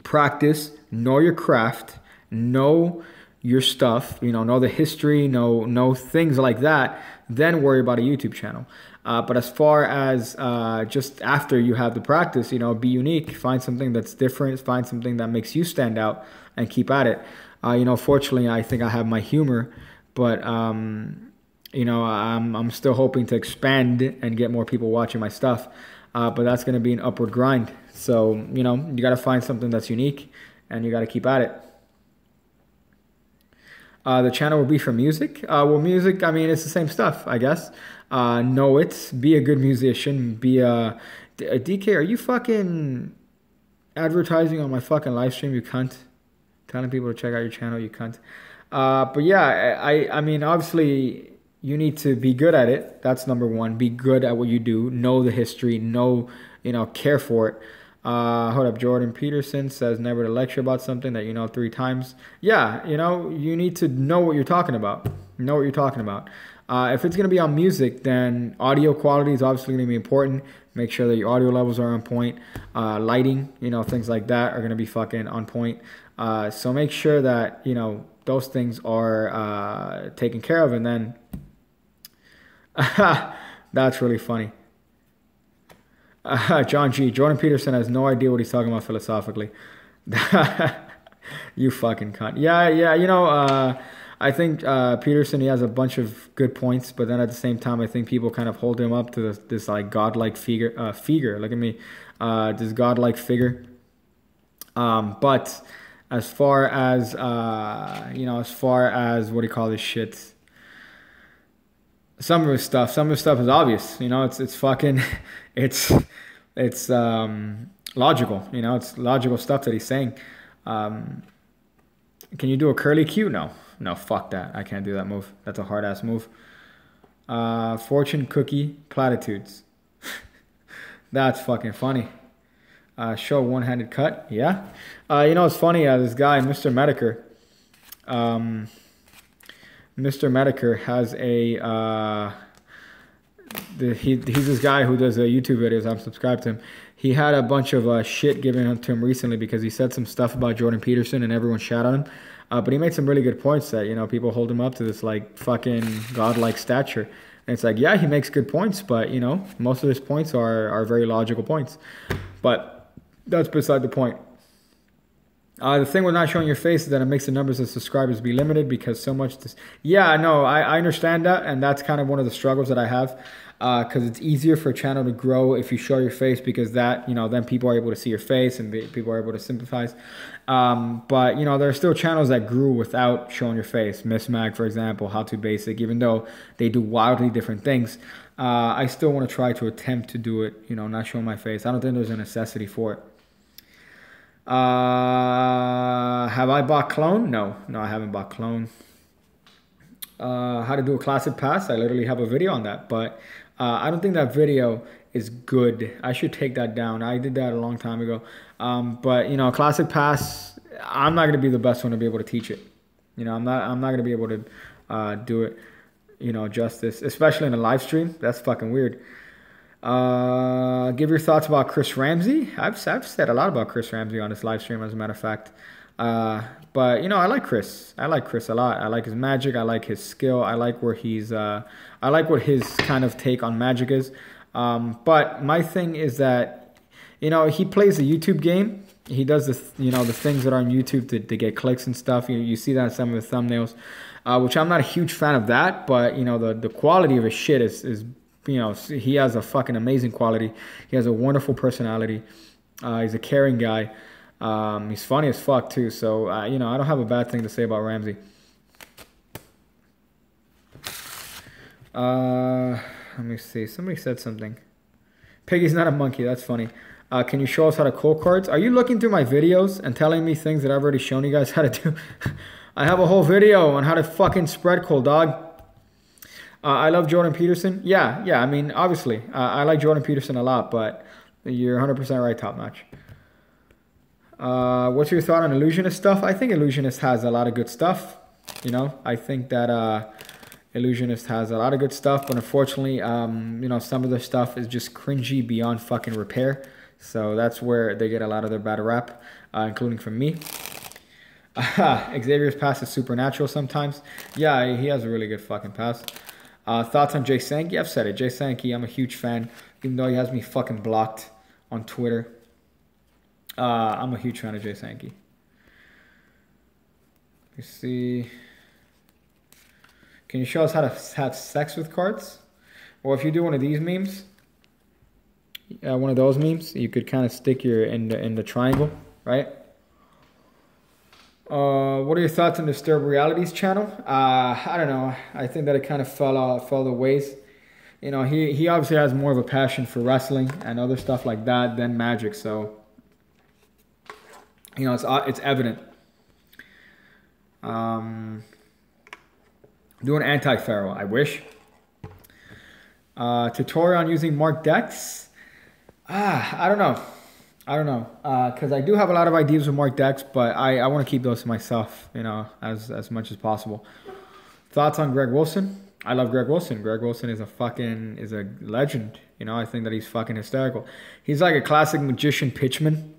Practice, know your craft, know your stuff, you know the history, know things like that, then worry about a YouTube channel. But as far as just after you have the practice, you know, be unique, find something that's different, find something that makes you stand out, and keep at it. You know, fortunately, I think I have my humor, but you know, I'm still hoping to expand and get more people watching my stuff. But that's going to be an upward grind. So, you know, you got to find something that's unique, and you got to keep at it. The channel will be for music. Well, music, I mean, it's the same stuff, I guess. Know it. Be a good musician. Be a... DK, are you fucking advertising on my fucking live stream, you cunt? Telling people to check out your channel, you cunt. But yeah, I mean, obviously, you need to be good at it. That's number one. Be good at what you do. Know the history. Know, you know, care for it. Hold up, Jordan Peterson says never to lecture about something that you know 3 times. Yeah, you know, you need to know what you're talking about. Know what you're talking about. If it's going to be on music, then audio quality is obviously going to be important. Make sure that your audio levels are on point. Lighting, you know, things like that are going to be fucking on point. So make sure that, you know, those things are taken care of. And then, that's really funny. John G. Jordan Peterson has no idea what he's talking about philosophically. You fucking cunt. Yeah, you know, I think Peterson, he has a bunch of good points, but then at the same time, I think people kind of hold him up to this like godlike figure. Look at me, this godlike figure. But as far as you know, as far as what do you call this shit? Some of his stuff is obvious. You know, it's fucking, it's logical. You know, it's logical stuff that he's saying. Can you do a curly Q? No, fuck that. I can't do that move. That's a hard ass move. Fortune cookie platitudes. That's fucking funny. Show one-handed cut. Yeah. You know, it's funny. This guy, Mr. Medicare. Mr. Medicare has a he's this guy who does YouTube videos. I'm subscribed to him. He had a bunch of shit given to him recently because he said some stuff about Jordan Peterson and everyone shat on him. But he made some really good points that, you know, people hold him up to this like fucking godlike stature. And it's like, yeah, he makes good points, but, you know, most of his points are very logical points. But that's beside the point. The thing with not showing your face is that it makes the numbers of subscribers be limited because so much... Yeah, no, I understand that, and that's kind of one of the struggles that I have because it's easier for a channel to grow if you show your face because that, you know, then people are able to see your face and people are able to sympathize. But, you know, there are still channels that grew without showing your face. Miss Mag, for example, How To Basic, even though they do wildly different things, I still want to try to attempt to do it, you know, not showing my face. I don't think there's a necessity for it. Have I bought Clone? No, I haven't bought Clone. How to do a classic pass? I literally have a video on that, but I don't think that video is good. I should take that down. I did that a long time ago. But you know, Classic Pass, I'm not gonna be the best one to be able to teach it. You know, I'm not gonna be able to do it, you know, justice, especially in a live stream. That's fucking weird. Give your thoughts about Chris Ramsey. I've said a lot about Chris Ramsey on this live stream, as a matter of fact. But you know, I like Chris. I like Chris a lot. I like his magic. I like his skill. I like where he's. I like what his kind of take on magic is. But my thing is that, you know, he plays the YouTube game. He does this, you know, the things that are on YouTube to get clicks and stuff. You see that in some of the thumbnails, which I'm not a huge fan of that. But you know, the quality of his shit is you know, he has a fucking amazing quality. He has a wonderful personality. He's a caring guy. He's funny as fuck too. So you know, I don't have a bad thing to say about Ramsey. Let me see. Somebody said something. Piggy's not a monkey. That's funny. Can you show us how to call cards? Are you looking through my videos and telling me things that I've already shown you guys how to do? I have a whole video on how to fucking spread call, dog. I love Jordan Peterson. Yeah. I mean, obviously, I like Jordan Peterson a lot, but you're 100% right, top notch. What's your thought on Illusionist stuff? I think Illusionist has a lot of good stuff. You know, I think that Illusionist has a lot of good stuff, but unfortunately, you know, some of their stuff is just cringy beyond fucking repair. So that's where they get a lot of their bad rap, including from me. Xavier's pass is supernatural sometimes. Yeah, he has a really good fucking pass. Thoughts on Jay Sankey? I've said it. Jay Sankey, I'm a huge fan, even though he has me fucking blocked on Twitter. I'm a huge fan of Jay Sankey. Let's see. Can you show us how to have sex with cards? Or if you do one of these memes, one of those memes, you could kind of stick your in the triangle, right? What are your thoughts on Disturbed Realities channel? I don't know. I think that it kind of fell the ways. You know, he obviously has more of a passion for wrestling and other stuff like that than magic. So, you know, it's evident. Do an anti-Pharaoh. I wish. Tutorial on using marked decks. I don't know. Because I do have a lot of ideas with marked decks, but I want to keep those to myself, you know, as much as possible. Thoughts on Greg Wilson? I love Greg Wilson. Greg Wilson is a legend. You know, I think that he's fucking hysterical. He's like a classic magician pitchman,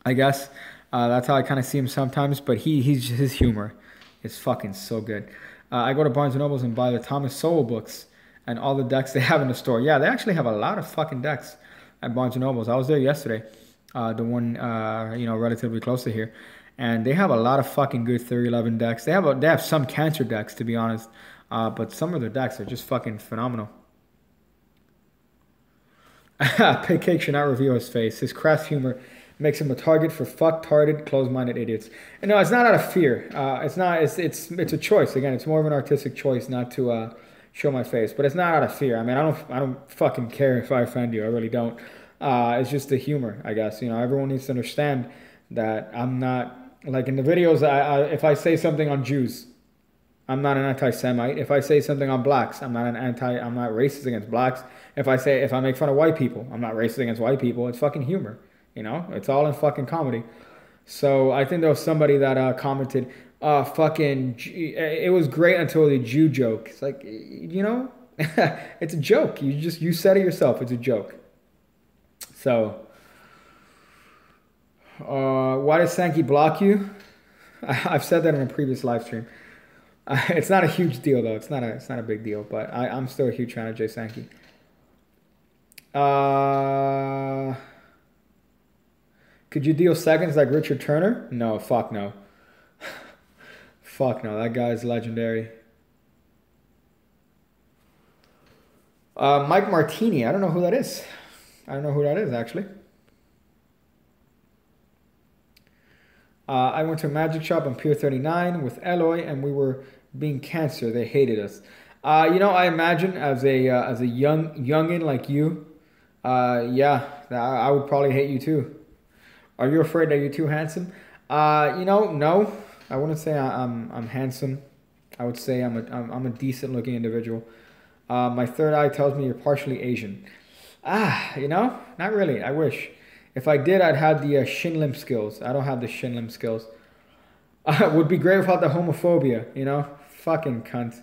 I guess. That's how I kind of see him sometimes. But his humor is fucking so good. I go to Barnes & Nobles and buy the Thomas Sowell books and all the decks they have in the store. Yeah, they actually have a lot of fucking decks at Barnes & Nobles. I was there yesterday, the one, you know, relatively close to here. And they have a lot of fucking good 3011 decks. They have some cancer decks, to be honest. But some of their decks are just fucking phenomenal. Pig Cake should not reveal his face. His crass humor makes him a target for fuck-tarded, closed-minded idiots. And no, it's not out of fear. It's a choice. Again, it's more of an artistic choice not to show my face. But it's not out of fear. I mean, I don't fucking care if I offend you. I really don't. It's just the humor, I guess. You know, everyone needs to understand that I'm not, like in the videos, if I say something on Jews, I'm not an anti-Semite. If I say something on blacks, I'm not racist against blacks. If I make fun of white people, I'm not racist against white people. It's fucking humor. You know, it's all in fucking comedy. So I think there was somebody that commented, it was great until the Jew joke. It's like, you know, it's a joke. You said it yourself. It's a joke. So, why does Sankey block you? I've said that in a previous live stream. It's not a huge deal though. It's not a big deal. But I'm still a huge fan of Jay Sankey. Could you deal seconds like Richard Turner? No, fuck no. Fuck no, that guy's legendary. Mike Martini, I don't know who that is. Actually. I went to a magic shop on Pier 39 with Eloy, and we were being cancer. They hated us. You know, I imagine as a youngin like you, yeah, I would probably hate you too. Are you afraid that you're too handsome? You know, no. I wouldn't say I'm handsome. I would say I'm a decent looking individual. My third eye tells me you're partially Asian. You know, not really. I wish. If I did, I'd have the shin limb skills. I don't have the shin limb skills. Would be great without the homophobia, you know? Fucking cunt.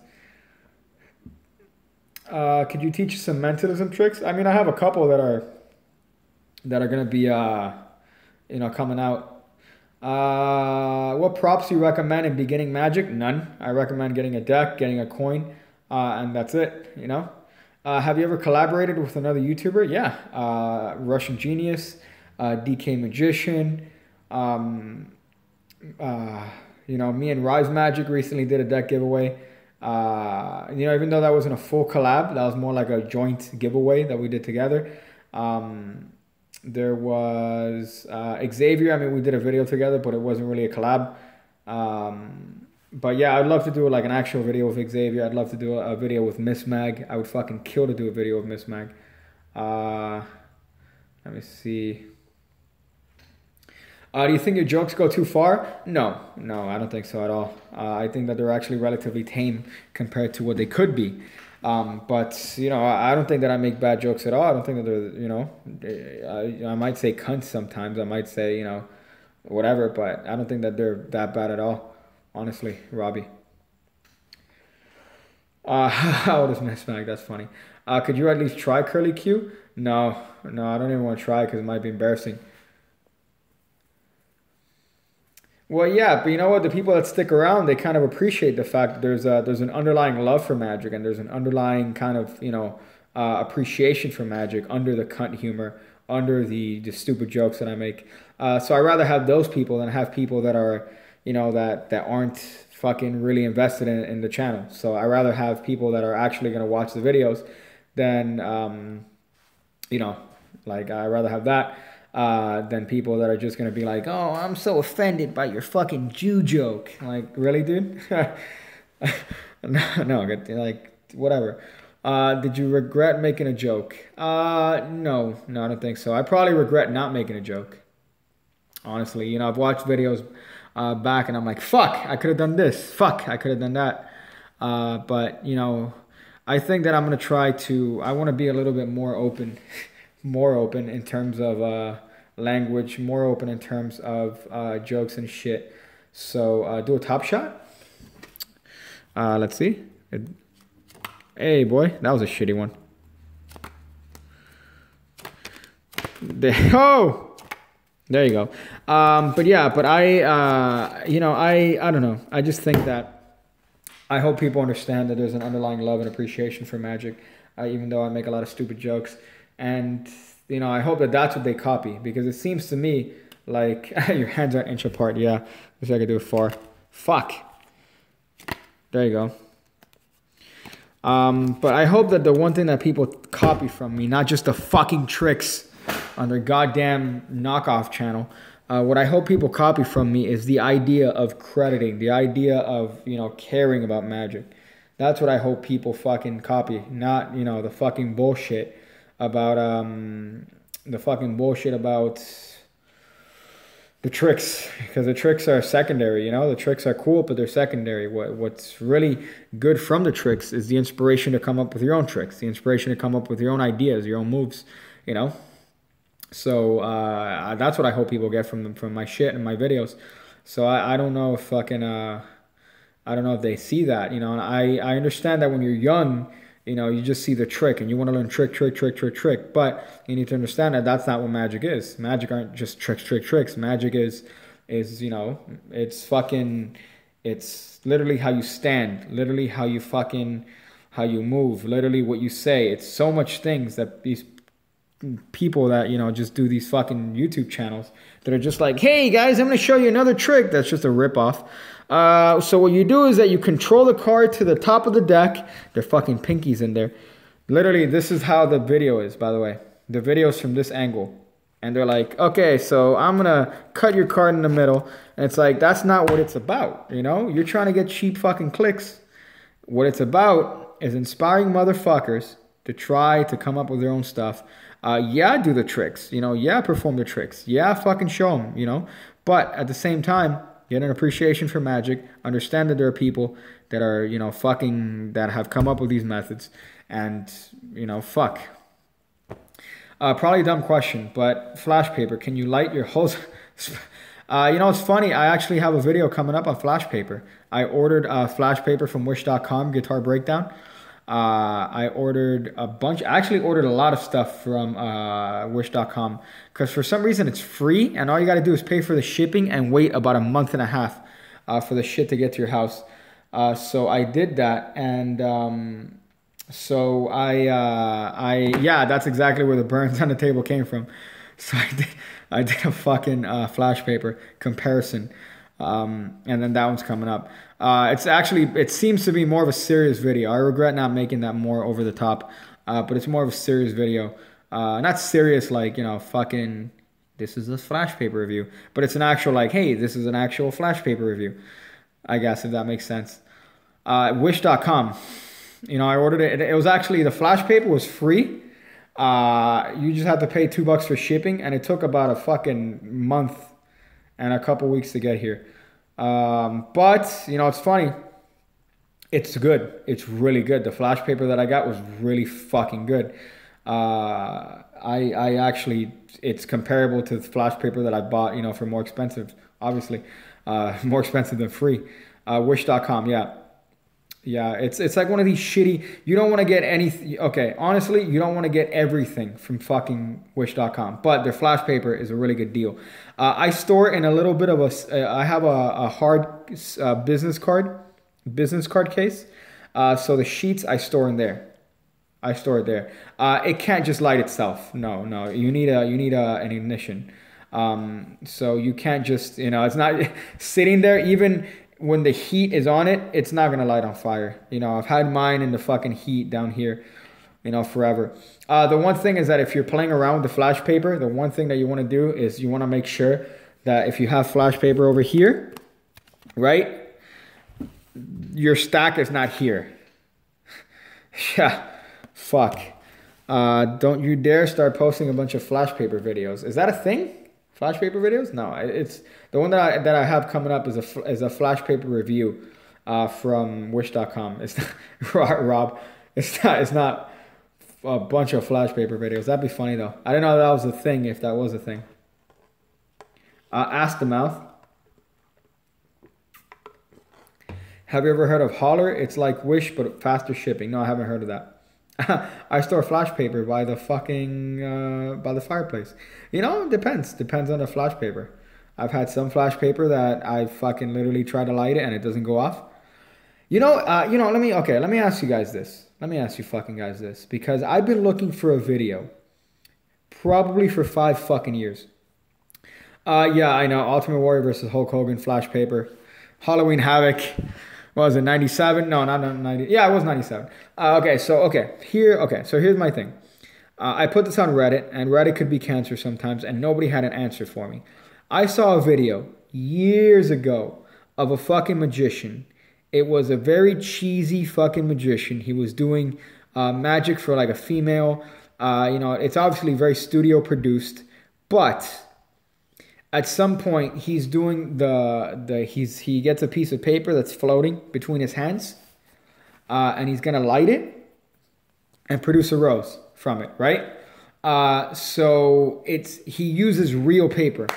Could you teach us some mentalism tricks? I mean, I have a couple that are gonna be, you know, coming out. What props do you recommend in beginning Magic? None. I recommend getting a deck, getting a coin, and that's it, you know? Have you ever collaborated with another YouTuber? Yeah. Russian Genius, DK Magician, you know, me and Rise Magic recently did a deck giveaway. You know, even though that wasn't a full collab, that was more like a joint giveaway that we did together. There was Xavier. I mean, we did a video together, but it wasn't really a collab. But yeah, I'd love to do like an actual video with Xavier. I'd love to do a video with Miss Mag. I would fucking kill to do a video with Miss Mag. Let me see. Do you think your jokes go too far? No, I don't think so at all. I think that they're actually relatively tame compared to what they could be. But, you know, I don't think that I make bad jokes at all. I don't think that they're, you know, I might say cunts sometimes. I might say, you know, whatever, but I don't think that they're that bad at all. Honestly, Robbie. How old is Miss Mag? That's funny. Could you at least try Curly Q? No, I don't even want to try because it might be embarrassing. Well, yeah, but you know what? The people that stick around, they kind of appreciate the fact that there's an underlying love for Magic, and there's an underlying kind of, you know, appreciation for Magic under the cunt humor, under the stupid jokes that I make. So I'd rather have those people than have people that are, you know, that aren't fucking really invested in the channel. So I'd rather have people that are actually going to watch the videos than, you know, like I'd rather have that. Than people that are just going to be like, oh, I'm so offended by your fucking Jew joke. Like, really, dude? No, like, whatever. Did you regret making a joke? No, I don't think so. I probably regret not making a joke. Honestly, you know, I've watched videos back and I'm like, fuck, I could have done this. Fuck, I could have done that. But, you know, I think that I'm going to try to, I want to be a little bit more open. More open in terms of language, more open in terms of jokes and shit. So do a top shot. Let's see. Hey, boy, that was a shitty one. Oh, there you go. But yeah, but I, you know, I don't know. I just think that I hope people understand that there's an underlying love and appreciation for Magic, even though I make a lot of stupid jokes. And, you know, I hope that that's what they copy, because it seems to me like your hands are an inch apart. Yeah, wish I could do it far. Fuck. There you go. But I hope that the one thing that people copy from me, not just the fucking tricks on their goddamn knockoff channel, what I hope people copy from me is the idea of crediting, the idea of, you know, caring about Magic. That's what I hope people fucking copy, not, you know, the fucking bullshit about the tricks, because the tricks are secondary. You know, the tricks are cool, but they're secondary. What's really good from the tricks is the inspiration to come up with your own tricks, the inspiration to come up with your own ideas, your own moves, you know. So that's what I hope people get from my shit and my videos. So I don't know if fucking I don't know if they see that, you know. And I understand that when you're young, you know, you just see the trick and you want to learn trick. But you need to understand that that's not what Magic is. Magic aren't just tricks. Magic is, you know, it's literally how you stand, literally how you move, literally what you say. It's so much things that these people that, you know, just do these fucking YouTube channels that are just like, hey guys, I'm going to show you another trick. That's just a ripoff. So what you do is that you control the card to the top of the deck. They're fucking pinkies in there. Literally, this is how the video is, by the way. The video is from this angle. And they're like, okay, so I'm going to cut your card in the middle. And it's like, that's not what it's about, you know? You're trying to get cheap fucking clicks. What it's about is inspiring motherfuckers to try to come up with their own stuff. Yeah, do the tricks, you know? Yeah, perform the tricks. Yeah, fucking show them, you know? But at the same time, get an appreciation for Magic. Understand that there are people that are, you know, fucking, that have come up with these methods. And, you know, fuck. Probably a dumb question, but flash paper. Can you light your hose? You know, it's funny. I actually have a video coming up on flash paper. I ordered flash paper from Wish.com, Guitar Breakdown. I ordered a bunch. I actually ordered a lot of stuff from Wish.com because for some reason it's free, and all you got to do is pay for the shipping and wait about a month and a half for the shit to get to your house. So I did that, and so yeah, that's exactly where the burns on the table came from. So I did a fucking flash paper comparison, and then that one's coming up. It seems to be more of a serious video. I regret not making that more over the top, but it's more of a serious video. Not serious like, you know, fucking, this is a flash paper review, but it's an actual like, hey, this is an actual flash paper review, I guess, if that makes sense. Wish.com, you know, I ordered it. It was actually, the flash paper was free. You just had to pay $2 for shipping, and it took about a fucking month and a couple weeks to get here. But you know, it's funny. It's good. It's really good. The flash paper that I got was really fucking good. I actually, it's comparable to the flash paper that I bought, you know, for more expensive, obviously, more expensive than free. Wish.com, yeah. Yeah, it's like one of these shitty, you don't want to get anything, okay, honestly, you don't want to get everything from fucking Wish.com, but their flash paper is a really good deal. I store it in a little bit of I have a hard business card case, so the sheets I store in there. I store it there. It can't just light itself. No, you need an ignition. So you can't just, you know, it's not sitting there, even when the heat is on it, it's not gonna light on fire. You know, I've had mine in the fucking heat down here, you know, forever. The one thing is that if you're playing around with the flash paper, the one thing that you want to do is you want to make sure that if you have flash paper over here, right, your stack is not here. Yeah, fuck. Don't you dare start posting a bunch of flash paper videos. Is that a thing? Flash paper videos? No, it's the one that I have coming up is a flash paper review from Wish.com. It's not, Rob. It's not a bunch of flash paper videos. That'd be funny though. I didn't know that was a thing. If that was a thing. Ask the Mouth. Have you ever heard of Holler? It's like Wish but faster shipping. No, I haven't heard of that. I store flash paper by the fucking by the fireplace. You know, it depends on the flash paper. I've had some flash paper that I fucking literally try to light it and it doesn't go off. You know, let me ask you guys this. Let me ask you fucking guys this, because I've been looking for a video probably for 5 fucking years. Yeah, I know. Ultimate Warrior versus Hulk Hogan flash paper. Halloween Havoc. What was it, 97? No, not 90. Yeah, it was 97. So here's my thing. I put this on Reddit, and Reddit could be cancer sometimes, and nobody had an answer for me. I saw a video years ago of a fucking magician. It was a very cheesy fucking magician. He was doing magic for like a female. You know, it's obviously very studio produced, but at some point, he's doing he gets a piece of paper that's floating between his hands, and he's gonna light it and produce a rose from it, right? So he uses real paper.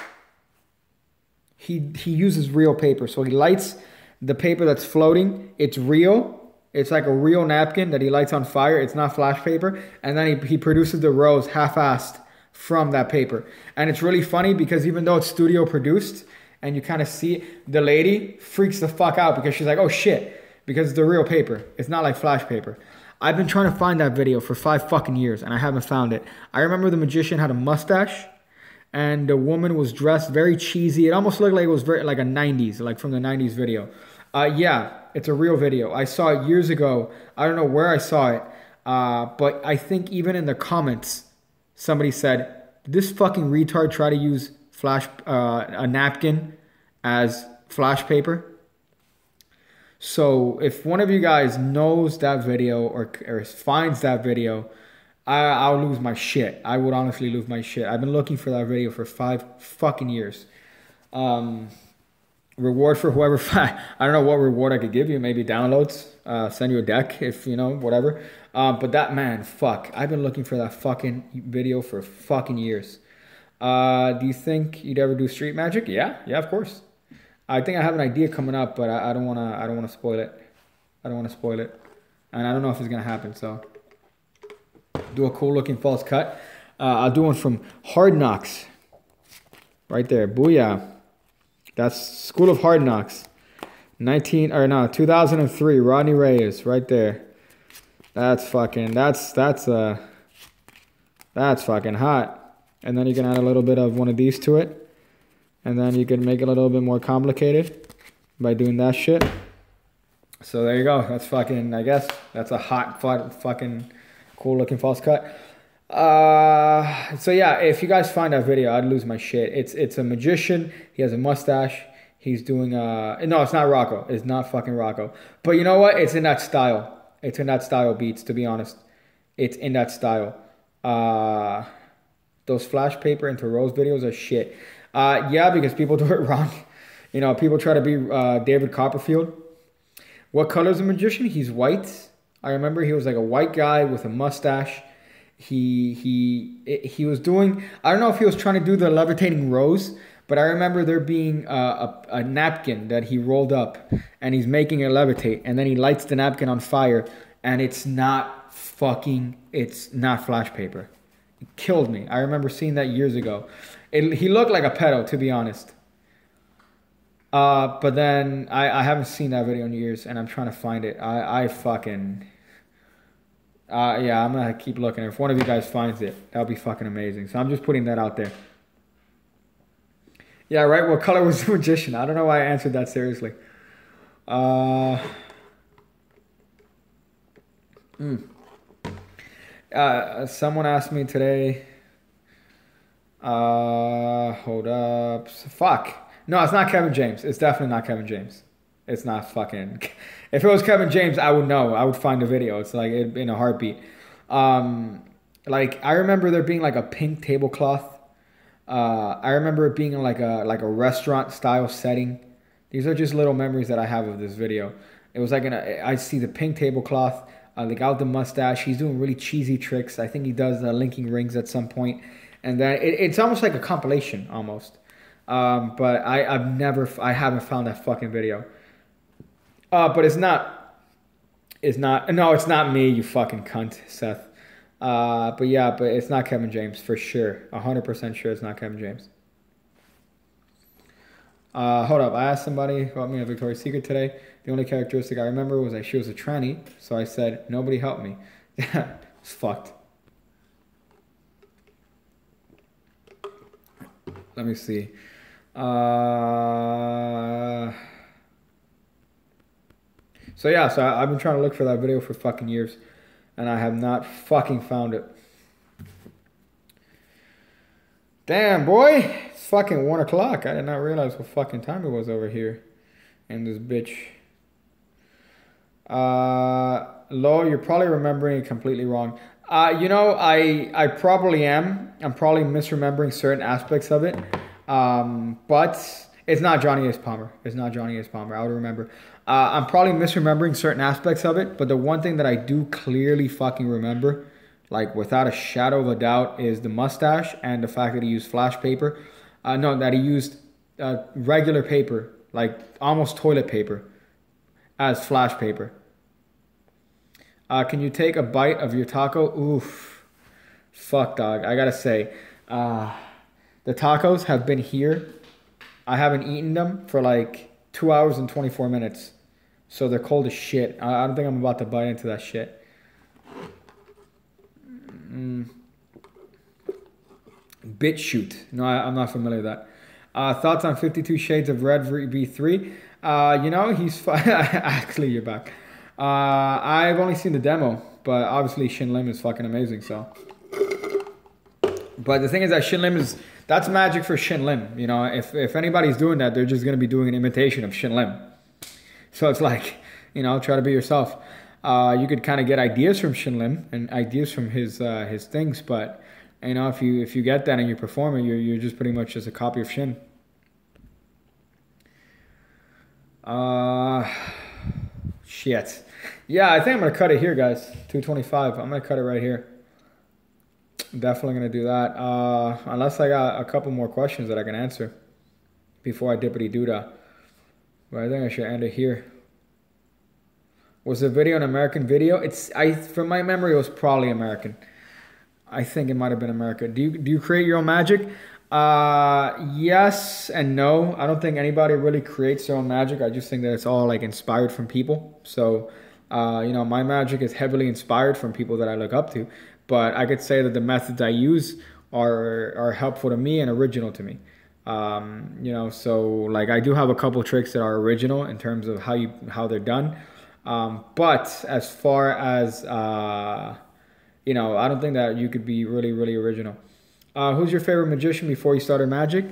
He uses real paper. So he lights the paper that's floating. It's real. It's like a real napkin that he lights on fire. It's not flash paper, and then he produces the rose half-assed from that paper. And it's really funny because even though it's studio produced and you kind of see the lady freaks the fuck out because she's like, oh shit, because it's the real paper. It's not like flash paper. I've been trying to find that video for 5 fucking years and I haven't found it. I remember the magician had a mustache and the woman was dressed very cheesy. It almost looked like it was very like a 90s, like from the 90s video. Yeah, it's a real video. I saw it years ago. I don't know where I saw it, but I think even in the comments, somebody said, this fucking retard try to use a napkin as flash paper. So if one of you guys knows that video or finds that video, I'll lose my shit. I would honestly lose my shit. I've been looking for that video for 5 fucking years. Reward for whoever, I don't know what reward I could give you. Maybe downloads, send you a deck if, you know, whatever. But that, man, fuck. I've been looking for that fucking video for fucking years. Do you think you'd ever do street magic? Yeah, of course. I think I have an idea coming up, but I don't wanna spoil it. I don't want to spoil it, and I don't know if it's gonna happen. So, do a cool looking false cut. I'll do one from Hard Knocks. Right there, booyah. That's School of Hard Knocks. 2003. Rodney Reyes, right there. That's fucking hot. And then you can add a little bit of one of these to it, and then you can make it a little bit more complicated by doing that shit. So there you go. That's fucking, I guess, that's a hot, fucking cool looking false cut. So yeah, if you guys find that video, I'd lose my shit. It's a magician. He has a mustache. He's doing, no, it's not Rocco. It's not fucking Rocco. But you know what? It's in that style. It's in that style, Beats, to be honest. It's in that style. Those flash paper into rose videos are shit. Yeah, because people do it wrong. You know, people try to be David Copperfield. What color is a magician? He's white. I remember he was like a white guy with a mustache. He was doing, I don't know if he was trying to do the levitating rose, but I remember there being a napkin that he rolled up and he's making it levitate, and then he lights the napkin on fire, and it's not flash paper. It killed me. I remember seeing that years ago. He looked like a pedo, to be honest. But then I haven't seen that video in years, and I'm trying to find it. Yeah, I'm gonna keep looking. If one of you guys finds it, that'll be fucking amazing. So I'm just putting that out there. Yeah, right. What color was the magician? I don't know why I answered that seriously. Someone asked me today. Hold up. Fuck. No, it's not Kevin James. It's definitely not Kevin James. It's not fucking... If it was Kevin James, I would know. I would find the video. It's like in a heartbeat. Like, I remember there being like a pink tablecloth. I remember it being in like a restaurant style setting. These are just little memories that I have of this video. It was like I see the pink tablecloth, the guy with the mustache. He's doing really cheesy tricks. I think he does linking rings at some point. And then it's almost like a compilation almost. But I haven't found that fucking video. But it's not me, you fucking cunt, Seth. But it's not Kevin James for sure. 100% sure it's not Kevin James. Hold up, I asked somebody who helped me at Victoria's Secret today. The only characteristic I remember was that she was a tranny, so I said, nobody helped me. Yeah, it's fucked. Let me see. So I've been trying to look for that video for fucking years, and I have not fucking found it. Damn, boy, it's fucking 1 o'clock. I did not realize what fucking time it was over here in this bitch. Lo, you're probably remembering it completely wrong. You know, I probably am. I'm probably misremembering certain aspects of it. But it's not Johnny Ace Palmer. It's not Johnny Ace Palmer. I would remember. I'm probably misremembering certain aspects of it, but the one thing that I do clearly fucking remember, like without a shadow of a doubt, is the mustache and the fact that he used flash paper. That he used regular paper, like almost toilet paper, as flash paper. Can you take a bite of your taco? Oof. Fuck, dog. I gotta say, the tacos have been here. I haven't eaten them for like 2 hours and 24 minutes. So they're cold as shit. I don't think I'm about to bite into that shit. BitChute. No, I'm not familiar with that. Thoughts on 52 Shades of Red V3? You know, he's... Actually, you're back. I've only seen the demo, but obviously Shin Lim is fucking amazing, so... But the thing is that Shin Lim is... That's magic for Shin Lim. You know, if anybody's doing that, they're just going to be doing an imitation of Shin Lim. So it's like, you know, try to be yourself. You could kind of get ideas from Shin Lim and ideas from his things, but, you know, if you get that and you perform it, you're just pretty much just a copy of Shin. Shit. Yeah, I think I'm going to cut it here, guys. 225. I'm going to cut it right here. Definitely going to do that. Unless I got a couple more questions that I can answer before I dippity-doo that. But I think I should end it here. Was the video an American video? From my memory, it was probably American. I think it might have been America. Do you create your own magic? Yes and no. I don't think anybody really creates their own magic. I just think that it's all like inspired from people. So, you know, my magic is heavily inspired from people that I look up to. But I could say that the methods I use are helpful to me and original to me. You know, so like I do have a couple tricks that are original in terms of how they're done. But as far as you know, I don't think that you could be really, really original. Who's your favorite magician before you started magic?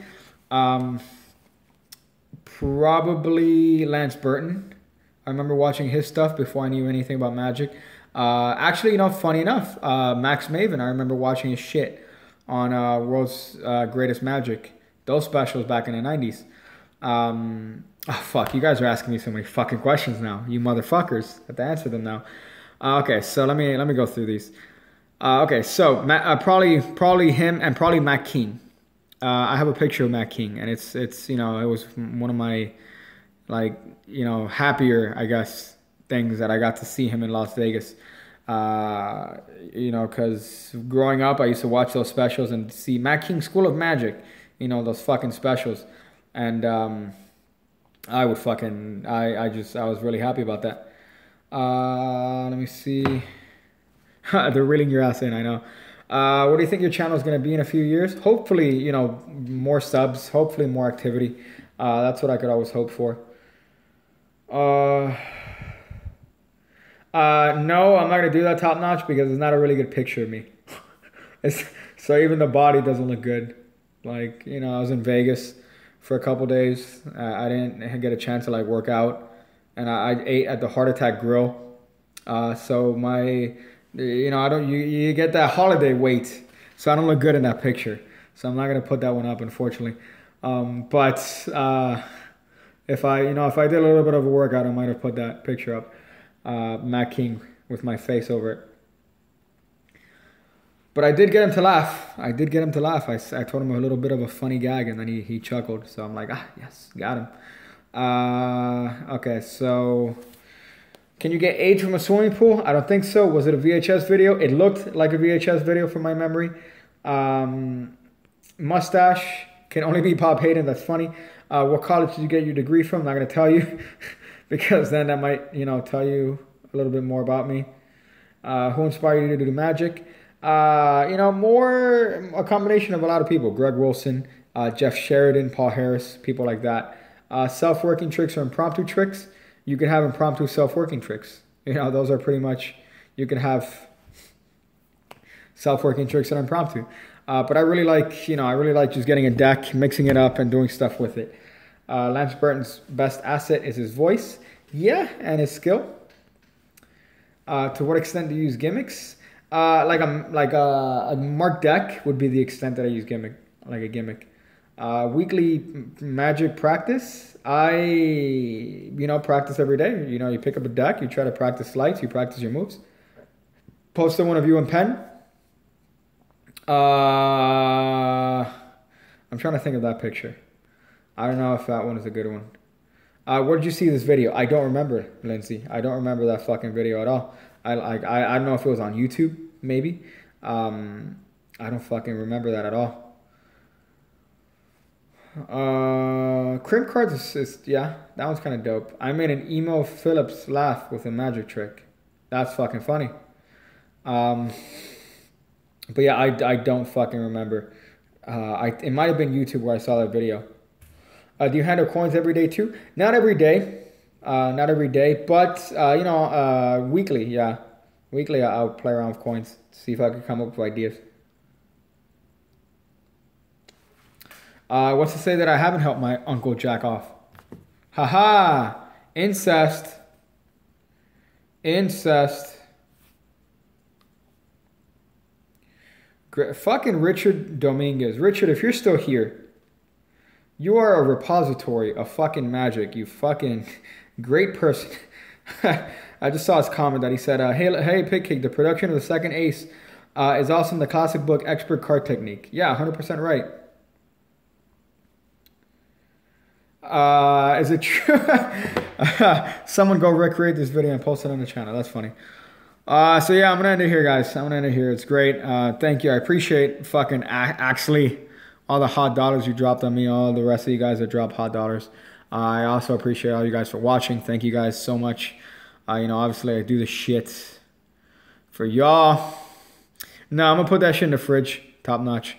Probably Lance Burton. I remember watching his stuff before I knew anything about magic. Actually, you know, funny enough, Max Maven, I remember watching his shit on World's Greatest Magic. Those specials back in the 90s. Oh, fuck, you guys are asking me so many fucking questions now. You motherfuckers. I have to answer them now. Okay, so let me go through these. Okay, so probably him and probably Matt King. I have a picture of Matt King, and it's you know, it was one of my, like, you know, happier, I guess, things that I got to see him in Las Vegas. You know, because growing up, I used to watch those specials and see Matt King School of Magic, you know, those fucking specials. And I would fucking, I was really happy about that. Let me see. They're reeling your ass in, I know. What do you think your channel is going to be in a few years? Hopefully, you know, more subs, hopefully more activity. That's what I could always hope for. No, I'm not going to do that top notch because it's not a really good picture of me. So even the body doesn't look good. Like, you know, I was in Vegas for a couple days. I didn't get a chance to like work out, and I ate at the Heart Attack Grill. So my, you know, you get that holiday weight, so I don't look good in that picture. So I'm not gonna put that one up, unfortunately. But if I did a little bit of a workout, I might have put that picture up. Matt King with my face over it. But I did get him to laugh. I told him a little bit of a funny gag, and then he chuckled. So I'm like, yes, got him. Okay, so can you get age from a swimming pool? I don't think so. Was it a VHS video? It looked like a VHS video from my memory. Mustache can only be Bob Hayden. That's funny. What college did you get your degree from? I'm not going to tell you because then that might, you know, tell you a little bit more about me. Who inspired you to do magic? You know, a combination of a lot of people. Greg Wilson, Jeff Sheridan, Paul Harris, people like that. Self-working tricks or impromptu tricks. You can have impromptu self-working tricks. You know, those are pretty much, you can have self-working tricks and impromptu. But I really like just getting a deck, mixing it up, and doing stuff with it. Lance Burton's best asset is his voice. Yeah, and his skill. To what extent do you use gimmicks? Like a marked deck would be the extent that I use gimmick, like a gimmick. Weekly magic practice. I practice every day. You know, you pick up a deck, you try to practice lights, you practice your moves. Posted one of you in pen. I'm trying to think of that picture. I don't know if that one is a good one. Where did you see this video? I don't remember, Lindsay. I don't remember that fucking video at all. I don't know if it was on YouTube, maybe. I don't fucking remember that at all. Crimp cards is yeah, that one's kind of dope. I made an emo Phillips laugh with a magic trick. That's fucking funny. But yeah, I don't fucking remember. It might have been YouTube where I saw that video. Do you handle coins every day too? Not every day. Not every day, but weekly, yeah. Weekly, I'll play around with coins, see if I can come up with ideas. What's to say that I haven't helped my uncle jack off? Haha! Incest. Incest. Fucking Richard Dominguez. Richard, if you're still here, you are a repository of fucking magic, you fucking great person. I just saw his comment that he said, hey, Pig King, the production of the second ace is also in the classic book, Expert Card Technique. Yeah, 100% right. Is it true? Someone go recreate this video and post it on the channel. That's funny. So yeah, I'm going to end it here, guys. I'm going to end it here. It's great. Thank you. I appreciate fucking actually all the hot dollars you dropped on me. All the rest of you guys that dropped hot dollars. I also appreciate all you guys for watching. Thank you guys so much. You know, obviously I do the shit for y'all. No, I'm going to put that shit in the fridge. Top notch.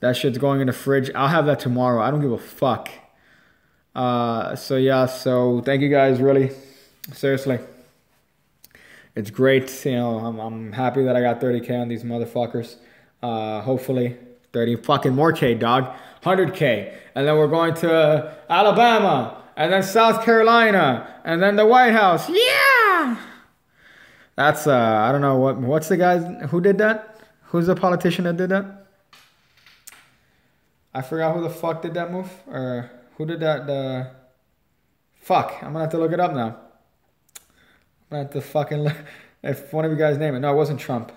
That shit's going in the fridge. I'll have that tomorrow. I don't give a fuck. So yeah, so thank you guys, really. Seriously. It's great. You know, I'm happy that I got 30K on these motherfuckers. Hopefully 30 fucking more K, dog. 100K. And then we're going to Alabama. And then South Carolina. And then the White House. Yeah! That's, I don't know, what's the guy who did that? Who's the politician that did that? I forgot who the fuck did that move. Or who did that, fuck, I'm gonna have to look it up now. I'm gonna have to fucking, if one of you guys name it. No, it wasn't Trump.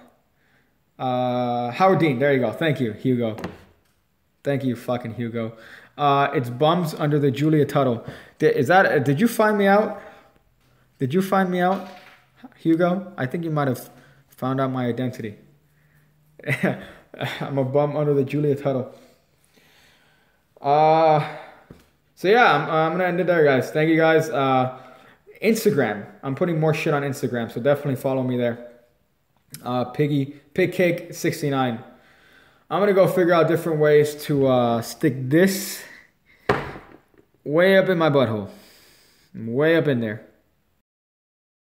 Howard Dean, there you go. Thank you, Hugo. Thank you, fucking Hugo. It's bums under the Julia Tuttle. Did you find me out? Did you find me out, Hugo? I think you might have found out my identity. I'm a bum under the Julia Tuttle. So yeah, I'm going to end it there, guys. Thank you, guys. Instagram. I'm putting more shit on Instagram, so definitely follow me there. Pigcake69. I'm going to go figure out different ways to stick this way up in my butthole. Way up in there.